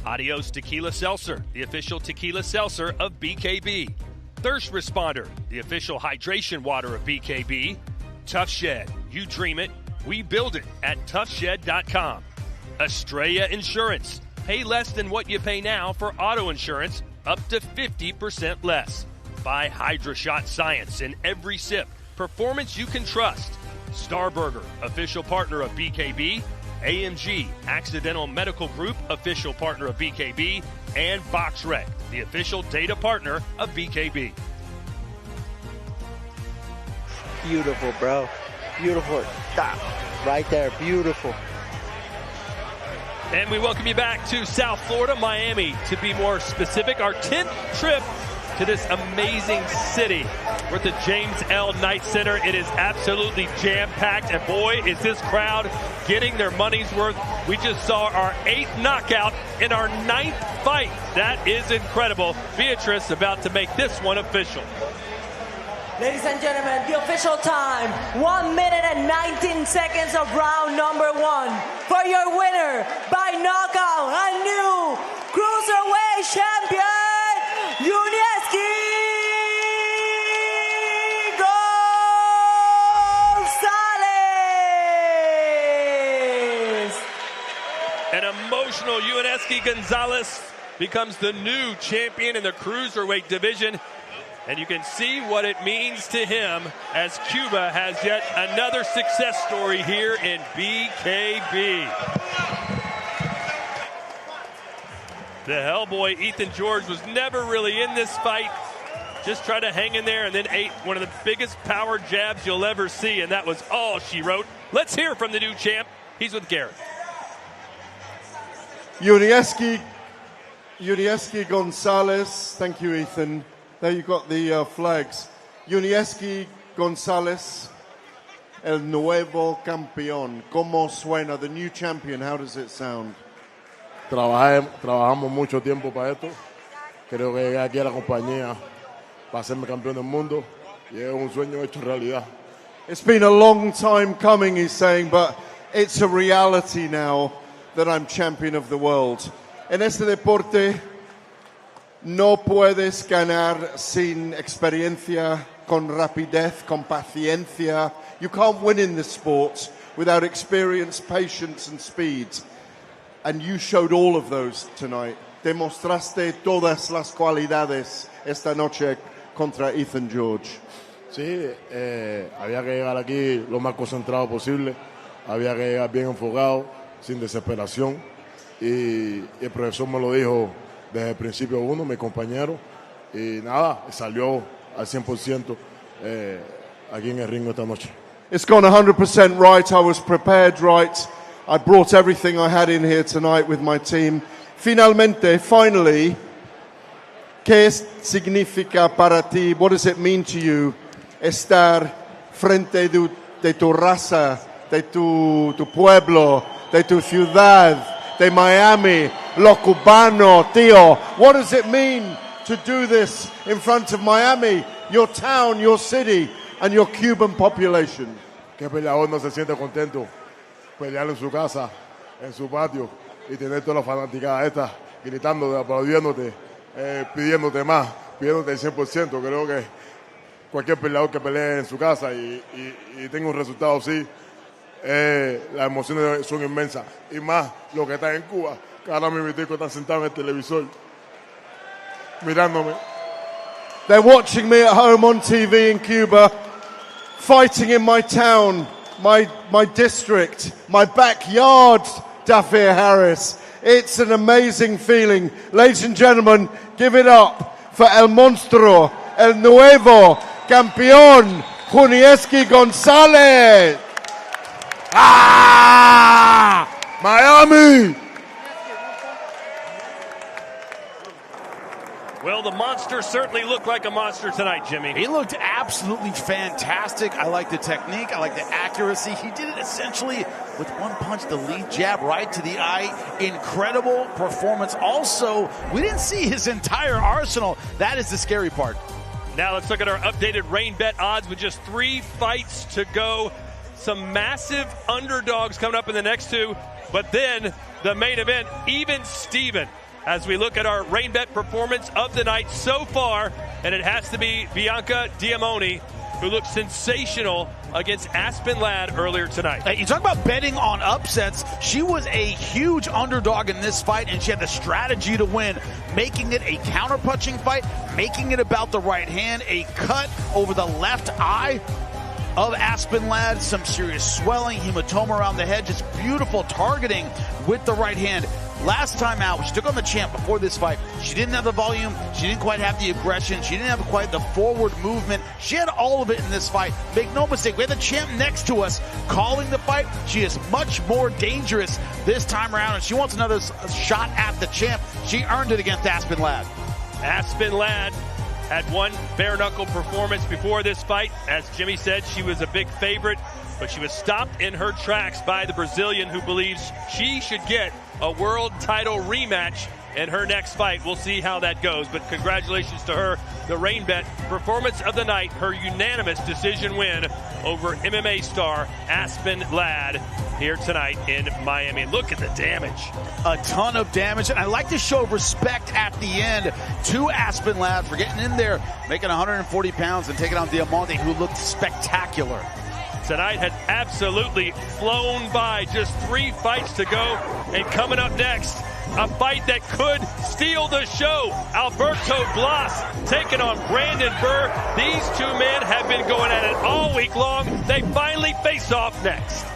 Adios Tequila Seltzer, the official tequila seltzer of BKB. Thirst Responder, the official hydration water of BKB. Tough Shed, you dream it, we build it at toughshed.com. Estrella Insurance, pay less than what you pay now for auto insurance, up to 50% less. Buy HydraShot Science in every sip, performance you can trust. Starburger, official partner of BKB. AMG, Accidental Medical Group, official partner of BKB. And BoxRec, the official data partner of BKB. Beautiful, bro. Beautiful. Stop. Right there. Beautiful. And we welcome you back to South Florida, Miami, to be more specific. Our 10th trip to this amazing city. We're at the James L. Knight Center. It is absolutely jam-packed, and boy, is this crowd getting their money's worth. We just saw our 8th knockout in our 9th fight. That is incredible. Beatrice about to make this one official. Ladies and gentlemen, the official time, 1 minute and 19 seconds of round number 1. For your winner, by knockout, a new Cruiserweight champion, Yunieski Gonzalez! An emotional Yunieski Gonzalez becomes the new champion in the Cruiserweight division. And you can see what it means to him as Cuba has yet another success story here in BKB. The Hellboy, Ethan George, was never really in this fight. Just tried to hang in there and then ate one of the biggest power jabs you'll ever see, and that was all she wrote. Let's hear from the new champ. He's with Garrett. Yunieski Gonzalez. Thank you, Ethan. There you got the flags. Yunieski Gonzalez, el nuevo campeón. ¿Cómo suena? The new champion, how does it sound? Trabajamos mucho tiempo para esto. Creo que llegué aquí a la compañía para hacerme campeón del mundo y es un sueño hecho realidad. It's been a long time coming, he's saying, but it's a reality now that I'm champion of the world. En este deporte no puedes ganar sin experiencia, con rapidez, con paciencia. You can't win in this sport without experience, patience and speed. And you showed all of those tonight. Demostraste todas las cualidades esta noche contra Ethan George. Sí, había que llegar aquí lo más concentrado posible. Había que llegar bien enfocado, sin desesperación. Y el profesor me lo dijo desde el principio uno, mi compañero, y nada, salió al 100% aquí en el ring esta noche. It's gone 100% right. I was prepared right. I brought everything I had in here tonight with my team. Finally, ¿qué significa para ti? What does it mean to you estar frente de tu raza, de tu pueblo, de tu ciudad, de Miami, lo cubano, tío? What does it mean to do this in front of Miami, your town, your city, and your Cuban population? ¿Qué peleador no se siente contento pelear en su casa, en su patio y tener toda la fanaticada esta gritándote, aplaudiéndote, pidiéndote más, pidiéndote el 100%? Creo que cualquier peleador que pelee en su casa y tenga un resultado así, las emociones son inmensas. Y más lo que está en Cuba, que ahora mi tico está sentado en el televisor mirándome. They're watching me at home on TV in Cuba, fighting in my town, my district, my backyard, Dafir Harris. It's an amazing feeling. Ladies and gentlemen, give it up for El Monstruo, el nuevo campeón, Junieski Gonzalez. Ah! Miami! Well, the monster certainly looked like a monster tonight, Jimmy. He looked absolutely fantastic. I like the technique. I like the accuracy. He did it essentially with one punch, the lead jab right to the eye. Incredible performance. Also, we didn't see his entire arsenal. That is the scary part. Now let's look at our updated rain bet odds with just 3 fights to go. Some massive underdogs coming up in the next 2, but then the main event, even Steven. As we look at our rain bet performance of the night so far, and it has to be Bianca Diamoni, who looked sensational against Aspen Ladd earlier tonight. Hey, you talk about betting on upsets. She was a huge underdog in this fight, and she had the strategy to win, making it a counter-punching fight, making it about the right hand, a cut over the left eye of Aspen Ladd, some serious swelling, hematoma around the head, just beautiful targeting with the right hand. Last time out, she took on the champ before this fight. She didn't have the volume. She didn't quite have the aggression. She didn't have quite the forward movement. She had all of it in this fight. Make no mistake, we have the champ next to us calling the fight. She is much more dangerous this time around, and she wants another shot at the champ. She earned it against Aspen Ladd. Aspen Ladd had one bare knuckle performance before this fight. As Jimmy said, she was a big favorite, but she was stopped in her tracks by the Brazilian, who believes she should get a world title rematch in her next fight. We'll see how that goes, but congratulations to her. The rain bet performance of the night, her unanimous decision win over MMA star Aspen Ladd here tonight in Miami. Look at the damage. A ton of damage, and I like to show respect at the end to Aspen Ladd for getting in there, making 140 pounds and taking on Diamante, who looked spectacular. Tonight had absolutely flown by. Just 3 fights to go. And coming up next, a fight that could steal the show. Alberto Blas taking on Brandon Burr. These 2 men have been going at it all week long. They finally face off next.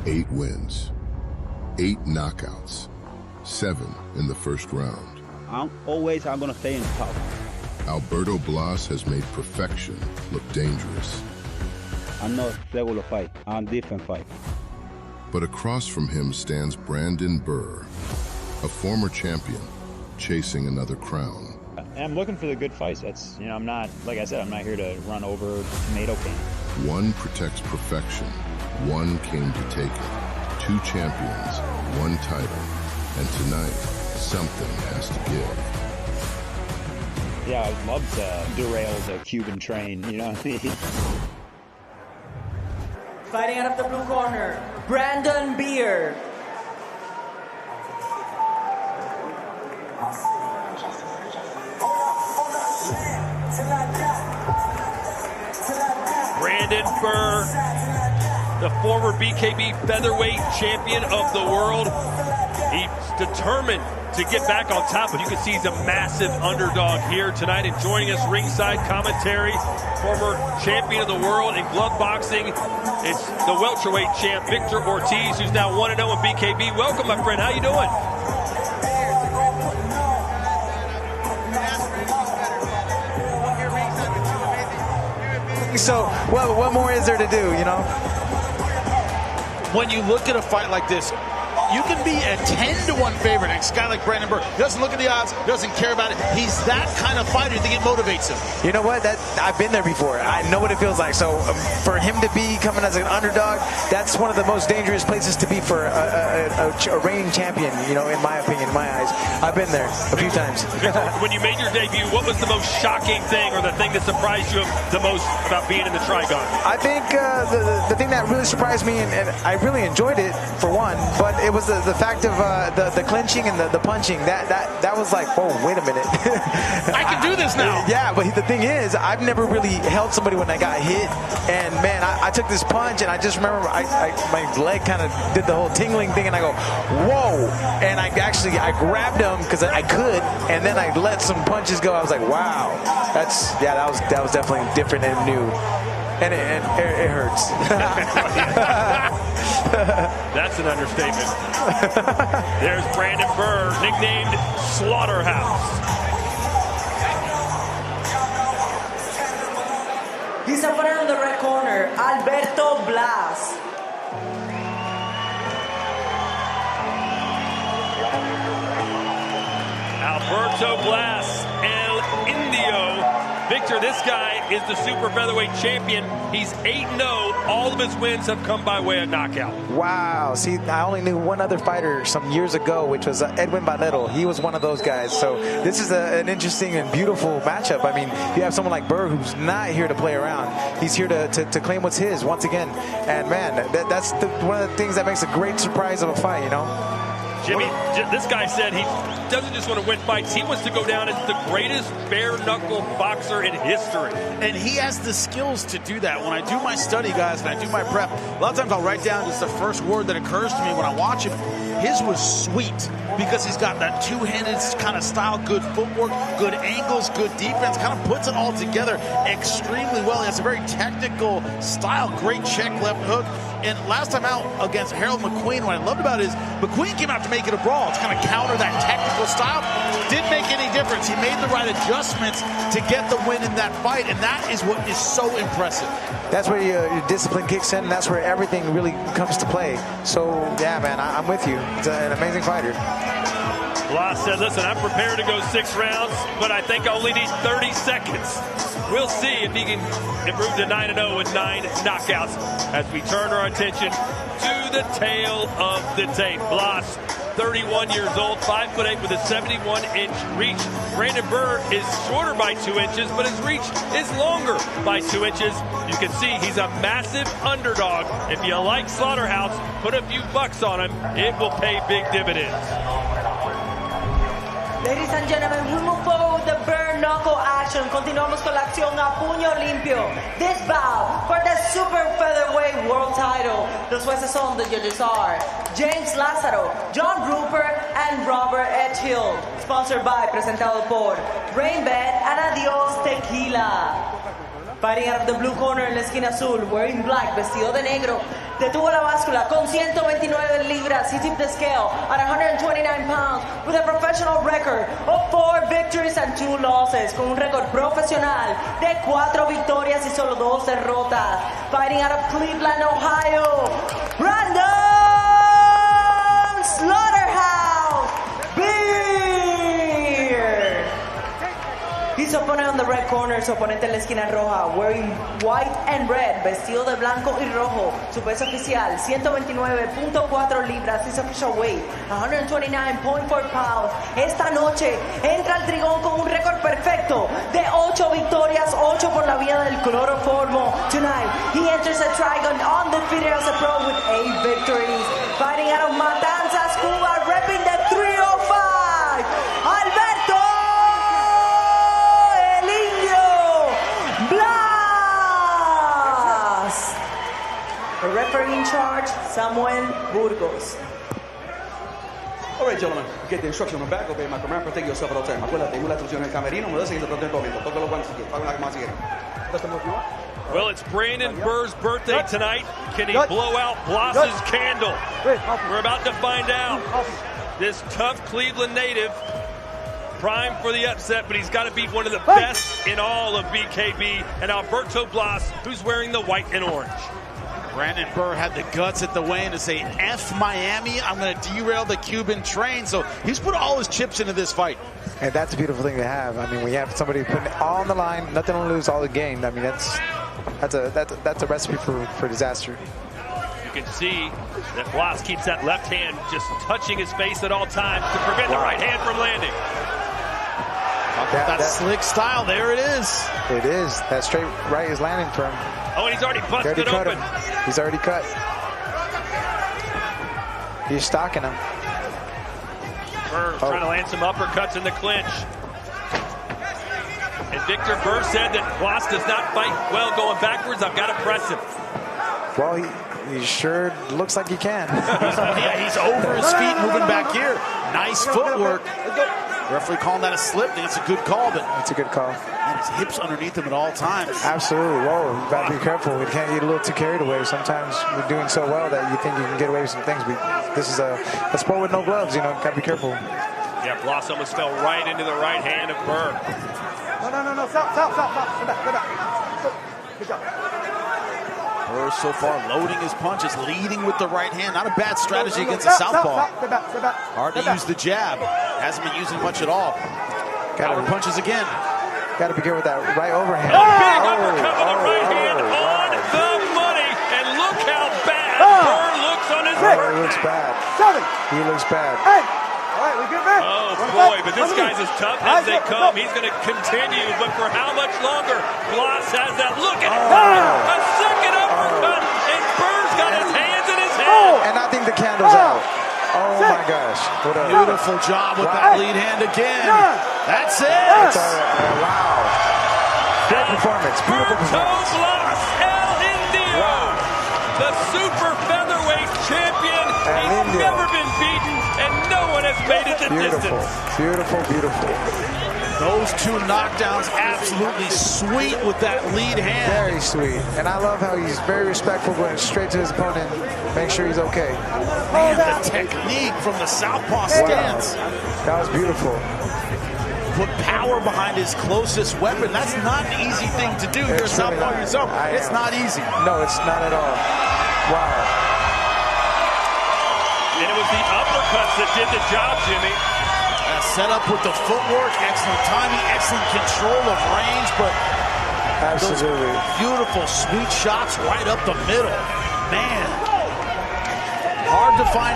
Eight wins, 8 knockouts, 7 in the first round. I'm gonna stay in top. Alberto Blas has made perfection look dangerous. I'm not regular fight, I'm different fight. But across from him stands Brandon Burr, a former champion chasing another crown. I'm looking for the good fights. That's, I'm not, like I said, I'm not here to run over tomato can. One protects perfection, one came to take it. 2 champions, 1 title, and tonight, something has to give. Yeah, I would love to derail the Cuban train, you know what I mean? Fighting out of the blue corner, Brandon Beer. Brandon Burr, the former BKB featherweight champion of the world. He's determined to get back on top, but you can see he's a massive underdog here tonight. And joining us ringside commentary, former champion of the world in glove boxing, it's the welterweight champ Victor Ortiz, who's now 1-0 in BKB. Welcome, my friend. How you doing? So, well, what more is there to do, you know? When you look at a fight like this, you can be a 10-1 favorite. And a guy like Brandon Burr doesn't look at the odds, doesn't care about it. He's that kind of fighter. You think it motivates him? You know what? I've been there before. I know what it feels like. So for him to be coming as an underdog, that's one of the most dangerous places to be for a reigning champion, you know, in my opinion, in my eyes. I've been there a few times. When you made your debut, what was the most shocking thing or the thing that surprised you the most about being in the Trigon? I think the thing that really surprised me, and I really enjoyed it, for one, but it was the fact of the clinching and the punching. That was like, oh, wait a minute. I can do this now. Yeah, but the thing is, I've never really held somebody when I got hit. And, man, I took this punch, and I just remember my leg kind of did the whole tingling thing, and I go, whoa. And I grabbed him because I could, and then I let some punches go. I was like, wow. That was definitely different and new. And it hurts. That's an understatement. There's Brandon Burr, nicknamed Slaughterhouse. His opponent on the red corner, Alberto Blas. Alberto Blas, El Indio. Victor, this guy is the super featherweight champion. He's 8-0. All of his wins have come by way of knockout. Wow. See, I only knew one other fighter some years ago, which was Edwin Barreto. He was one of those guys. So this is an interesting and beautiful matchup. I mean, you have someone like Burr who's not here to play around. He's here to claim what's his once again. And, man, that's one of the things that makes a great surprise of a fight, you know? Jimmy, this guy said he doesn't just want to win fights. He wants to go down as the greatest bare-knuckle boxer in history. And he has the skills to do that. When I do my study, guys, and I do my prep, a lot of times I'll write down just the first word that occurs to me when I watch him. His was sweet because he's got that two-handed kind of style, good footwork, good angles, good defense, kind of puts it all together extremely well. He has a very technical style, great check left hook. And last time out against Harold McQueen, what I loved about it is McQueen came out to make it a brawl, to kind of counter that technical style. Didn't make any difference. He made the right adjustments to get the win in that fight, and that is what is so impressive. That's where your discipline kicks in, and that's where everything really comes to play. So, yeah, man, I'm with you. It's an amazing fighter. Blas said, listen, I'm prepared to go 6 rounds, but I think I only need 30 seconds. We'll see if he can improve to 9-0 with 9 knockouts as we turn our attention to the tail of the tape. Blas, 31 years old, 5'8" with a 71-inch reach. Brandon Burr is shorter by 2 inches, but his reach is longer by 2 inches. You can see he's a massive underdog. If you like Slaughterhouse, put a few bucks on him. It will pay big dividends. Ladies and gentlemen, we move forward with the bare knuckle action. Continuamos con la acción a puño limpio. This bout for the super featherweight world title. Los jueces son the judges are James Lázaro, John Rupert, and Robert H. Hill. Sponsored by, presentado por Rainbet and Adios Tequila. Fighting out of the blue corner en la esquina azul, wearing black, vestido de negro. Detuvo la báscula con 129 libras. He tipped the scale at 129 pounds with a professional record of 4 victories and 2 losses. Con un récord profesional de 4 victorias y solo 2 derrotas. Fighting out of Cleveland, Ohio, Brandon Slaughterhouse Beard. His opponent on the red corner, su oponente en la esquina roja, wearing white and red, vestido de blanco y rojo. Su peso oficial, 129.4 libras. His official weight, 129.4 pounds. Esta noche entra al trigón con un récord perfecto de 8 victorias, 8 por la vía del cloroformo. Tonight, he enters the trigon undefeated as a pro with 8 victories. Fighting out of Matanzas, Cuba, repping the 305, Alberto Blas. The referee in charge, Samuel Burgos. All right, gentlemen, get the instruction on the back. Obey my command. Protect yourself at all times. Acuérdate, tengo la instrucción en el camerino. Me voy a seguir todo el momento. Toca los guantes aquí. Paga una más si quieren. Well, it's Brandon Burr's birthday tonight. Can he blow out Blas's candle? We're about to find out. This tough Cleveland native, primed for the upset, but he's got to beat one of the best in all of BKB, and Alberto Blas, who's wearing the white and orange. Brandon Burr had the guts at the weigh-in to say, F Miami, I'm going to derail the Cuban train. So he's put all his chips into this fight. And that's a beautiful thing to have. I mean, we have somebody putting it all on the line, nothing to lose, all to gain. I mean, that's a recipe for disaster. You can see that Blas keeps that left hand just touching his face at all times to prevent the right hand from landing. That slick style, there it is. It is. That straight right is landing for him. Oh, and he's already busted open. He's already cut. He's stalking him. Burr trying to land some uppercuts in the clinch. And Victor Burr said that Blas does not fight well going backwards. I've got to press him. Well, he sure looks like he can. He's over his feet, moving back here. Nice footwork. Referee calling that a slip. I think it's a good call, but it's a good call. And his hips underneath him at all times. Absolutely. Whoa, you gotta be careful. We can't get a little too carried away. Sometimes we're doing so well that you think you can get away with some things. This is a sport with no gloves, you know, gotta be careful. Yeah, Blas almost fell right into the right hand of Burr. No. Stop. Get back. Good job. Burr so far loading his punches, leading with the right hand. Not a bad strategy against a southpaw. Hard to use the jab. Hasn't been using much at all. Power punches again. Got to be good with that right overhand. A big uppercut with the right hand on the money. And look how bad Burr looks on his right. He looks bad. He looks bad. All right, we good, man. Oh, boy, but this guy's as tough as they come. He's going to continue, but for how much longer? Blas has that. Look at it. A second uppercut, and Burr's got his hands in his head. And I think the candle's out. Oh, my gosh. What a beautiful job with that lead hand again. That's it. Wow. Great performance. Beautiful performance. Blas El Indio, the super featherweight champion. He's never been beaten, and no one has made it the distance. Beautiful. Those two knockdowns absolutely sweet with that lead hand. Very sweet. And I love how he's very respectful, going straight to his opponent, make sure he's okay. Man, the technique from the southpaw stance. That was beautiful. Put power behind his closest weapon. That's not an easy thing to do. You're a southpaw yourself. It's not easy. No, it's not at all. Wow. And it was the uppercuts that did the job, Jimmy. Set up with the footwork, excellent timing, excellent control of range, but absolutely those beautiful, sweet shots right up the middle. Man, hard to find.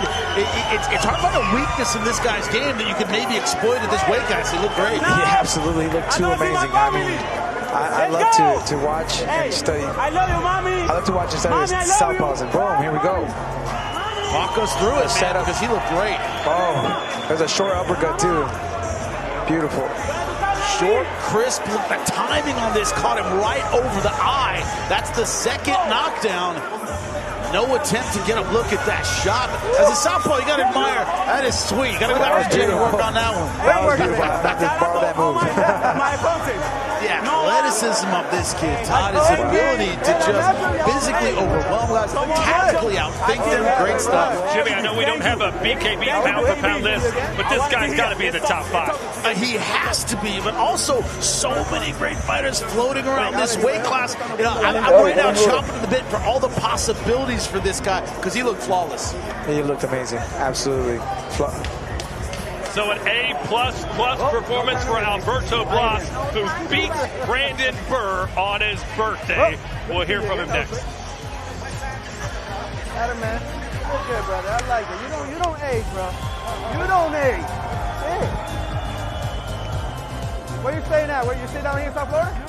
It's hard to find a weakness in this guy's game that you could maybe exploit at this weight class. He looked great. Yeah, absolutely. He looked too amazing. I mean, I love to watch and study. I love you, mommy. I love to watch and study his southpaws, and boom, here we go. Walk us through it, man, because he looked great. Oh, there's a short uppercut, too. Beautiful. Short, crisp. The timing on this caught him right over the eye. That's the second knockdown. No attempt to get a look at that shot. As a southpaw, you got to admire. That is sweet. You got to go back to the gym and work on that one. That was beautiful. I have to borrow that move. Yeah, athleticism of this kid, Todd, his ability to just physically overwhelm guys, tactically outthink them, great stuff. Jimmy, I know we don't have a BKB pound-for-pound list, but this guy's got to be in the top 5. He has to be, but also so many great fighters floating around this weight class. You know, I'm right now chomping at the bit for all the possibilities for this guy because he looked flawless. He looked amazing, absolutely. So an A++ performance for Alberto Blas, who beats Brandon Burr on his birthday. We'll hear from him next. Adam, man, you look good, brother. I like it. You don't age, bro. You don't age. Hey. Where you staying at? Where you stay down here in South Florida?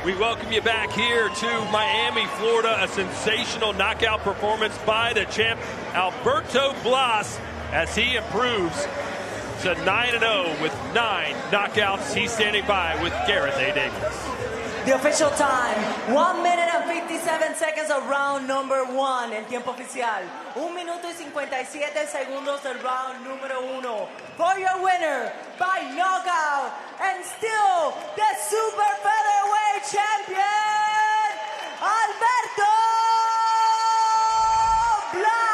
We welcome you back here to Miami, Florida. A sensational knockout performance by the champ, Alberto Blas, as he improves to 9-0 with 9 knockouts. He's standing by with Gareth A. Davis. The official time, 1 minute and 57 seconds of round number 1. El tiempo oficial, 1 minuto y 57 segundos del round número 1. For your winner, by knockout, and still the super featherweight champion, Alberto Blas.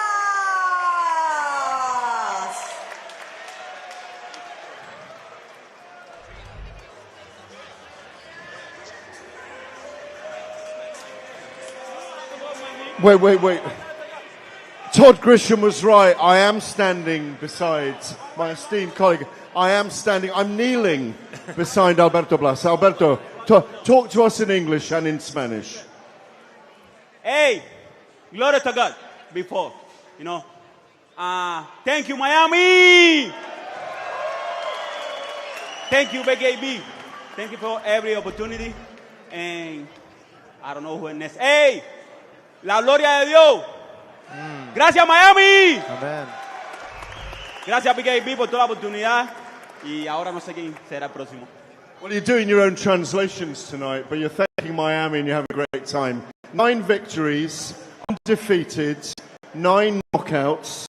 Wait. Todd Grisham was right. I am standing beside my esteemed colleague. I'm kneeling beside Alberto Blas. Alberto, talk to us in English and in Spanish. Hey, glory to God. Before, thank you, Miami. Thank you, BKB. Thank you for every opportunity. And I don't know who next. Hey, la gloria de Dios. Gracias, Miami. Amen. Gracias, BKB, por toda la oportunidad. Y ahora no sé quién será el próximo. Well, you're doing your own translations tonight, but you're thanking Miami and you have a great time. 9 victories, undefeated, 9 knockouts.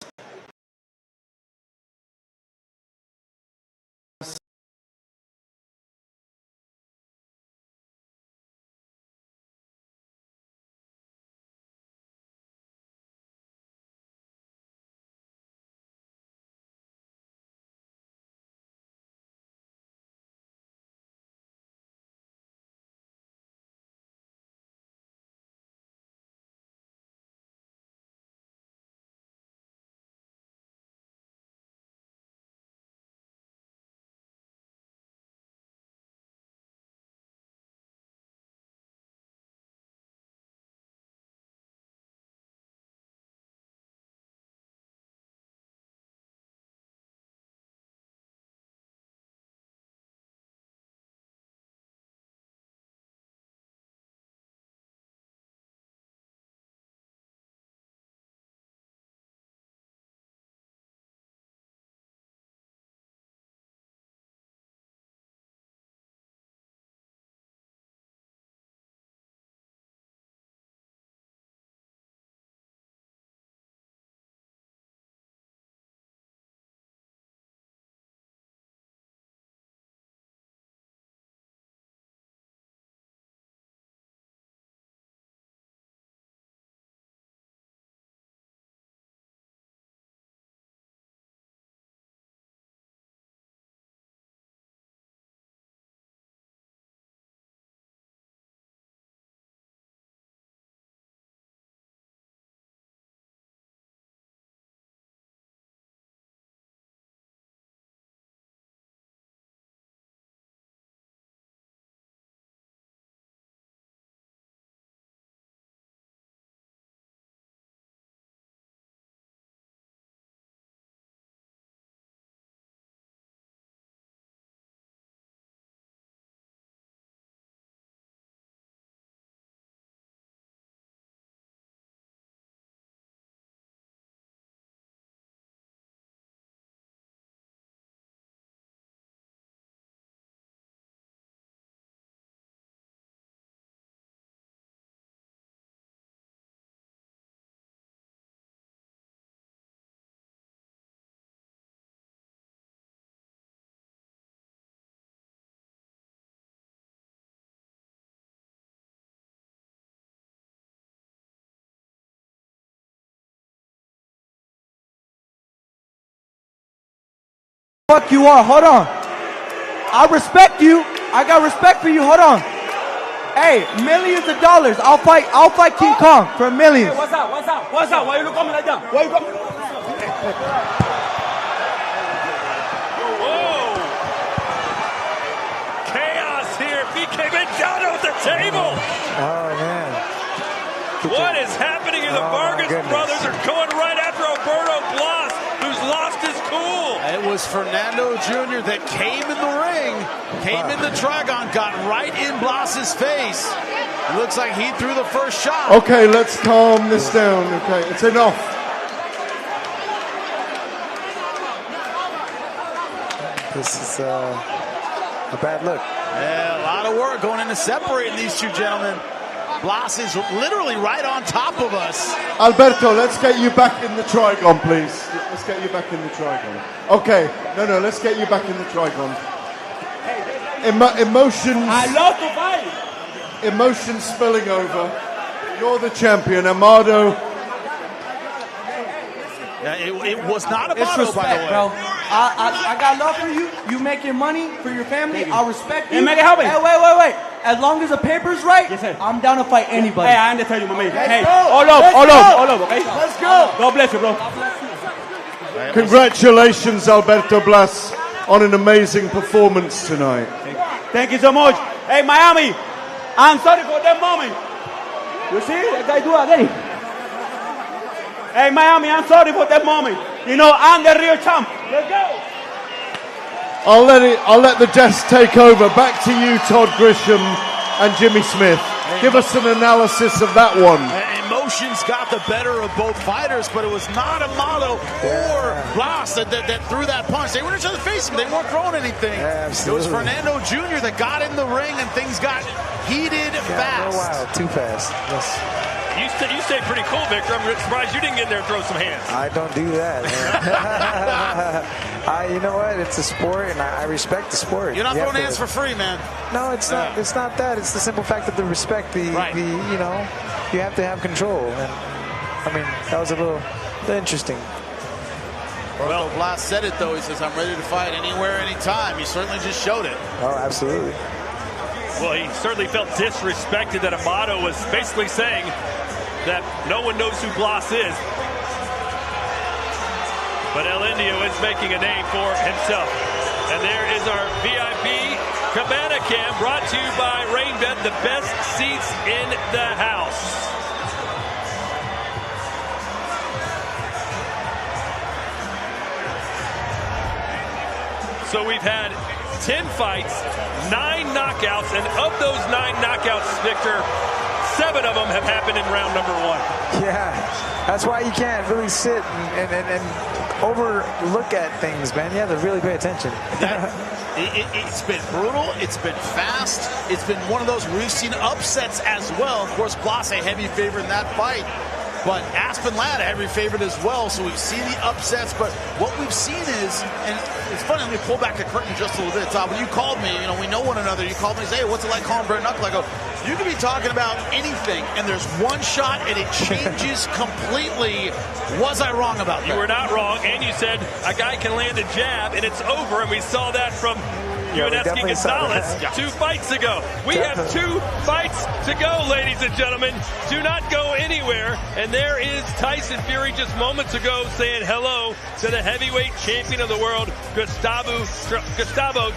Fuck you are. Hold on. I respect you. I got respect for you. Hold on. Hey, millions of dollars. I'll fight King Kong for millions. Hey, what's up? Why you coming like that? Why you coming? Whoa! Chaos here. BKB down at the table. Oh, man. What is happening here? The Vargas brothers are going right after Alberto Blas, who's lost his cool. It was Fernando Jr. that came in the ring Came in the Trigon, got right in Blas's face. It looks like he threw the first shot. Okay, let's calm this down. Okay, it's enough. This is a bad look. Yeah, a lot of work going into separating these two gentlemen. Blas is literally right on top of us. Alberto, let's get you back in the Trigon, please. Let's get you back in the Trigon. Okay, no, let's get you back in the Trigon. Emotions. I love to fight. Emotions spilling over. You're the champion, Amado. Yeah, it was not It's Amado, respect, by the way. bro. I got love for you. You making money for your family. I respect you. Hey, make it happen. Hey, wait. As long as the paper's right, I'm down to fight anybody. Hey, I understand you, my man. Hey, go. all love, okay? Let's go. God bless you, bro. Congratulations, Alberto Blas, on an amazing performance tonight. Thank you so much. Hey, Miami, I'm sorry for that moment. You see, that guy do again. Hey, Miami, I'm sorry for that moment. You know, I'm the real champ. Let's go. I'll let the desk take over. Back to you, Todd Grisham and Jimmy Smith. Give us an analysis of that one. Emotions got the better of both fighters, but it was not Amado or Blas that threw that punch. They were in each other's face, they weren't throwing anything. It was Fernando Jr. that got in the ring and things got heated fast. Wow, too fast. Yes. You stayed pretty cool, Victor. I'm surprised you didn't get in there and throw some hands. I don't do that, man. You know what? It's a sport, and I respect the sport. You're not throwing hands for free, man. No, it's not. It's not that. It's the simple fact of the respect. You have to have control. And I mean, that was a little interesting. Well, Blas said it though. He says, "I'm ready to fight anywhere, anytime." He certainly just showed it. Oh, absolutely. Well, he certainly felt disrespected that Amado was basically saying that no one knows who Blas is. But El Indio is making a name for himself. And there is our VIP Cabana Cam brought to you by RainBet, the best seats in the house. So we've had 10 fights, 9 knockouts, and of those 9 knockouts, Victor, 7 of them have happened in round number 1. Yeah, that's why you can't really sit and overlook at things, man. You have to really pay attention. It's been brutal. It's been fast. It's been one of those where we've seen upsets as well. Of course, Blas a heavy favorite in that fight. But Aspen Ladd a heavy favorite as well, so we've seen the upsets. But what we've seen is, and it's funny, let me pull back the curtain just a little bit. Todd, when you called me, we know one another. You called me and said, hey, what's it like calling bare knuckle? I go, you can be talking about anything, and there's one shot, and it changes completely. Was I wrong about that? You were not wrong, and you said a guy can land a jab, and it's over, and we saw that from Yuneski Gonzalez 2 fights ago. We have 2 fights to go, ladies and gentlemen. Do not go anywhere. And there is Tyson Fury just moments ago saying hello to the heavyweight champion of the world, Gustavo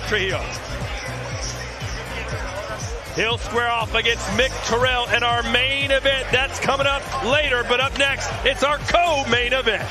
Trujillo. He'll square off against Mick Terrell in our main event. That's coming up later, but up next, it's our co-main event.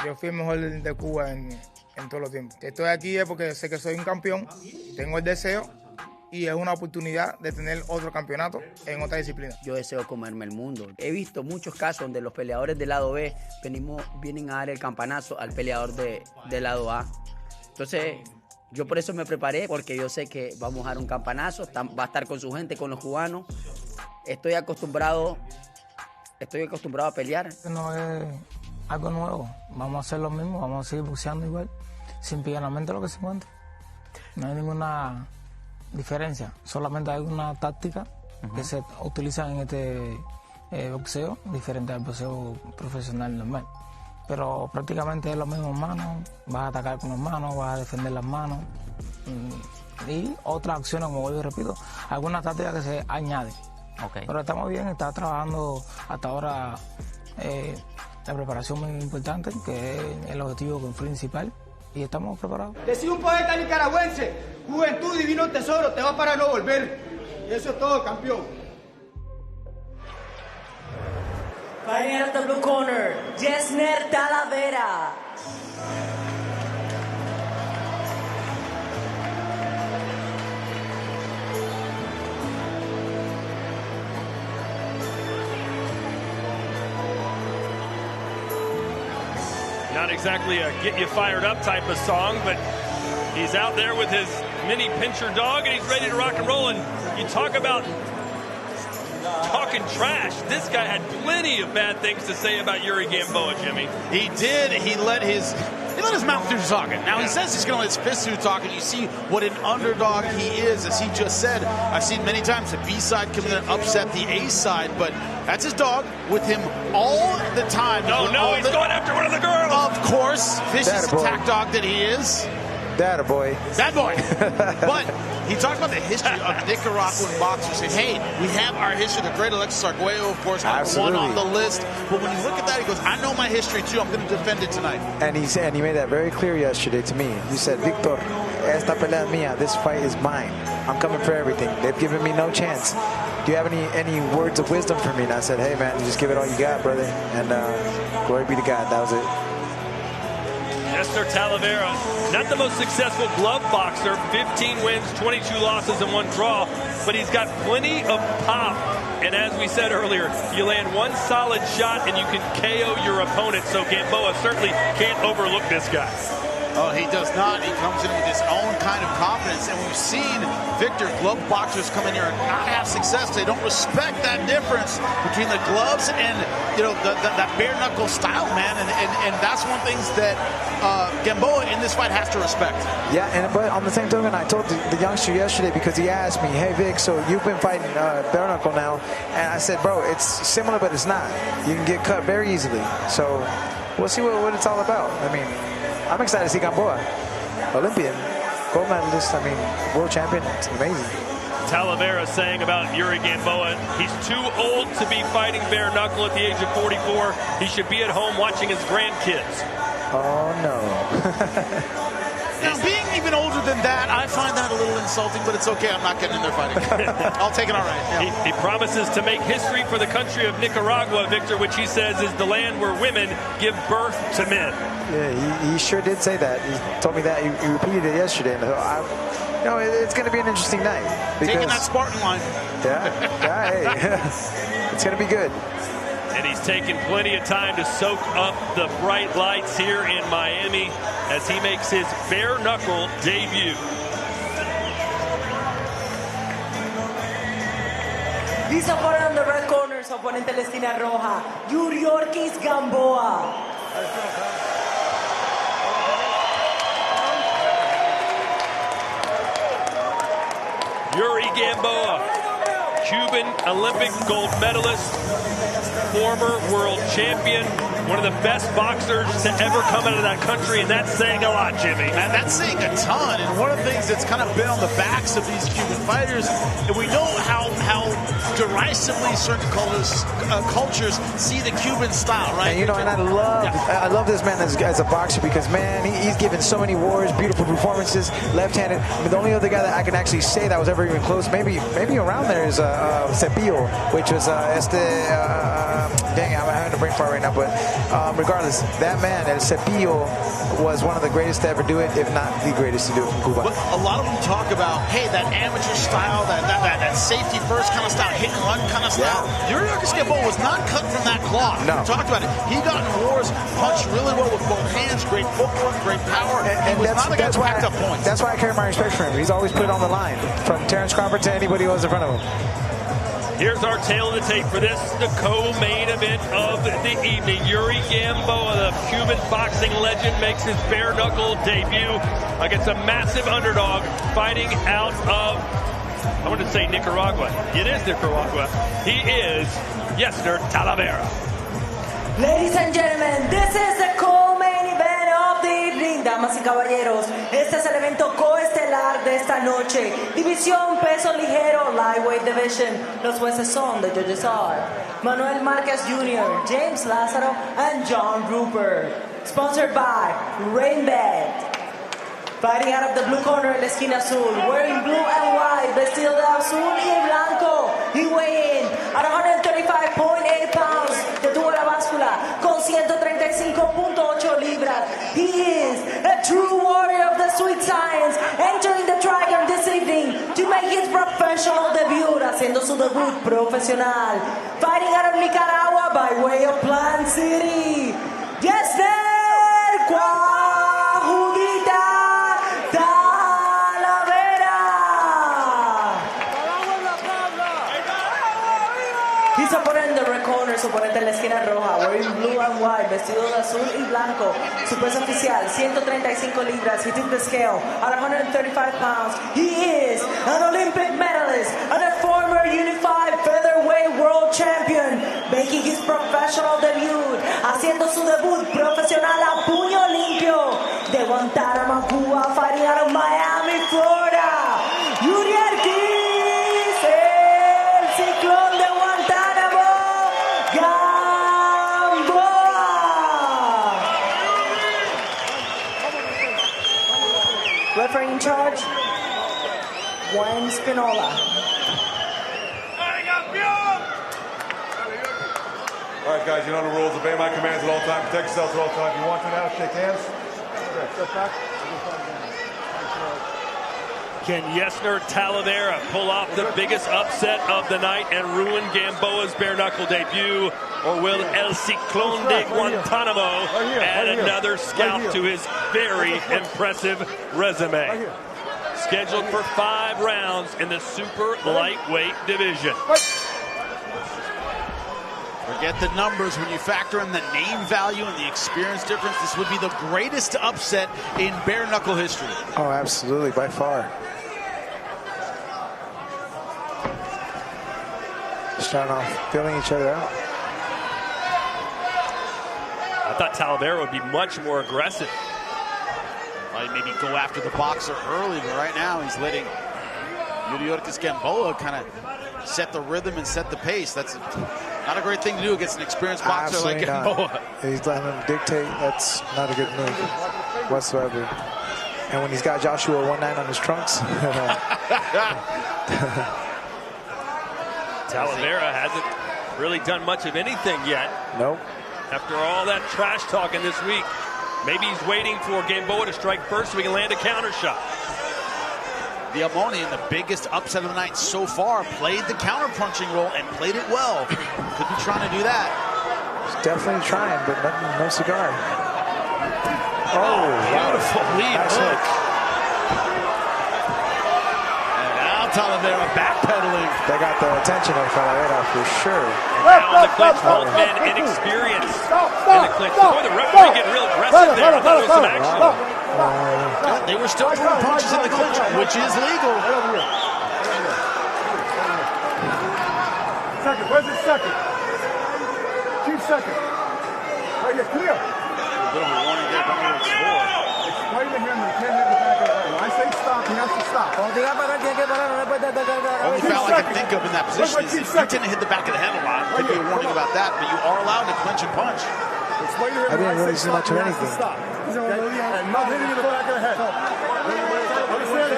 Yo fui el mejor de Cuba en todos los tiempos. Estoy aquí porque sé que soy un campeón, tengo el deseo y es una oportunidad de tener otro campeonato en otra disciplina. Yo deseo comerme el mundo. He visto muchos casos donde los peleadores del lado B vienen a dar el campanazo al peleador del lado A. Entonces, yo por eso me preparé, porque yo sé que vamos a dar un campanazo, va a estar con su gente, con los cubanos. Estoy acostumbrado a pelear. No es algo nuevo, vamos a hacer lo mismo, vamos a seguir boxeando igual, simplemente lo que se encuentra. No hay ninguna diferencia, solamente hay una táctica que se utiliza en este boxeo, diferente al boxeo profesional normal. Pero prácticamente es lo mismo en manos, vas a atacar con las manos, vas a defender las manos y otras acciones, como vuelvo y repito, algunas tácticas que se añaden. Pero estamos bien, está trabajando hasta ahora la preparación muy importante, que es el objetivo principal, y estamos preparados. Decía un poeta nicaragüense, juventud, divino tesoro, te va para no volver. Y eso es todo, campeón. Fighting out of the blue corner, Yesner Talavera. Not exactly a get you fired up type of song, but he's out there with his mini pincher dog and he's ready to rock and roll. And you talk about talking trash. This guy had plenty of bad things to say about Yuri Gamboa, Jimmy. He did. He let his mouth do talking. Now, he says he's going to let his fists do talking. You see what an underdog he is, as he just said. I've seen many times the B side come in and upset the A side, but that's his dog with him all the time. No, he's going after one of the girls. Of course, vicious attack dog that he is. That boy. That boy. But he talked about the history of Nicaraguan boxers, saying, hey, we have our history. The great Alexis Arguello, of course, #1 on the list. But when you look at that, he goes, I know my history too. I'm going to defend it tonight. And he made that very clear yesterday to me. He said, Victor, esta pelea mía. This fight is mine. I'm coming for everything. They've given me no chance. Do you have any words of wisdom for me? And I said, hey, man, just give it all you got, brother. And glory be to God. That was it. Yesner Talavera, not the most successful glove boxer, 15 wins, 22 losses, and 1 draw, but he's got plenty of pop. And as we said earlier, you land one solid shot and you can KO your opponent, so Gamboa certainly can't overlook this guy. Oh, he does not. He comes in with his own kind of confidence, and we've seen Victor glove boxers come in here and not have success. They don't respect that difference between the gloves and that bare knuckle style, man. And that's one of the things that Gamboa in this fight has to respect. Yeah, but on the same token, I told the youngster yesterday, because he asked me, hey Vic, so you've been fighting bare knuckle now, and I said, bro, it's similar, but it's not. You can get cut very easily. So we'll see what it's all about. I mean, I'm excited to see Gamboa, Olympian, gold medalist, world champion. It's amazing. Talavera saying about Yuri Gamboa, he's too old to be fighting bare knuckle at the age of 44. He should be at home watching his grandkids. Oh, no. Now, being even older than that, I find that a little insulting, but it's okay. I'm not getting in there fighting. I'll take it all right. Yeah. He promises to make history for the country of Nicaragua, Victor, which he says is the land where women give birth to men. Yeah, he sure did say that. He told me that. He repeated it yesterday. And it's going to be an interesting night. Taking that Spartan line. Yeah, hey. It's going to be good. And he's taken plenty of time to soak up the bright lights here in Miami as he makes his bare knuckle debut. This opponent on the red corner, su oponente en la esquina roja, Yuriorkis Gamboa. Yuri Gamboa, Cuban Olympic gold medalist, former world champion, one of the best boxers to ever come out of that country, and that's saying a lot, Jimmy. And that's saying a ton, and one of the things that's kind of been on the backs of these Cuban fighters, and we know how derisively certain cultures see the Cuban style, right? And, and I love this man as a boxer, because, man, he's given so many wars, beautiful performances, left-handed. The only other guy that I can actually say that was ever even close, maybe around there, is Cepillo, which was dang, I'm having a brain fart right now, but regardless, that man, El Cepillo, was one of the greatest to ever do it, if not the greatest to do it from Cuba. But a lot of them talk about, hey, that amateur style, that safety first kind of style, hit and run kind of style. Yuri Gamboa was not cut from that cloth. No. We talked about it. He got in wars, punched really well with both hands, great footwork, great power, and he was not a guy who packed up points. That's why I carry my respect for him. He's always put it on the line, from Terrence Crawford to anybody who was in front of him. Here's our tail of the tape for this, the co-main event of the evening. Yuri Gamboa, the Cuban boxing legend, makes his bare-knuckle debut against a massive underdog fighting out of, I want to say Nicaragua. It is Nicaragua. He is Yesner Talavera. Ladies and gentlemen, this is the co-main event of the evening. Damas y caballeros, este es el evento coestelar de esta noche. División peso ligero, lightweight division. Los jueces son, the judges are Manuel Marquez Jr., James Lázaro, and John Rupert. Sponsored by Rainbet. Fighting out of the blue corner en la esquina azul, wearing blue and white, vestido de azul y blanco. He weigh in at 135.8 pounds, de tuvo la báscula con 135.8 libras. He is a true warrior of the sweet science, entering the Trigon this evening to make his professional debut, haciendo su debut profesional. Fighting out of Nicaragua by way of Plant City, Yesner Cuajudita His opponent in the red corner, su oponente en la esquina roja, wearing blue and white, vestido de azul y blanco. Su peso oficial, 135 libras. He took the scale at 135 pounds. He is an Olympic medalist and a former unified featherweight world champion, making his professional debut, haciendo su debut profesional a puño limpio de Guantánamo, Cuba, fighting out of Miami, Florida. Yuri Ortiz, el ciclón de Guantánamo, Gamboa. Referee in charge, Juan Spinola. All right, guys, you know the rules. Obey my commands at all times. Protect yourselves at all times. If you want to now, shake hands. Step back. Can Yesner Talavera pull off the biggest upset of the night and ruin Gamboa's bare-knuckle debut? Or will El Ciclón de Guantánamo add another scalp to his very impressive resume? Scheduled for 5 rounds in the super lightweight division. Forget the numbers. When you factor in the name value and the experience difference, this would be the greatest upset in bare-knuckle history. Oh, absolutely, by far. Starting off feeling each other out. I thought Talavera would be much more aggressive. Maybe go after the boxer early, but right now he's letting Yuri Gamboa kind of set the rhythm and set the pace. That's not a great thing to do against an experienced boxer like Gamboa. He's letting him dictate. That's not a good move whatsoever. And when he's got Joshua 1-9 on his trunks. Talavera hasn't really done much of anything yet. Nope. After all that trash talking this week, maybe he's waiting for Gamboa to strike first so he can land a counter shot. The Ammonian, the biggest upset of the night so far, played the counter-punching role and played it well. Could be trying to do that. He's definitely trying, but no cigar. Oh, beautiful lead hook. And now Talavera backpedaling. They got the attention of Talavera for sure. Now in the clinch, both men inexperienced in the clinch. Boy, the referee getting real aggressive there. I thought it was some action. They were still throwing punches in the clinch, which is legal. Second, where's his second? Chief second. Right here, clear. A bit of a warning there, but it's 4. Explain to him that he can't hit the back of the head. When I say stop, he has to stop. Only foul I can think of in that position is if you tend to hit the back of the head a lot, could be a warning about that, but you are allowed to clinch and punch. I didn't really see much of anything. And not hitting in the back of the head. Understand?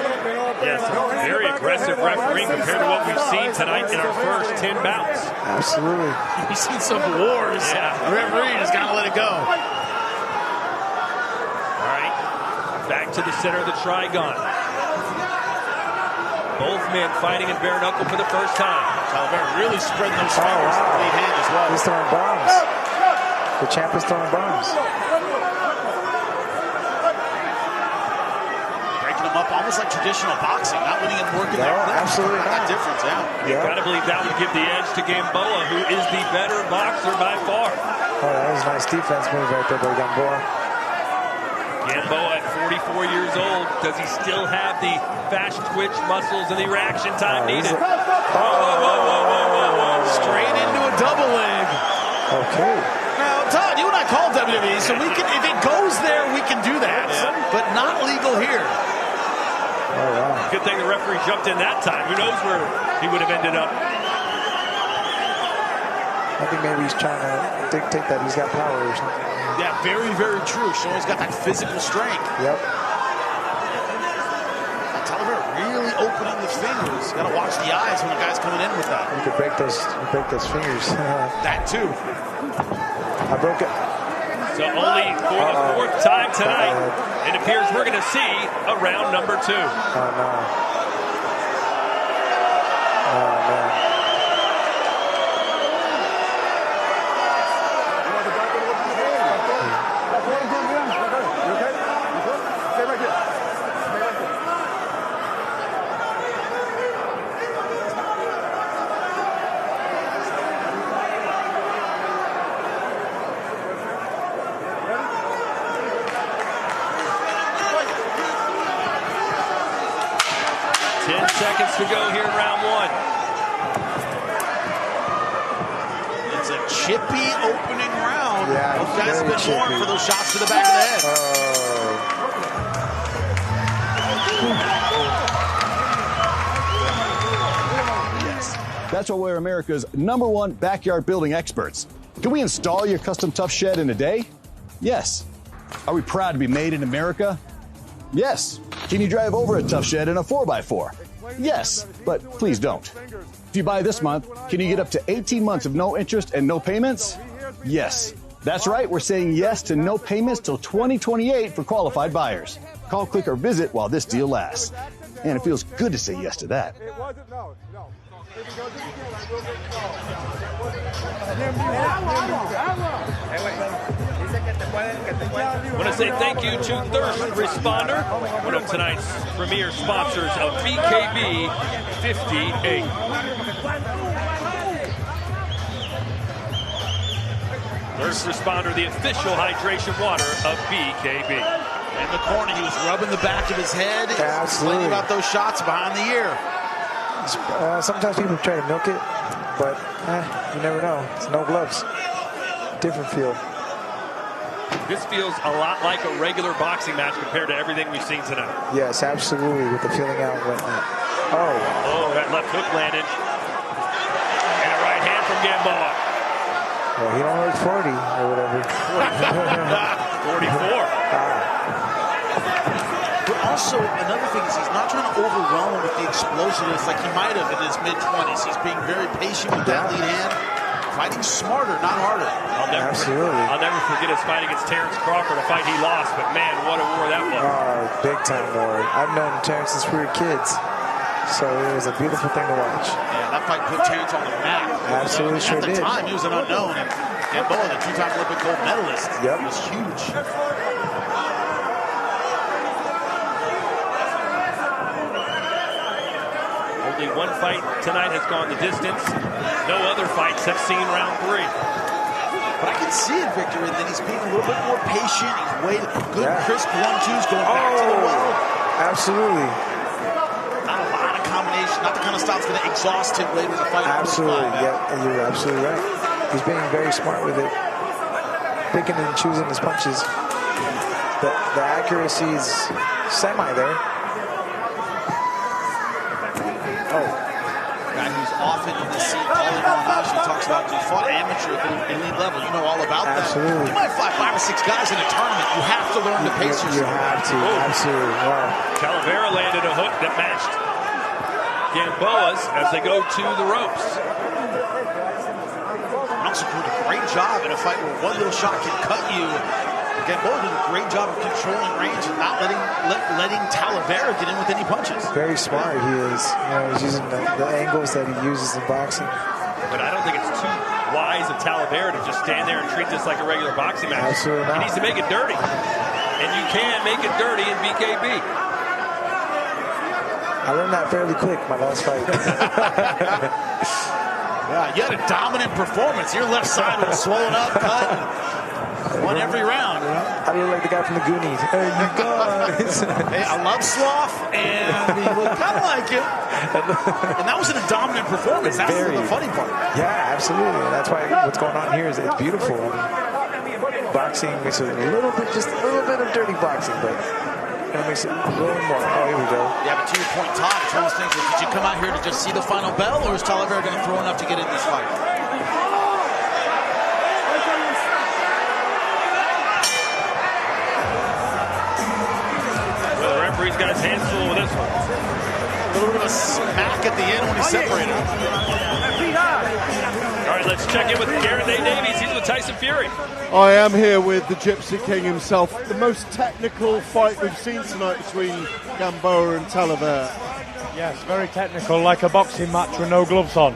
Yes, very aggressive refereeing compared to what we've seen tonight in our first 10 bouts. Absolutely. We've seen some wars. Yeah. The referee just got to let it go. All right, back to the center of the Trigon. Both men fighting in bare knuckle for the first time. Talavera really spreading those fingers in the lead hand as well. He's throwing bombs. The champ is throwing bombs. Breaking him up almost like traditional boxing, not letting him work in there. Absolutely not. That difference, You gotta believe that would give the edge to Gamboa, who is the better boxer by far. Oh, that was a nice defense move right there by Gamboa. Gamboa at 44 years old, does he still have the fast twitch muscles and the reaction time needed? Whoa. Straight into a double leg. Okay. Now, Todd, you and I call WWE, so we can, if it goes there, we can do that. But not legal here. Oh, wow. Good thing the referee jumped in that time. Who knows where he would have ended up. I think maybe he's trying to dictate that he's got power or something. Yeah, very, very true. Showing he's got that physical strength. Yep. Talavera really opening the fingers. Got to watch the eyes when the guy's coming in with that. You could break those fingers. That too. I broke it. So only for the fourth time tonight, it appears we're going to see a round number 2. Oh, no. Oh, man. Seconds to go here in round 1. It's a chippy opening round. Yeah, those guys have been warned for those shots to the back of the head. Yes, that's why we're America's #1 backyard building experts. Can we install your custom tough shed in a day? Yes. Are we proud to be made in America? Yes. Can you drive over a tough shed in a 4x4? Yes, but please don't. If you buy this month, can you get up to 18 months of no interest and no payments? Yes. That's right, we're saying yes to no payments till 2028 for qualified buyers. Call, click, or visit while this deal lasts. And it feels good to say yes to that. I want to say thank you to Thirst Responder, one of tonight's premier sponsors of BKB 58. Thirst Responder, the official hydration water of BKB. In the corner, he was rubbing the back of his head, explaining about those shots behind the ear. Sometimes people try to milk it, but you never know. It's no gloves. Different feel. This feels a lot like a regular boxing match compared to everything we've seen tonight. Yes, absolutely, with the feeling out and whatnot. Oh, that left hook landed. And a right hand from Gamboa. Well, he don't look 40 or whatever. 44. But also, another thing is he's not trying to overwhelm him with the explosiveness like he might have in his mid-20s. He's being very patient with that lead hand. Fighting smarter, not harder. I'll never forget his fight against Terrence Crawford, a fight he lost, but man, what a war that was. Oh, big time war. I've known Terrence since we were kids, so it was a beautiful thing to watch. Yeah, that fight put Terrence on the map. Absolutely sure did. At the time, he was an unknown. And Gamboa, the two-time Olympic gold medalist, was huge. Only one fight tonight has gone the distance. No other fights have seen round 3. But I can see it, Victor, and then he's being a little bit more patient. He's waiting. Good, crisp 1-2s going back to the well. Absolutely. Not a lot of combination. Not the kind of style that's going to exhaust him later in the fight. Absolutely. Yeah, you're absolutely right. He's being very smart with it. Picking and choosing his punches. The accuracy is semi there. Guy who's often in the scene calling on us. He talks about you fought amateur at the elite level. You know all about that. Absolutely. You might fight 5 or 6 guys in a tournament. You have to learn to pace yourself. You have to, absolutely. Wow. Talavera landed a hook that matched Gamboa's as they go to the ropes. Also did a great job in a fight where one little shot can cut you. Gamboa did a great job of controlling range and not letting Talavera get in with any punches. Very smart he is. You know, he's using the angles that he uses in boxing. But I don't think it's too wise of Talavera to just stand there and treat this like a regular boxing match. Absolutely not. He needs to make it dirty. And you can make it dirty in BKB. I learned that fairly quick, my last fight. Yeah, you had a dominant performance. Your left side was swollen up, cut, won every round. I look like the guy from the Goonies. Hey, you guys. Hey, I love Sloth, and he looked kind of like him. And that was a dominant performance. That's the funny part. Yeah, absolutely. And that's why what's going on here is it's beautiful. I mean, boxing is a little bit, just a little bit of dirty boxing, but it makes it a little more. Oh, here we go. Yeah, but to your point, Todd, it's one of those things where did you come out here to just see the final bell, or is Talavera going to throw enough to get in this fight? Well, the referee's got his hands full with this one. A little bit of a smack at the end when he separated. All right, let's check in with Garrett A. Davies. He's with Tyson Fury. I am here with the Gypsy King himself. The most technical fight we've seen tonight between Gamboa and Talavera. Yes, very technical, like a boxing match with no gloves on.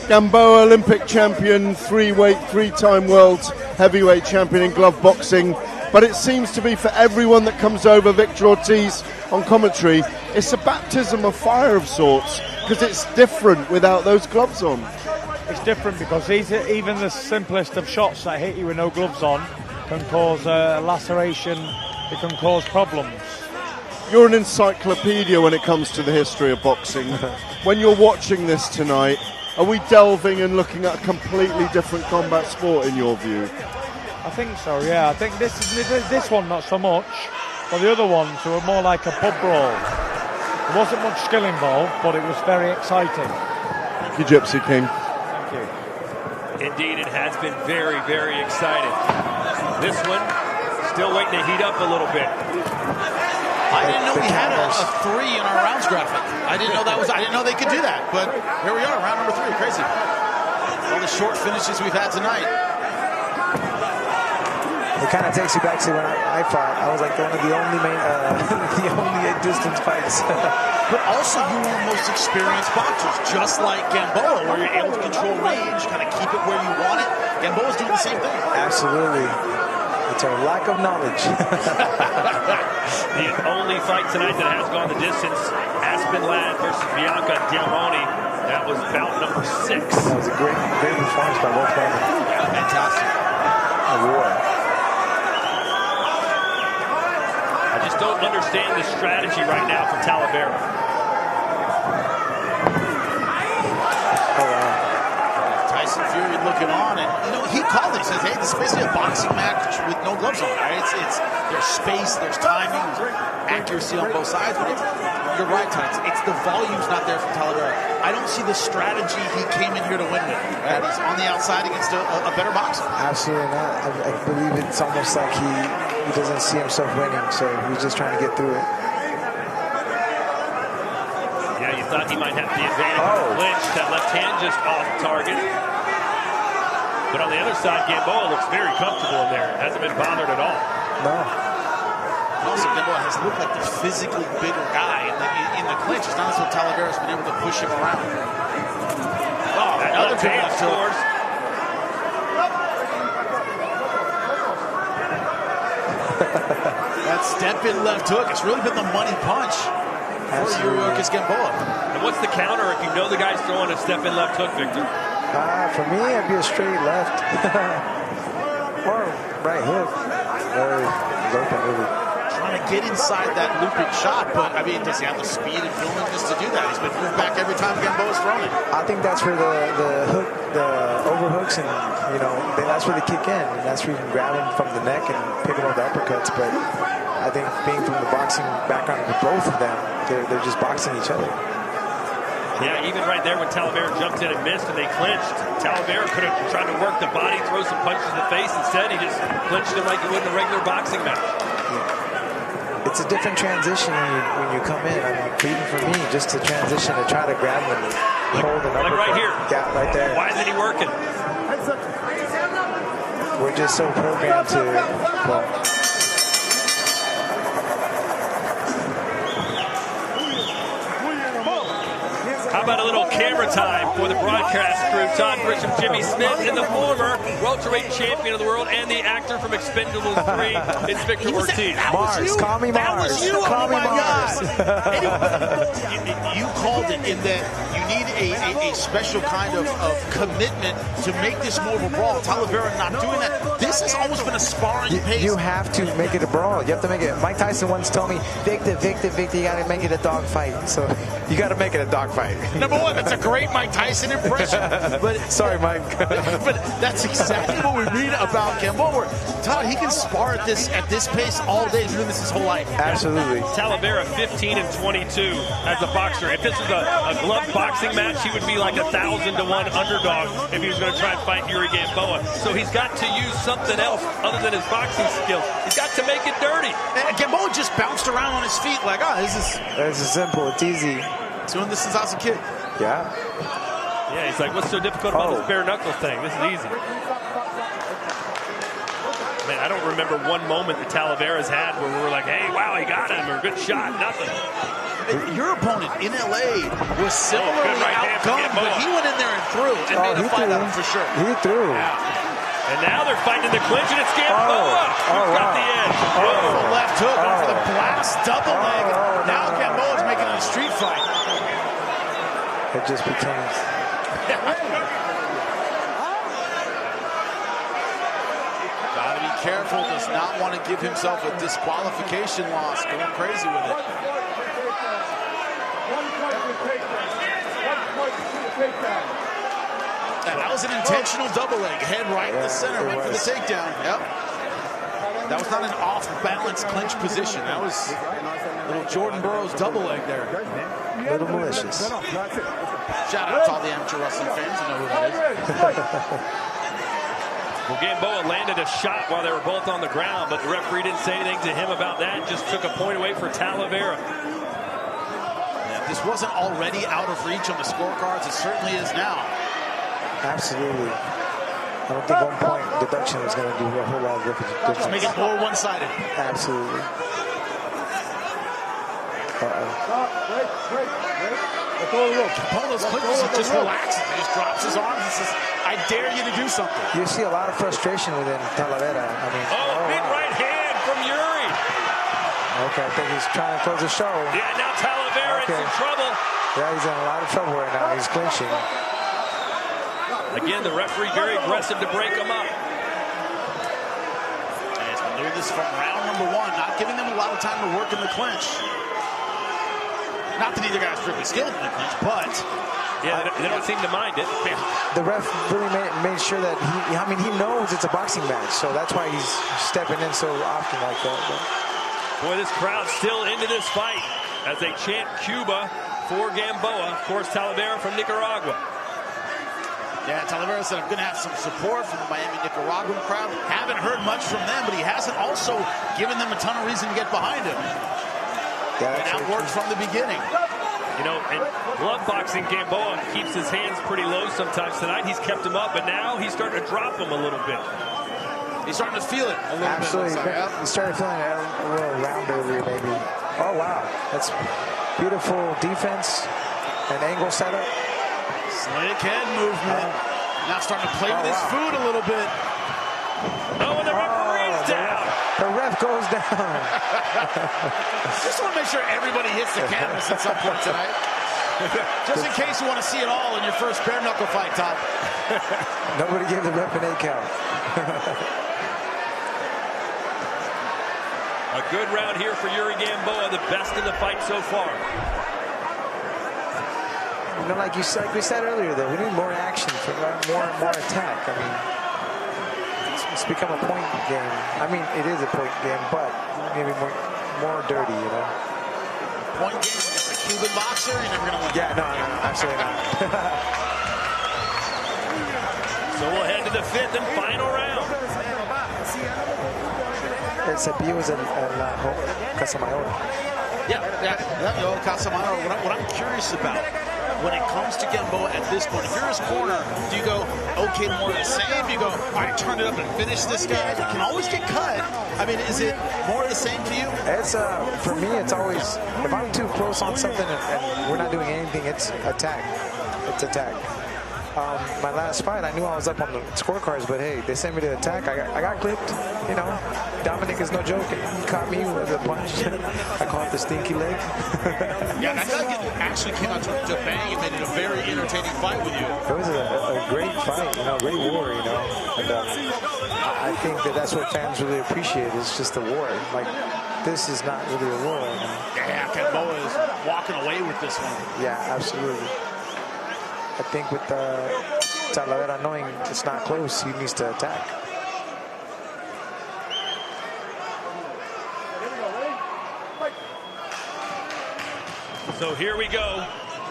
Gamboa, Olympic champion, three-time world heavyweight champion in glove boxing. But it seems to be for everyone that comes over, Victor Ortiz on commentary, it's a baptism of fire of sorts, because it's different without those gloves on. It's different because even the simplest of shots that hit you with no gloves on can cause a laceration, it can cause problems. You're an encyclopedia when it comes to the history of boxing. When you're watching this tonight, are we delving and looking at a completely different combat sport in your view? I think so, yeah. I think this one not so much, but the other ones were more like a pub brawl. There wasn't much skill involved, but it was very exciting. Thank you, Gypsy King. Thank you. Indeed, it has been very, very exciting. This one, still waiting to heat up a little bit. I didn't know we had a 3 in our rounds graphic. I didn't know they could do that, but here we are, round number 3. Crazy. All the short finishes we've had tonight. It kind of takes you back to when I fought. I was like one of the only the only distance fights. But also you were the most experienced boxers, just like Gamboa, where you're able to control range, kind of keep it where you want it. Gamboa's doing the same thing. Absolutely. It's our lack of knowledge. The only fight tonight that has gone the distance, Aspen Ladd versus Bianca Diamoni. That was bout number 6. That was a great performance by both women. Yeah, fantastic. A war. I just don't understand the strategy right now from Talavera. Oh, wow. Tyson Fury looking on, and he called it. He says, "Hey, this is basically a boxing match with no gloves on. Right? There's space, there's timing, there's accuracy on both sides. But you're right, Tyson. It's the volume's not there from Talavera. I don't see the strategy he came in here to win with. That he's on the outside against a better boxer. Absolutely not. I believe it's almost like he doesn't see himself winning, so he's just trying to get through it. Yeah, you thought he might have the advantage of the clinch. That left hand just off target. But on the other side, Gamboa looks very comfortable in there. Hasn't been bothered at all. No. Also, Gamboa has looked like the physically bigger guy in the clinch. It's not as though Talavera's been able to push him around. Oh, another big left hook. That step-in left hook. It's really been the money punch for Yuriorkis Gamboa. And what's the counter if you know the guy's throwing a step-in left hook, Victor? For me, it'd be a straight left. Or right hook. Or open, really. Trying to get inside that looping shot, but I mean, does he have the speed and willingness to do that? He's been moved back every time Gamboa's thrown it. I think that's where the hook, the overhooks, and that's where they kick in, and that's where you can grab him from the neck and pick him up the uppercuts. But I think being from the boxing background with both of them, they're just boxing each other. Yeah, even right there when Talavera jumped in and missed and they clinched, Talavera could have tried to work the body, throw some punches in the face. Instead, he just clinched him like he would in a regular boxing match. Yeah. It's a different transition when you come in. I mean, even for me, just to transition to try to grab him and hold an uppercut. Like right here. Yeah, right there. Why isn't he working? We're just so programmed to, well, how about a little camera time for the broadcast crew? Todd Grisham, Jimmy Smith, and the former welterweight champion of the world and the actor from Expendables 3, it's Victor Ortiz. Mars, call me That Mars. was you. Call Oh me my Mars. God. You called it in that you need a special kind of commitment to make this more of a brawl. Talavera not doing that. This has almost been a sparring pace. You have to make it a brawl. You have to make it. Mike Tyson once told me, Victor, you got to make it a dog fight. So you got to make it a dog fight. Number one, that's a great Mike Tyson impression. But sorry, Mike. But that's exactly what we read about Gamboa. Todd, he can spar at this pace all day. He's doing this his whole life. Absolutely. Talavera 15 and 22 as a boxer. If this was a glove boxing match, he would be like 1,000 to 1 underdog if he was going to try and fight Yuri Gamboa. So he's got to use something else other than his boxing skills. He's got to make it dirty. And Gamboa just bounced around on his feet like, this is simple. It's easy. Doing this since I was a kid. Yeah. Yeah, he's like, what's so difficult about this bare knuckle thing? This is easy. Man, I don't remember one moment that Talavera's had where we were like, hey, wow, he got him, or good shot, nothing. Your opponent in LA was similarly outgunned, but he went in there and threw and made a fight out of him for sure. He threw. Yeah. And now they're fighting the clinch, and it's Gamboa who's got the edge. Beautiful left hook, going for the blast double leg. Now Gamboa's making it a street fight. It just becomes... Gotta be careful, does not want to give himself a disqualification loss. Going crazy with it. And that was an intentional double leg. Head right in the center, went for the takedown. Yep. That was not an off-balance clinch position. That was little Jordan Burroughs double leg there. Little malicious. Shout out to all the amateur wrestling fans who know who that is. Well, Gamboa landed a shot while they were both on the ground, but the referee didn't say anything to him about that, just took a point away for Talavera. Yeah, if this wasn't already out of reach on the scorecards, it certainly is now. Absolutely. I don't think 1 point deduction is going to do a whole lot of difference. Just make it more one-sided. Absolutely. One of those clinches, he just relaxes. He just drops his arms and says, I dare you to do something. You see a lot of frustration within Talavera. I mean, big right hand from Yuri. Okay, I think he's trying to close the show. Yeah, now Talavera in some trouble. Yeah, he's in a lot of trouble right now. He's clinching. Again, the referee very aggressive to break him up. And he's been doing this from round number 1, not giving them a lot of time to work in the clinch. Not that either guy's strictly skilled in the clinch, but... Yeah, they don't seem to mind it. The ref really made sure that he knows it's a boxing match, so that's why he's stepping in so often like that. But. Boy, this crowd's still into this fight as they chant Cuba for Gamboa. Of course, Talavera from Nicaragua. Yeah, Talavera said, I'm going to have some support from the Miami Nicaraguan crowd. Haven't heard much from them, but he hasn't also given them a ton of reason to get behind him. And that worked from the beginning. You know, in glove boxing, Gamboa keeps his hands pretty low sometimes. Tonight, he's kept them up, but now he's starting to drop them a little bit. He's starting to feel it a little Absolutely. bit. Absolutely. He started feeling it a little round earlier, maybe. Oh, wow. That's beautiful defense and angle setup. Slick head movement. Now starting to play with his food a little bit. Oh, and the referee's down. The ref goes down. Just want to make sure everybody hits the canvas at some point tonight. Just in case you want to see it all in your first bare knuckle fight, Todd. Nobody gave the ref an 8 count. A good round here for Yuri Gamboa, the best in the fight so far. You know, like we said earlier, though, we need more action, more attack. I mean, it's become a point game. I mean, it is a point game, but maybe more dirty, you know. Point game against a Cuban boxer, you're never going to win. Yeah, no, absolutely not. So we'll head to the 5th and final round. El cepillo es el Casamaro. Yeah, Casamaro. What I'm curious about, when it comes to Gamboa at this point, if you're his corner, do you go, okay, more of the same? Do you go, all right, turn it up and finish this guy? You can always get cut. I mean, is it more of the same to you? It's for me, it's always, if I'm too close on something and we're not doing anything, it's attack. It's attack. My last fight, I knew I was up on the scorecards, but hey, they sent me to attack. I got clipped. You know, Dominic is no joke. He caught me with a punch. I call it the stinky leg. Yeah, that guy actually came out to bang and made it a very entertaining fight with you. It was a great fight, you know, great war, you know. And I think that's what fans really appreciate. It's just a war. Like, this is not really a war right now. Yeah, Gamboa is walking away with this one. Yeah, absolutely. I think with Talavera knowing it's not close, he needs to attack. So here we go,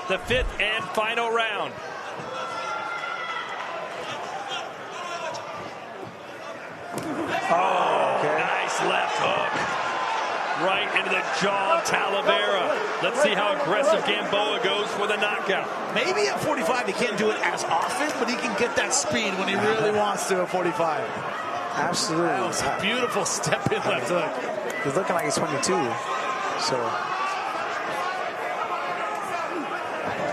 the 5th and final round. Oh, okay. Nice left hook. Right into the jaw of Talavera. Let's see how aggressive Gamboa goes for the knockout. Maybe at 45 he can't do it as often, but he can get that speed when he really wants to at 45. Absolutely. That was a beautiful step in left hook. He's looking like he's 22. So.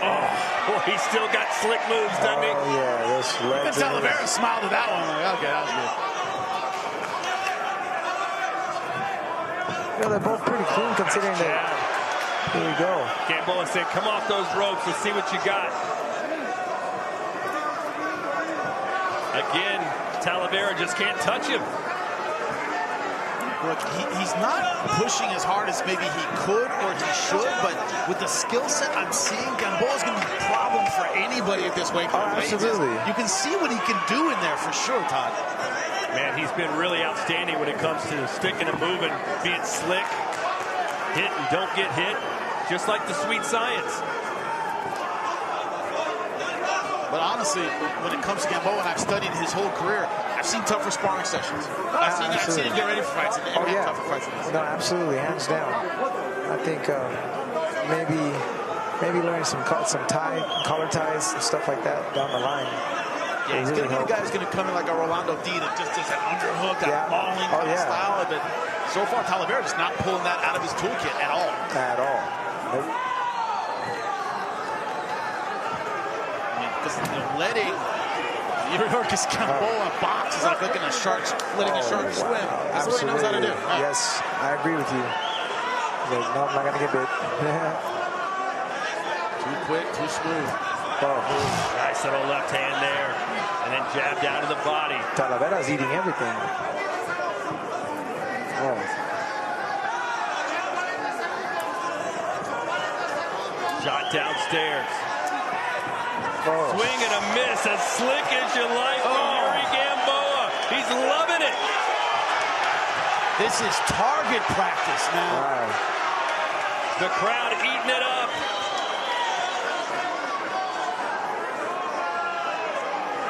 Oh, he's still got slick moves, doesn't he? Oh, yeah. This Even Talavera smiled at that one. Like, okay, that was good. You know, they're both pretty clean considering that. Here we go. Gamboa said, come off those ropes. Let's see what you got. Again, Talavera just can't touch him. Look, he's not pushing as hard as maybe he could or he should, but with the skill set I'm seeing, Gamboa's going to be a problem for anybody at this weight class. Absolutely. You can see what he can do in there for sure, Todd. Man, he's been really outstanding when it comes to sticking and moving, being slick, hit and don't get hit, just like the sweet science. But honestly, when it comes to Gamboa, and I've studied his whole career, I've seen tougher sparring sessions. I've seen him get ready for fights. And tougher fights than this. No, absolutely, hands down. I think maybe learn some collar ties and stuff like that down the line. Yeah, he's going to be the guy who's going to come in like a Rolando D that just does that underhook, that mauling kind of style. But so far, Talavera is not pulling that out of his toolkit at all. At all. Nope. I mean, because letting Yuriorkis Gamboa box is like letting a shark swim. That's what he knows how to do. Right. Yes, I agree with you. Like, no, I'm not going to get bit. Too quick, too smooth. Oh. Nice little left hand there. And then jab down to the body. Talavera's eating everything. Oh. Shot downstairs. Oh. Swing and a miss, as slick as you like from Yuri Gamboa. He's loving it. This is target practice now. Wow. The crowd eating it up.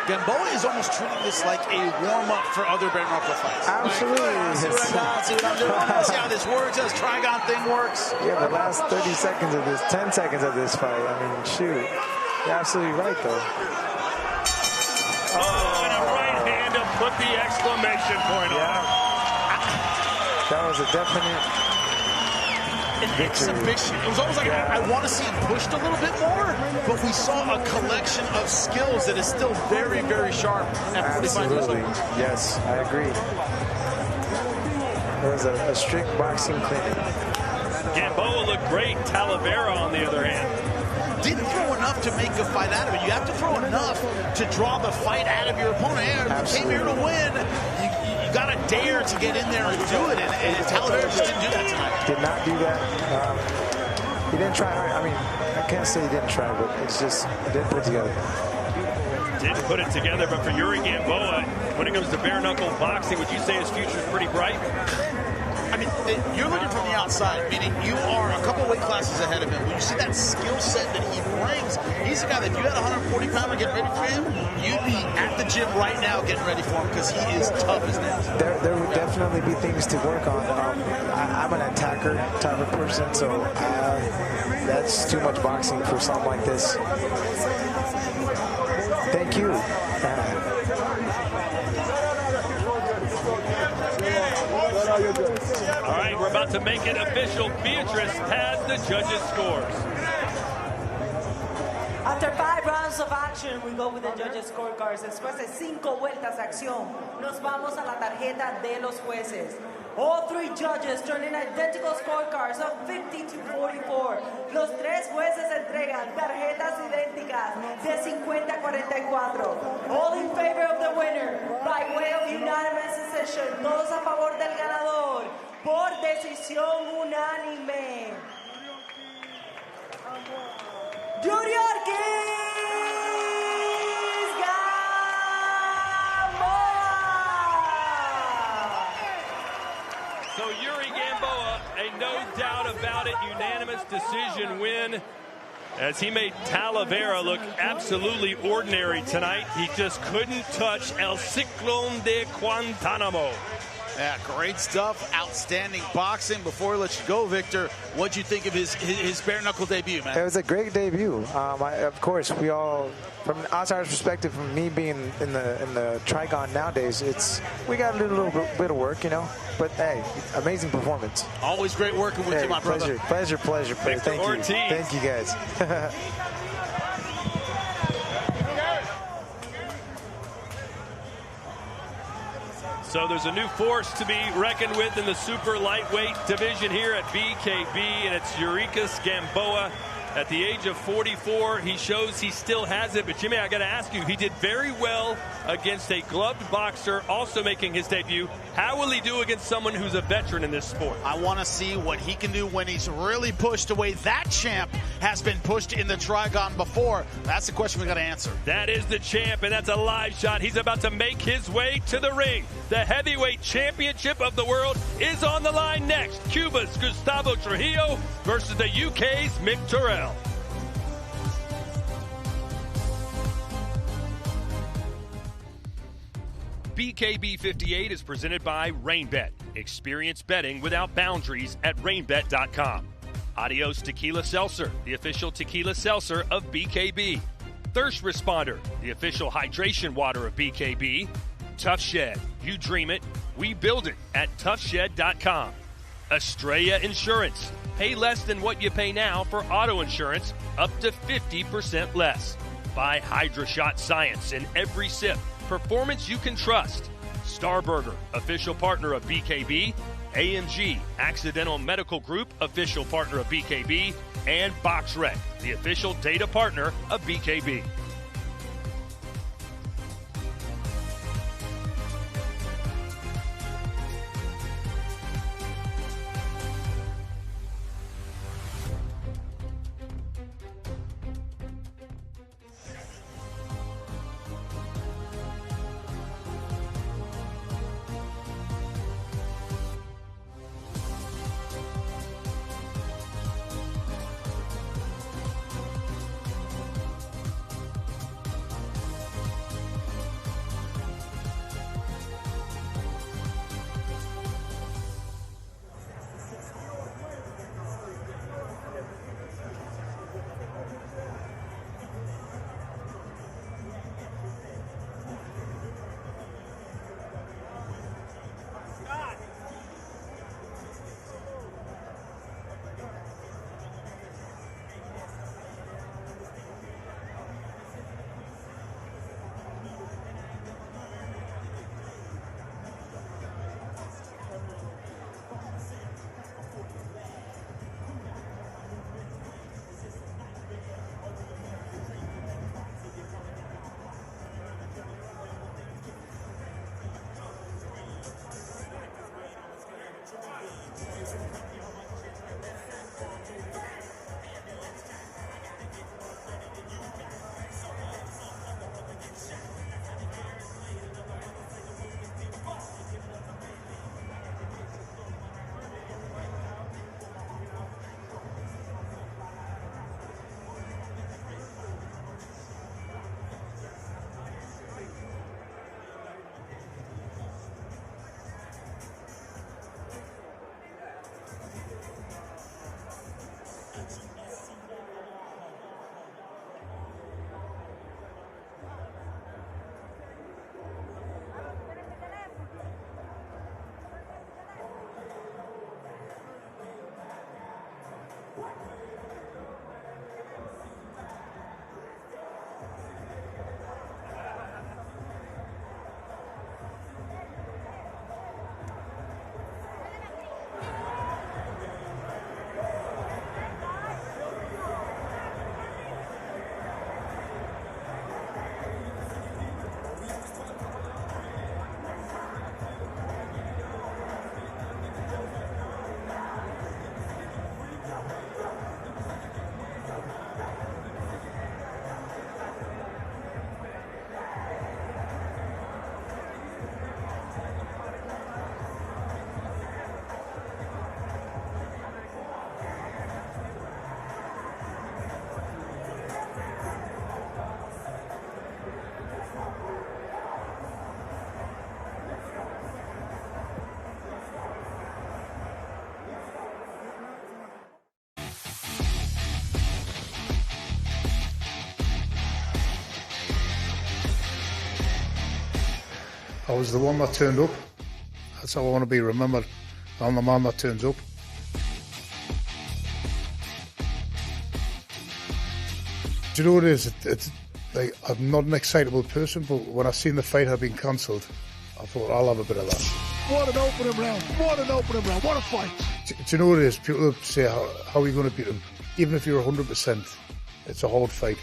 Gamboa is almost treating this like a warm-up for other bare knuckle fights. Absolutely. Like, see what I got, see what I'm doing, see how this works, how this Trigon thing works. Yeah, the last 30 seconds of this, 10 seconds of this fight, I mean, shoot. You're absolutely right, though. Oh, and a right hand to put the exclamation point on. That was a definite exhibition. It was almost like I want to see him pushed a little bit more, but we saw a collection of skills that is still very, very sharp at 45 years old. Yes, I agree. It was a strict boxing clinic. Gamboa looked great. Talavera, on the other hand, didn't throw enough to make a fight out of it. You have to throw enough to draw the fight out of your opponent. You came here to win. You got to dare to get in there and do it, and Talavera just didn't do that tonight. Did not do that. He didn't try hard. I mean, I can't say he didn't try, but it's just, he didn't put it together. Didn't put it together, but for Yuri Gamboa, when it comes to bare knuckle boxing, would you say his future is pretty bright? I mean, you're looking from the outside, meaning you are a couple weight classes ahead of him. When you see that skill set that he brings, he's a guy that if you had a 140-pounder getting ready for him, you'd be at the gym right now getting ready for him because he is tough as nails. There would definitely be things to work on. I'm an attacker type of person, so that's too much boxing for something like this. Thank you. All right, we're about to make it official. Beatrice has the judges' scores. After 5 rounds of action, we go with the judges' scorecards. Después de 5 vueltas de acción, nos vamos a la tarjeta de los jueces. All 3 judges turn in identical scorecards of 50 to 44. Los 3 jueces entregan tarjetas idénticas de 50 a 44. All in favor of the winner by way of unanimous decision. Todos a favor del ganador por decisión unánime. Junior So Yuri Gamboa, a no doubt about it, unanimous decision win as he made Talavera look absolutely ordinary tonight. He just couldn't touch El Ciclón de Guantánamo. Yeah, great stuff. Outstanding boxing. Before we let you go, Victor, what'd you think of his bare knuckle debut, man? It was a great debut. Of course, we all, from an outsider's perspective, from me being in the Trigon nowadays, we got a little bit of work, you know. But hey, amazing performance. Always great working with you, my brother. Pleasure. Thank Ortiz. you. Thank you, guys. So there's a new force to be reckoned with in the super lightweight division here at BKB, and it's Yurikas Gamboa. At the age of 44, he shows he still has it. But, Jimmy, I got to ask you, he did very well against a gloved boxer also making his debut. How will he do against someone who's a veteran in this sport? I want to see what he can do when he's really pushed the way that champ has been pushed in the Trigon before. That's the question we got to answer. That is the champ, and that's a live shot. He's about to make his way to the ring. The heavyweight championship of the world is on the line next. Cuba's Gustavo Trujillo versus the UK's Mick Terrell. BKB 58 is presented by RainBet. Experience betting without boundaries at rainbet.com. Adios Tequila Seltzer, the official tequila seltzer of BKB. Thirst Responder, the official hydration water of BKB. Tough Shed, you dream it, we build it at toughshed.com. Estrella Insurance, pay less than what you pay now for auto insurance, up to 50% less. Buy HydraShot Science in every sip, performance you can trust. Starburger, official partner of BKB. AMG, Accidental Medical Group, official partner of BKB. And BoxRec, the official data partner of BKB. I was the one that turned up. That's how I want to be remembered. I'm the man that turns up. Do you know what it is? It's like, I'm not an excitable person, but when I seen the fight had been cancelled, I thought I'll have a bit of that. What an opening round. What an opening round. What a fight. Do you know what it is? People say, how are you going to beat him? Even if you're 100%, it's a hard fight.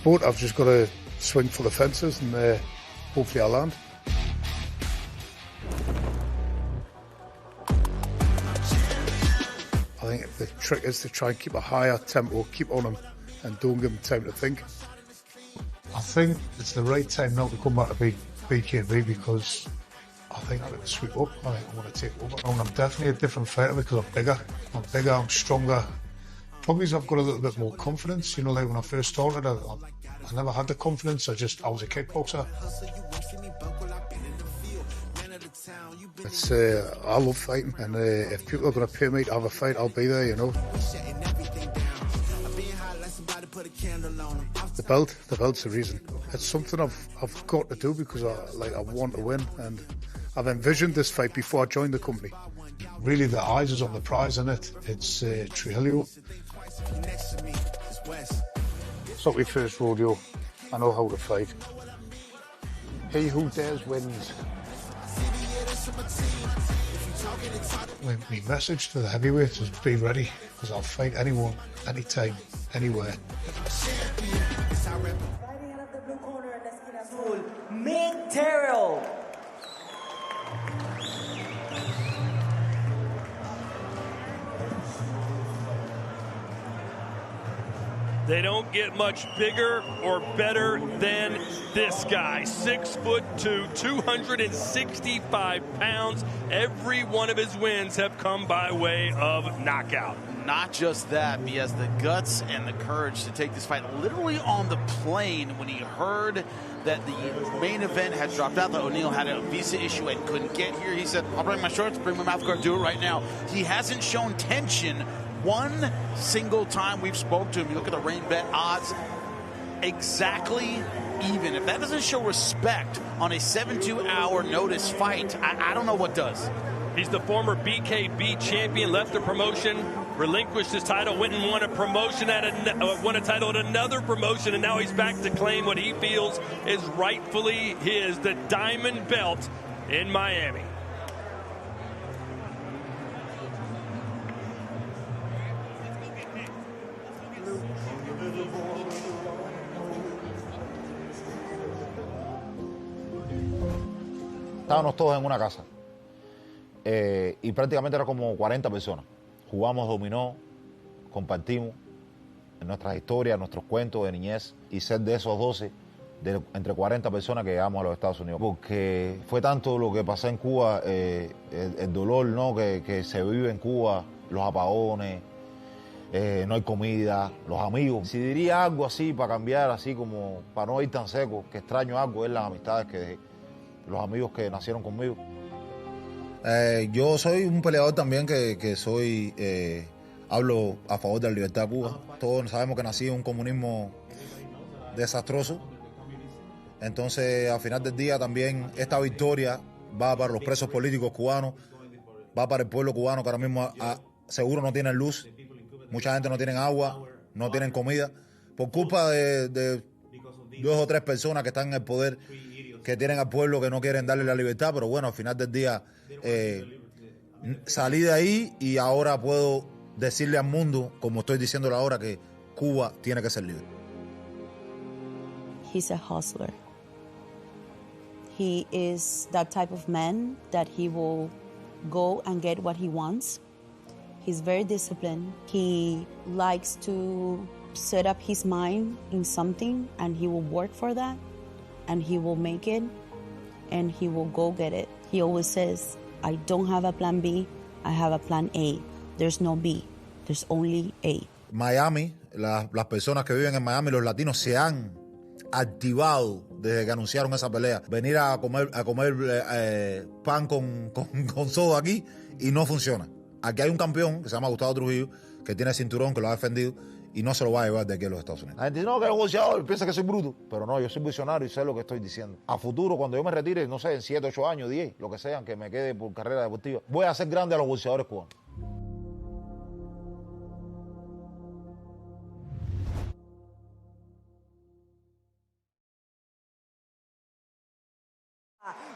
But I've just got to swing for the fences and hopefully I'll land. I think the trick is to try and keep a higher tempo, keep on him, and don't give him time to think. I think it's the right time now to come back to BKB because I think I can sweep up. I think I want to take over. And I'm definitely a different fighter because I'm bigger, I'm stronger. Probably I've got a little bit more confidence. You know, like when I first started, I never had the confidence. I was a kickboxer. I love fighting, and if people are going to pay me to have a fight, I'll be there, you know. The belt's the reason. It's something I've got to do because I want to win, and I've envisioned this fight before I joined the company. Really, the eyes is on the prize, isn't it? It's Trujillo. It's not my first rodeo. I know how to fight. He who dares wins. My message to the heavyweights is be ready, because I'll fight anyone, anytime, anywhere. Mick Terrell. They don't get much bigger or better than this guy. 6'2", 265 pounds. Every one of his wins have come by way of knockout. Not just that, he has the guts and the courage to take this fight literally on the plane when he heard that the main event had dropped out, that O'Neal had a visa issue and couldn't get here. He said, I'll bring my shorts, bring my mouth guard, do it right now. He hasn't shown tension one single time we've spoke to him. You look at the rain bet odds, exactly even. If that doesn't show respect on a 72-hour notice fight, I don't know what does. He's the former BKB champion, left the promotion, relinquished his title, went and won a promotion won a title at another promotion, and now he's back to claim what he feels is rightfully his, the diamond belt in Miami. Estábamos todos en una casa y prácticamente era como 40 personas. Jugamos dominó, compartimos en nuestras historias, nuestros cuentos de niñez, y ser de esos 12, entre 40 personas que llegamos a los Estados Unidos. Porque fue tanto lo que pasó en Cuba, el dolor, ¿no?, que se vive en Cuba, los apagones, no hay comida, los amigos. Si diría algo así para cambiar, así como para no ir tan seco, que extraño algo, es las amistades que dejé, los amigos que nacieron conmigo. Yo soy un peleador también que soy, hablo a favor de la libertad de Cuba. Todos sabemos que nací en un comunismo desastroso. Entonces, al final del día también esta victoria va para los presos políticos cubanos, va para el pueblo cubano que ahora mismo seguro no tienen luz, mucha gente no tiene agua, no tienen comida, por culpa de 2 o 3 personas que están en el poder, que tienen al pueblo que no quieren darle la libertad. Pero bueno, al final del día salí de ahí y ahora puedo decirle al mundo, como estoy diciéndole ahora, que Cuba tiene que ser libre. He's a hustler. He is that type of man that he will go and get what he wants. He's very disciplined. He likes to set up his mind in something and he will work for that. And he will make it, and he will go get it. He always says, I don't have a plan B, I have a plan A. There's no B, there's only A. Miami, las personas que viven en Miami, los latinos, se han activado desde que anunciaron esa pelea. Venir a comer pan con soda aquí y no funciona. Aquí hay un campeón que se llama Gustavo Trujillo, que tiene cinturón, que lo ha defendido y no se lo va a llevar de aquí a los Estados Unidos. La gente dice, no, que el boxeador piensa que soy bruto, pero no, yo soy visionario y sé lo que estoy diciendo. A futuro, cuando yo me retire, no sé, en 7, 8 años, 10, lo que sean, que me quede por carrera deportiva, voy a hacer grande a los boxeadores cubanos.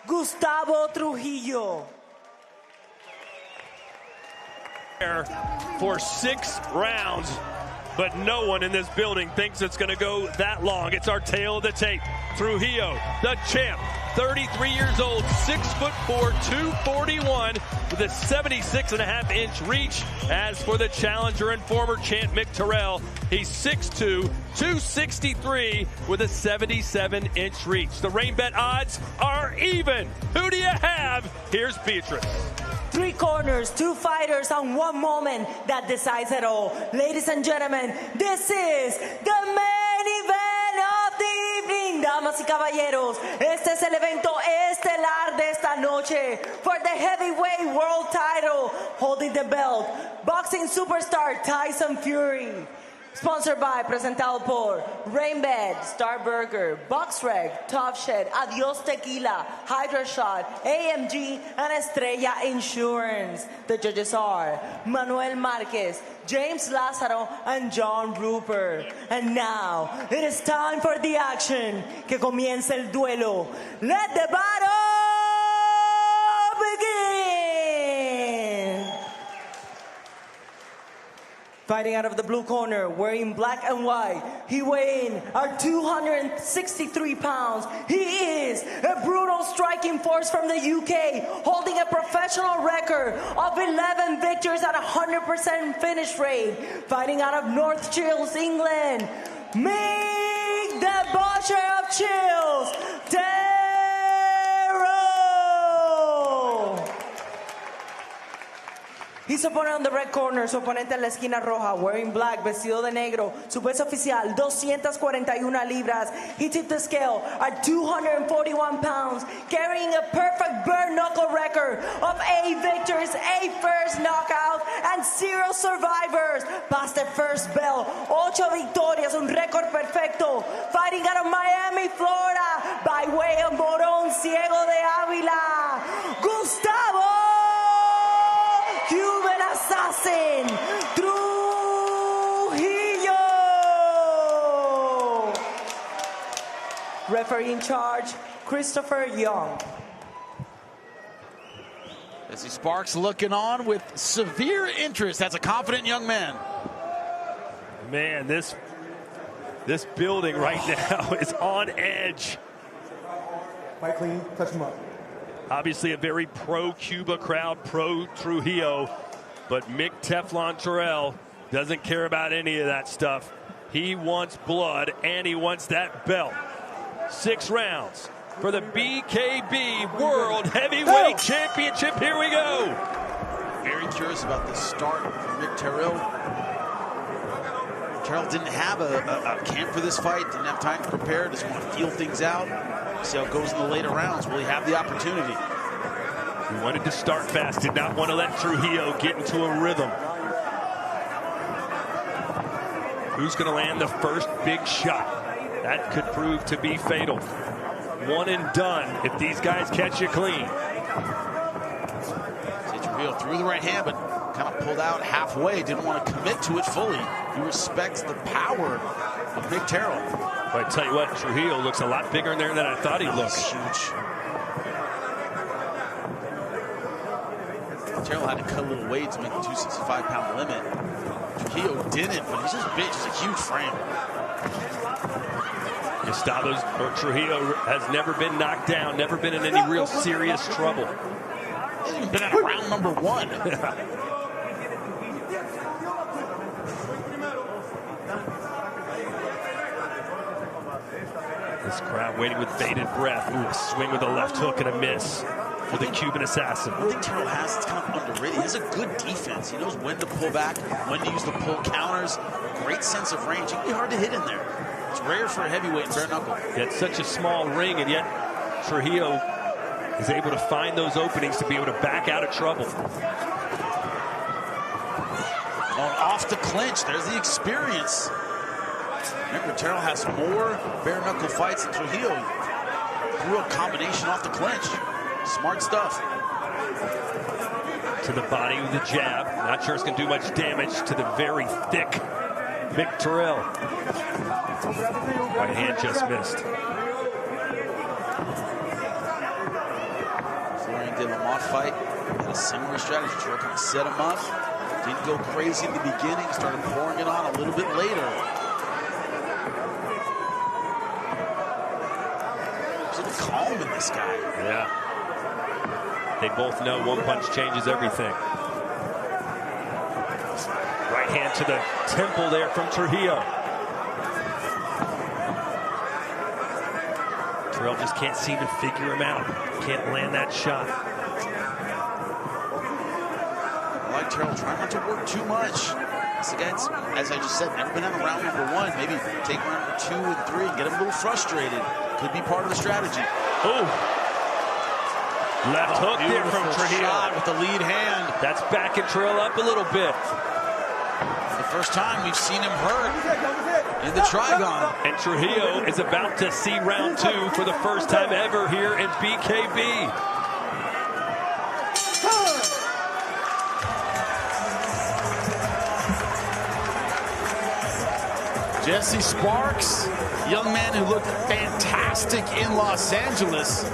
Gustavo Trujillo. For 6 rounds, but no one in this building thinks it's going to go that long. It's our tail of the tape. Trujillo, the champ, 33 years old, 6'4", 241, with a 76.5-inch reach. As for the challenger and former champ Mick Terrell, he's 6'2", 263, with a 77-inch reach. The rain bet odds are even. Who do you have? Here's Beatrice. 3 corners, 2 fighters, and 1 moment that decides it all. Ladies and gentlemen, this is the main event of the evening. Damas y caballeros, este es el evento estelar de esta noche for the heavyweight world title, holding the belt, boxing superstar Tyson Fury. Sponsored by, presentado por Rainbed, Star Burger, BoxRec, Top Shed, Adios Tequila, Hydra Shot, AMG, and Estrella Insurance. The judges are Manuel Marquez, James Lázaro, and John Rupert. And now, it is time for the action. Que comience el duelo. Let the battle begin! Fighting out of the blue corner, wearing black and white, he weighing 263 pounds. He is a brutal striking force from the UK, holding a professional record of 11 victories at 100% finish rate. Fighting out of North Shields, England, Mick the Butcher of Chills, His opponent on the red corner, su oponente en la esquina roja, wearing black, vestido de negro, su peso oficial, 241 libras. He tipped the scale at 241 pounds, carrying a perfect bare knuckle record of 8 victories, 8 first knockouts, and 0 survivors. Past the first bell, 8 victorias, un récord perfecto. Fighting out of Miami, Florida, by way of Morón Ciego de Ávila, Gustavo Cuban Assassin Trujillo. Referee in charge, Christopher Young. Jesse Sparks looking on with severe interest. That's a confident young man. Man, this building right now is on edge. Fight clean, touch him up. Obviously a very pro-Cuba crowd, pro-Trujillo, but Mick Teflon Terrell doesn't care about any of that stuff. He wants blood, and he wants that belt. 6 rounds for the BKB World Heavyweight Championship. Here we go. Very curious about the start for Mick Terrell. Terrell didn't have a camp for this fight, didn't have time to prepare, just want to feel things out. See how it goes in the later rounds. Will he have the opportunity? He wanted to start fast, did not want to let Trujillo get into a rhythm. Who's going to land the first big shot? That could prove to be fatal. 1 and done if these guys catch you clean. See Trujillo threw the right hand, but kind of pulled out halfway. Didn't want to commit to it fully. He respects the power of Mick Terrell. But I tell you what, Trujillo looks a lot bigger in there than I thought he looked. Huge. Terrell had to cut a little weight to make the 265-pound limit. Trujillo didn't, but he's just big, just a huge frame. Trujillo has never been knocked down, never been in any real serious trouble. He's even been at round number 1. This crowd waiting with bated breath. Ooh, a swing with a left hook and a miss for the Cuban assassin. One thing Terrell has, it's kind of underrated. He has a good defense. He knows when to pull back, when to use the pull counters. Great sense of range. It can be hard to hit in there. It's rare for a heavyweight in bare knuckle. It's such a small ring, and yet Trujillo is able to find those openings to be able to back out of trouble. On off the clinch. There's the experience. Remember, Terrell has more bare knuckle fights than Trujillo. Threw a combination off the clinch. Smart stuff. To the body with the jab. Not sure it's going to do much damage to the very thick Mick Terrell. Right hand just missed. Florian de la Motte fight had a similar strategy. Terrell kind of set him up. Didn't go crazy in the beginning. Started pouring it on a little bit later. Sort of calm in this guy. Yeah. They both know one punch changes everything. Right hand to the temple there from Trujillo. Terrell just can't seem to figure him out. Can't land that shot. I like Terrell trying not to work too much. This guy's, as I just said, never been out of round number 1. Maybe take round number 2 and 3 and get him a little frustrated. Could be part of the strategy. Oh! Left hook there from Trujillo. Shot with the lead hand. That's backing Terrell up a little bit. The first time we've seen him hurt in the Trigon. And Trujillo is about to see round 2 for the first time ever here in BKB. Jesse Sparks, young man who looked fantastic in Los Angeles.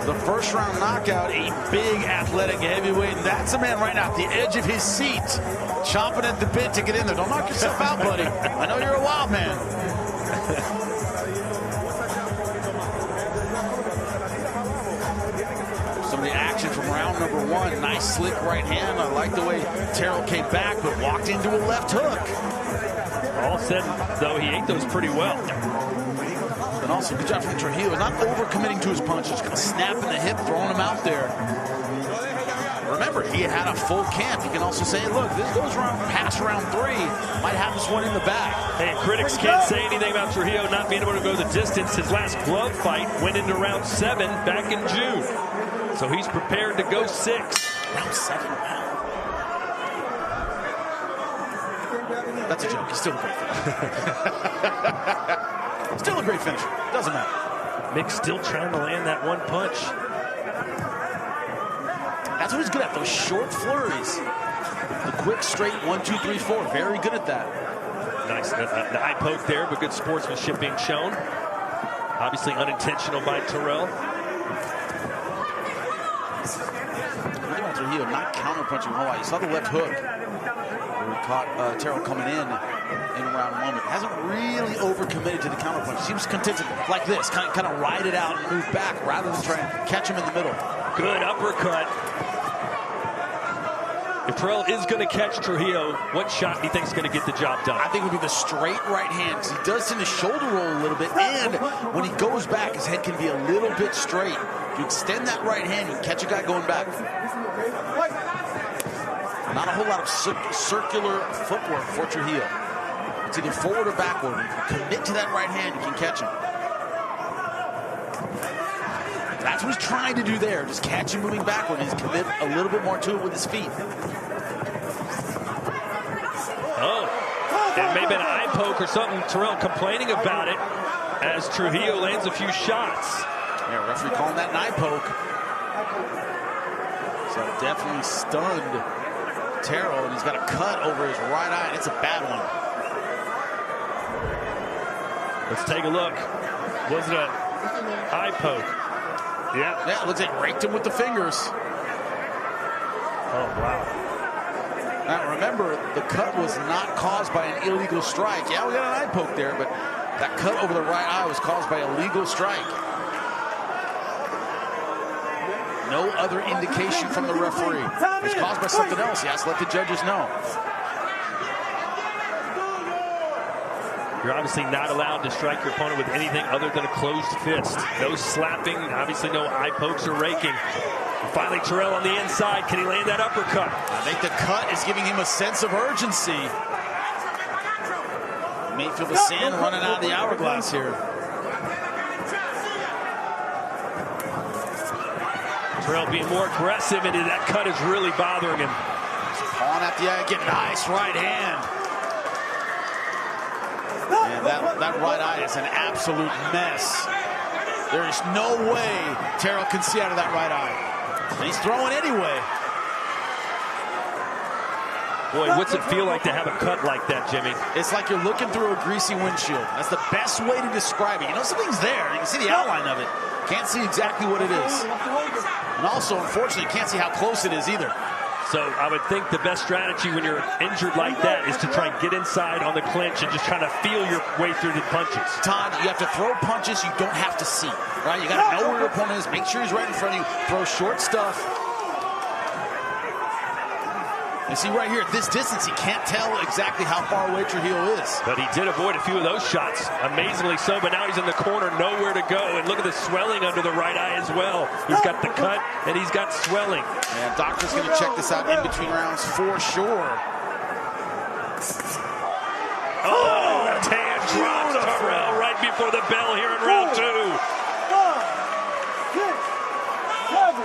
The first round knockout, a big athletic heavyweight. And that's a man right now at the edge of his seat, chomping at the bit to get in there. Don't knock yourself out, buddy. I know you're a wild man. Some of the action from round number 1. Nice slick right hand. I like the way Terrell came back, but walked into a left hook. All said, though, he ate those pretty well. And also, good job from Trujillo. Not overcommitting to his punches, kind of snapping the hip, throwing him out there. Remember, he had a full camp. You can also say, look, this goes past round 3. Might have this one in the bag. Hey, critics can't say anything about Trujillo not being able to go the distance. His last glove fight went into round 7 back in June. So he's prepared to go 6. Round 7, wow. That's a joke. He's still a great finisher. Still a great finisher. Doesn't matter. Mick's still trying to land that one punch. That's what he's good at, those short flurries. The quick, straight 1, 2, 3, 4. Very good at that. Nice. The eye poke there, but good sportsmanship being shown. Obviously unintentional by Terrell. Look at Trujillo not counterpunching Hawaii. You saw the left hook. We caught Terrell coming in round 1, but hasn't really overcommitted to the counterpunch. Seems content to, like this, kind of ride it out and move back rather than try and catch him in the middle. Good uppercut. If Terrell is going to catch Trujillo, what shot do you think is going to get the job done? I think it would be the straight right hand. He does tend to shoulder roll a little bit, and when he goes back, his head can be a little bit straight. If you extend that right hand, you can catch a guy going back. Not a whole lot of circular footwork for Trujillo. It's either forward or backward. If you commit to that right hand, you can catch him. That's what he's trying to do there. Just catch him moving backward and commit a little bit more to it with his feet. Oh, it may have been an eye poke or something. Terrell complaining about it as Trujillo lands a few shots. Yeah, referee calling that an eye poke. So definitely stunned Terrell, and he's got a cut over his right eye, and it's a bad one. Let's take a look. Was it an eye poke? Yeah. Yeah, it looks like raked him with the fingers. Oh, wow. Now, remember, the cut was not caused by an illegal strike. Yeah, we got an eye poke there, but that cut over the right eye was caused by a legal strike. No other indication from the referee. If it's caused by something else, he has to let the judges know. You're obviously not allowed to strike your opponent with anything other than a closed fist. No slapping, obviously no eye pokes or raking. Finally, Terrell on the inside. Can he land that uppercut? I think the cut is giving him a sense of urgency. You may feel the sand running out of the hourglass here. Terrell being more aggressive, and that cut is really bothering him. Pawing at the eye again. Nice right hand. man, that right eye is an absolute mess. There is no way Terrell can see out of that right eye. And he's throwing anyway. Boy, what's it feel like to have a cut like that, Jimmy? It's like you're looking through a greasy windshield. That's the best way to describe it. You know, something's there. You can see the outline of it. Can't see exactly what it is. And also, unfortunately, can't see how close it is either. So I would think the best strategy when you're injured like that is to try and get inside on the clinch and just try to feel your way through the punches. Todd, you have to throw punches you don't have to see, right? You got to know where your opponent is, make sure he's right in front of you, throw short stuff. You see right here, at this distance, he can't tell exactly how far away Trujillo is. But he did avoid a few of those shots, amazingly so, but now he's in the corner, nowhere to go. And look at the swelling under the right eye as well. He's got the cut, and he's got swelling. And doctor's going to check this out in between rounds for sure. Oh, Tan drops Terrell right before the bell here in round 2. 5, 6, 7,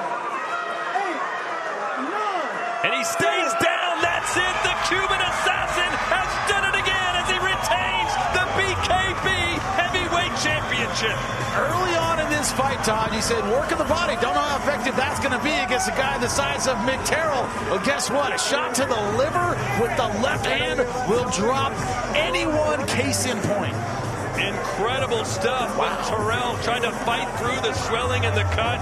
8, 9. And he stays down. That's it. The Cuban assassin has done it again as he retains the BKB heavyweight championship. Early on in this fight, Todd, you said work of the body. Don't know how effective that's going to be against a guy the size of Mick Terrell. Well, guess what? A shot to the liver with the left hand will drop anyone case in point. Incredible stuff. Wow. Terrell trying to fight through the swelling and the cut.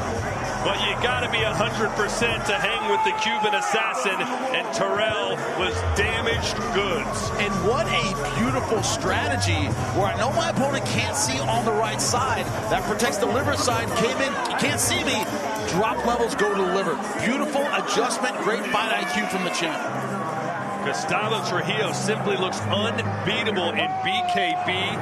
But you got to be 100% to hang with the Cuban assassin, and Terrell was damaged goods. And what a beautiful strategy, where I know my opponent can't see on the right side. That protects the liver side. Came in, you can't see me. Drop levels go to the liver. Beautiful adjustment, great fight IQ from the champ. Gustavo Trujillo simply looks unbeatable in BKB.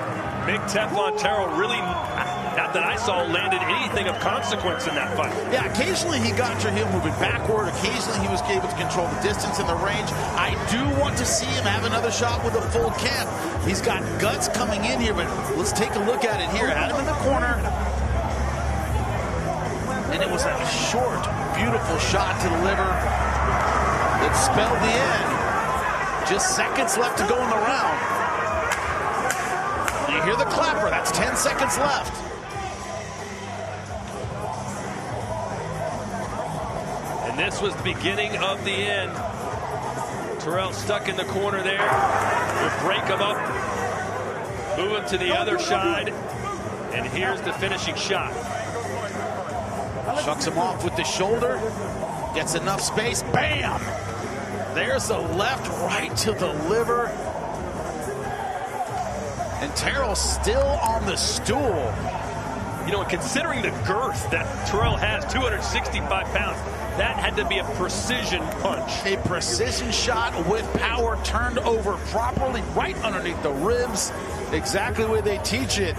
Big Teflon Terrell really, not that I saw, landed anything of consequence in that fight. Yeah, occasionally he got Trujillo moving backward. Occasionally he was able to control the distance and the range. I do want to see him have another shot with a full camp. He's got guts coming in here, but let's take a look at it here. Had him in the corner. And it was a short, beautiful shot to the liver that spelled the end. Just seconds left to go in the round. You hear the clapper. That's 10 seconds left. And this was the beginning of the end. Terrell stuck in the corner there. We'll break him up. Move him to the other side. And here's the finishing shot. Shucks him off with the shoulder. Gets enough space. Bam! There's the left right to the liver. And Terrell still on the stool. You know, considering the girth that Terrell has, 265 pounds, that had to be a precision punch. A precision shot with power turned over properly right underneath the ribs. Exactly where they teach it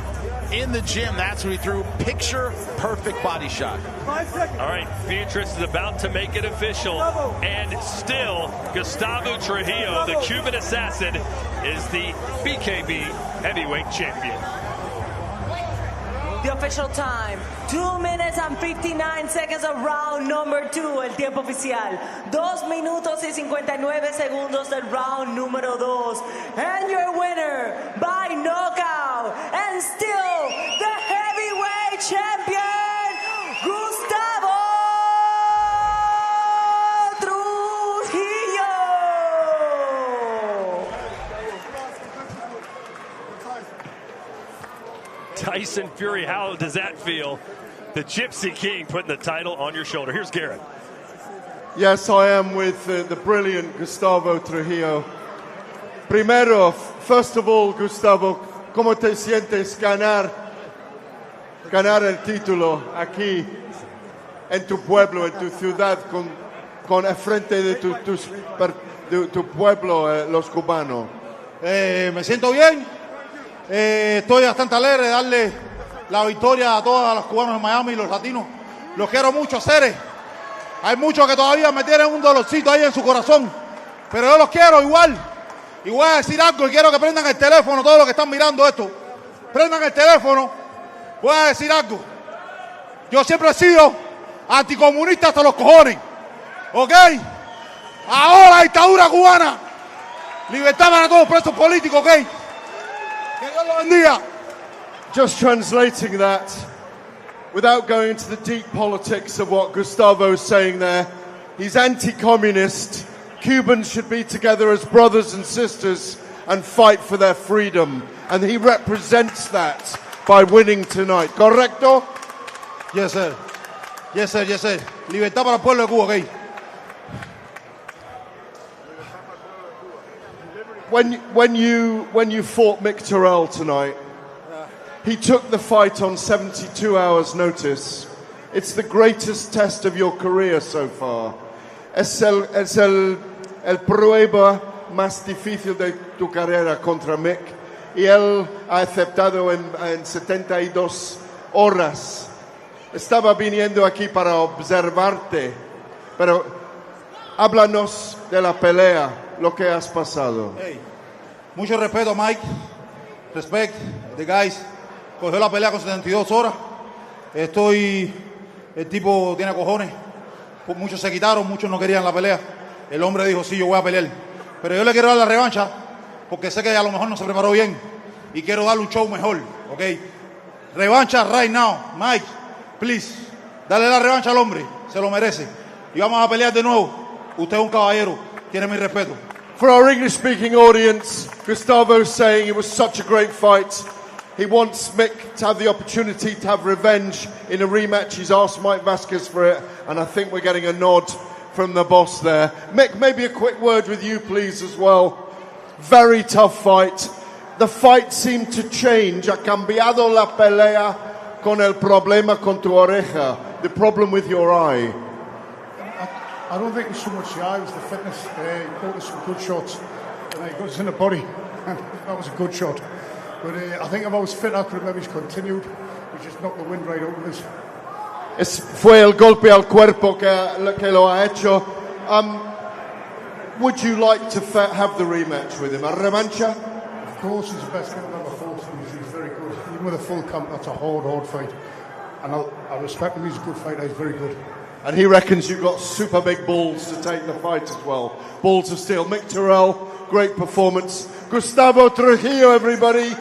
in the gym. That's what he threw. Picture perfect body shot. All right, Beatrice is about to make it official. And still, Gustavo Trujillo, the Cuban assassin, is the BKB heavyweight champion. The official time, 2 minutes and 59 seconds of round number 2, el tiempo oficial. 2 minutos y 59 segundos del round número 2. And your winner by knockout, and still the heavyweight champion, Gustavo Trujillo. Tyson Fury, how does that feel? The Gypsy King putting the title on your shoulder. Here's Garrett. Yes, I am with the brilliant Gustavo Trujillo. Primero, first of all, Gustavo, ¿cómo te sientes ganar el título aquí en tu pueblo, en tu ciudad, con el frente de tu pueblo, los cubanos? Me siento bien. Estoy bastante alegre de darle la victoria a todos los cubanos en Miami y los latinos. Los quiero mucho, seres. Hay muchos que todavía me tienen un dolorcito ahí en su corazón, pero yo los quiero igual. Y voy a decir algo y quiero que prendan el teléfono, todos los que están mirando esto. Prendan el teléfono. Voy a decir algo. Yo siempre he sido anticomunista hasta los cojones. ¿Ok? Ahora la dictadura cubana. Libertad para todos los presos políticos, ¿ok? Just translating that, without going into the deep politics of what Gustavo's saying there, he's anti-communist. Cubans should be together as brothers and sisters and fight for their freedom. And he represents that by winning tonight. Correcto? Yes, sir. Yes, sir. Yes, sir. Libertad para el pueblo de Cuba, okay? When you fought Mick Terrell tonight, he took the fight on 72 hours notice. It's the greatest test of your career so far. Es el prueba más difícil de tu carrera contra Mick. Y él ha aceptado en 72 horas. Estaba viniendo aquí para observarte, pero háblanos de la pelea, lo que has pasado. Hey, mucho respeto, Mike. Respect, the guys. Cogió la pelea con 72 horas. El tipo tiene cojones. Muchos se quitaron, muchos no querían la pelea. El hombre dijo, sí, yo voy a pelear. Pero yo le quiero dar la revancha, porque sé que a lo mejor no se preparó bien. Y quiero darle un show mejor, ¿ok? Revancha right now, Mike. Please, dale la revancha al hombre. Se lo merece. Y vamos a pelear de nuevo. Usted es un caballero. Tiene mi respeto. For our English-speaking audience, Gustavo's saying it was such a great fight. He wants Mick to have the opportunity to have revenge in a rematch. He's asked Mike Vasquez for it, and I think we're getting a nod from the boss there. Mick, maybe a quick word with you, please, as well. Very tough fight. The fight seemed to change. Ha cambiado la pelea con el problema con tu oreja. The problem with your eye. I don't think it was so much the eye, it was the fitness. He caught us some good shots. And he got us in the body. That was a good shot. But I think if I was fit, I could have maybe continued. We just knocked the wind right out of us. Fue el golpe al cuerpo que lo ha hecho. Would you like to have the rematch with him? A revancha? Of course, he's the best fighter I've ever fought. He's very good. Even with a full camp, that's a hard fight. And I respect him. He's a good fighter. He's very good. And he reckons you've got super big balls to take the fight as well. Balls of steel. Mick Terrell, great performance. Gustavo Trujillo, everybody.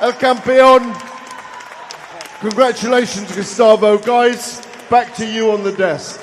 El campeón. Congratulations, Gustavo. Guys, back to you on the desk.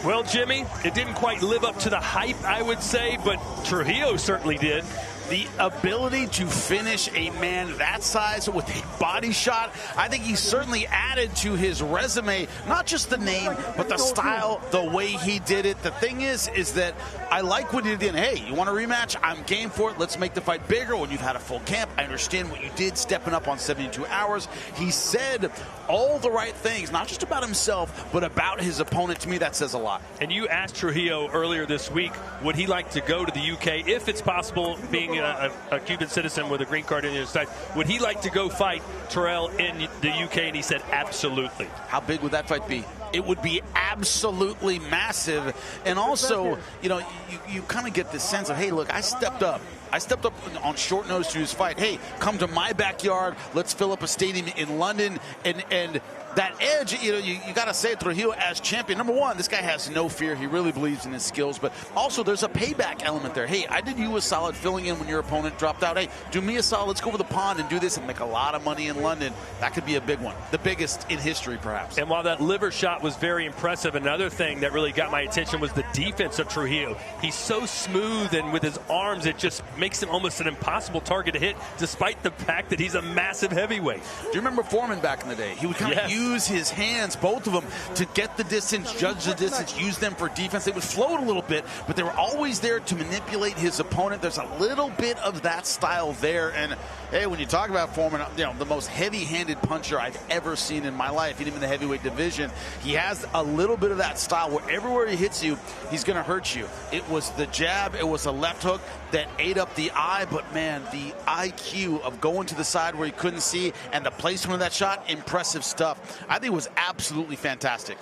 Well, Jimmy, it didn't quite live up to the hype, I would say, but Trujillo certainly did. The ability to finish a man that size with a body shot, I think he certainly added to his resume, not just the name, but the style, the way he did it. The thing is that I like what he did. Hey, you want a rematch? I'm game for it. Let's make the fight bigger when you've had a full camp. I understand what you did, stepping up on 72 hours. He said all the right things, not just about himself, but about his opponent. To me, that says a lot. And you asked Trujillo earlier this week, would he like to go to the UK, if it's possible, being a Cuban citizen with a green card in the United States, would he like to go fight Terrell in the UK? And he said absolutely. How big would that fight be? It would be absolutely massive. And also, you know, you kind of get this sense of, hey, look, I stepped up. I stepped up on short notice to his fight. Hey, come to my backyard. Let's fill up a stadium in London. And that edge, you know, you got to say Trujillo as champion. Number one, this guy has no fear. He really believes in his skills. But also there's a payback element there. Hey, I did you a solid filling in when your opponent dropped out. Hey, do me a solid. Let's go over the pond and do this and make a lot of money in London. That could be a big one. The biggest in history, perhaps. And while that liver shot was very impressive, another thing that really got my attention was the defense of Trujillo. He's so smooth, and with his arms, it just makes him almost an impossible target to hit, despite the fact that he's a massive heavyweight. Do you remember Foreman back in the day? He would kind of use his hands, both of them, to get the distance, judge the distance, use them for defense. They would float a little bit, but they were always there to manipulate his opponent. There's a little bit of that style there. And hey, when you talk about Foreman, you know, the most heavy-handed puncher I've ever seen in my life, even in the heavyweight division, he has a little bit of that style where everywhere he hits you, he's going to hurt you. It was the jab, it was a left hook that ate up the eye, but man, the IQ of going to the side where he couldn't see and the placement of that shot, impressive stuff. I think it was absolutely fantastic.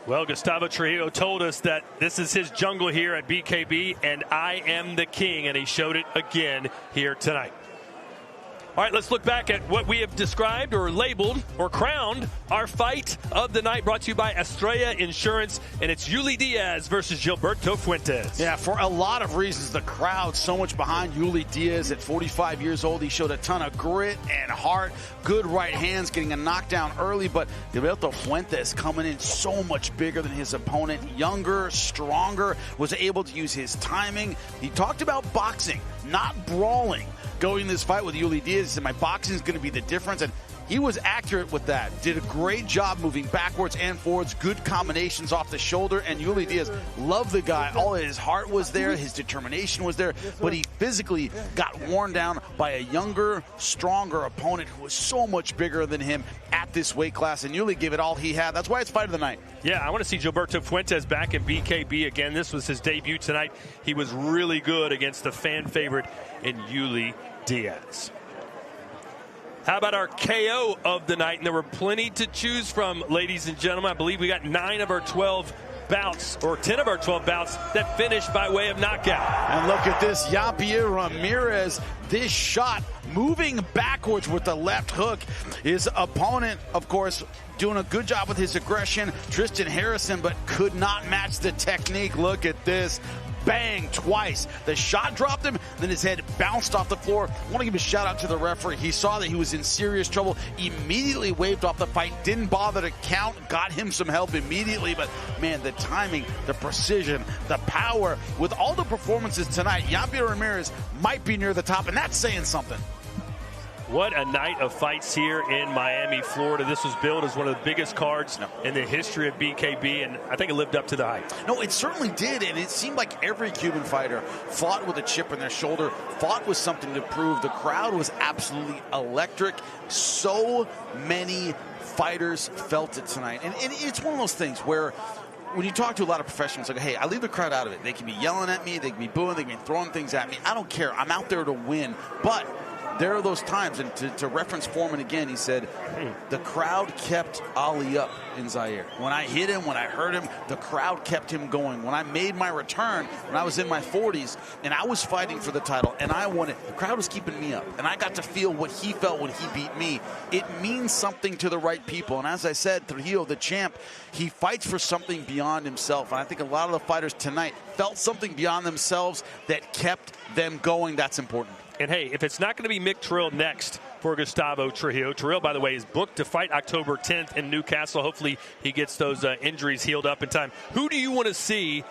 Well, Gustavo Trujillo told us that this is his jungle here at BKB, and I am the king, and he showed it again here tonight. All right, let's look back at what we have described or labeled or crowned our fight of the night, brought to you by Estrella Insurance, and it's Yuli Diaz versus Gilberto Fuentes. Yeah, for a lot of reasons, the crowd so much behind Yuli Diaz at 45 years old. He showed a ton of grit and heart, good right hands, getting a knockdown early, but Gilberto Fuentes coming in so much bigger than his opponent, younger, stronger, was able to use his timing. He talked about boxing, not brawling. Going this fight with Yuli Diaz, he said, my boxing is going to be the difference, and he was accurate with that. Did a great job moving backwards and forwards, good combinations off the shoulder, and Yuli Diaz loved the guy. All of his heart was there, his determination was there, but he physically got worn down by a younger, stronger opponent who was so much bigger than him at this weight class, and Yuli gave it all he had. That's why it's fight of the night. Yeah, I want to see Gilberto Fuentes back in BKB again. This was his debut tonight. He was really good against the fan favorite in Yuli Diaz. How about our KO of the night? And there were plenty to choose from, ladies and gentlemen. I believe we got 9 of our 12 bouts, or 10 of our 12 bouts, that finished by way of knockout. And look at this, Jean-Pierre Ramirez, this shot moving backwards with the left hook. His opponent, of course, doing a good job with his aggression, Tristan Harrison, but could not match the technique. Look at this. Bang, twice. The shot dropped him, then his head bounced off the floor. I want to give a shout out to the referee. He saw that he was in serious trouble, immediately waved off the fight, didn't bother to count, got him some help immediately. But man, the timing, the precision, the power, with all the performances tonight, Jean-Pierre Ramirez might be near the top, and that's saying something. What a night of fights here in Miami, Florida. This was billed as one of the biggest cards in the history of BKB, and I think it lived up to the hype. No, it certainly did, and it seemed like every Cuban fighter fought with a chip on their shoulder, fought with something to prove. The crowd was absolutely electric. So many fighters felt it tonight, and it's one of those things where when you talk to a lot of professionals, like, hey, I leave the crowd out of it. They can be yelling at me, they can be booing, they can be throwing things at me. I don't care. I'm out there to win, but there are those times, and to reference Foreman again, he said, the crowd kept Ali up in Zaire. When I hit him, when I hurt him, the crowd kept him going. When I made my return, when I was in my 40s, and I was fighting for the title, and I won it, the crowd was keeping me up. And I got to feel what he felt when he beat me. It means something to the right people. And as I said, Trujillo, the champ, he fights for something beyond himself. And I think a lot of the fighters tonight felt something beyond themselves that kept them going. That's important. And hey, if it's not going to be Mick Trill next for Gustavo Trujillo, Trill, by the way, is booked to fight October 10th in Newcastle. Hopefully he gets those injuries healed up in time. Who do you want to see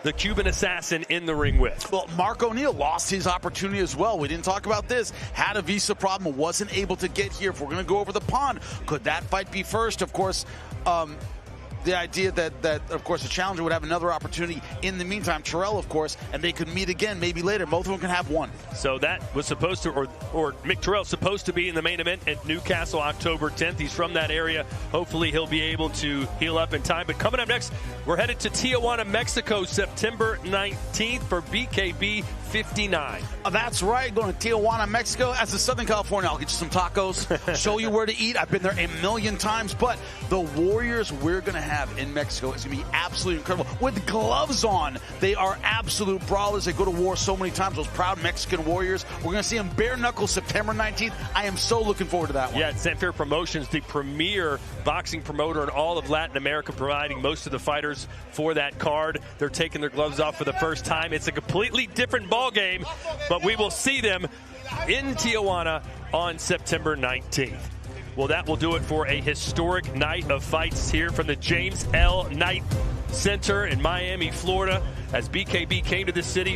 the Cuban assassin in the ring with? Well, Mark O'Neill lost his opportunity as well. We didn't talk about this. Had a visa problem, wasn't able to get here. If we're going to go over the pond, could that fight be first? Of course, the idea that, of course, the challenger would have another opportunity in the meantime. Terrell, of course, and they could meet again maybe later. Both of them can have one. So that was supposed to, or Mick Terrell supposed to be in the main event at Newcastle October 10th. He's from that area. Hopefully he'll be able to heal up in time. But coming up next, we're headed to Tijuana, Mexico, September 19th for BKB 59. That's right, going to Tijuana, Mexico. As a Southern California, I'll get you some tacos, show you where to eat. I've been there a million times, but the Warriors we're going to have in Mexico is going to be absolutely incredible. With gloves on, they are absolute brawlers. They go to war so many times, those proud Mexican Warriors. We're going to see them bare knuckle September 19th. I am so looking forward to that one. Yeah, Sanfair Promotions, the premier boxing promoter in all of Latin America, providing most of the fighters for that card. They're taking their gloves off for the first time. It's a completely different ball game, but we will see them in Tijuana on September 19th. Well, that will do it for a historic night of fights here from the James L. Knight Center in Miami, Florida, as BKB came to the city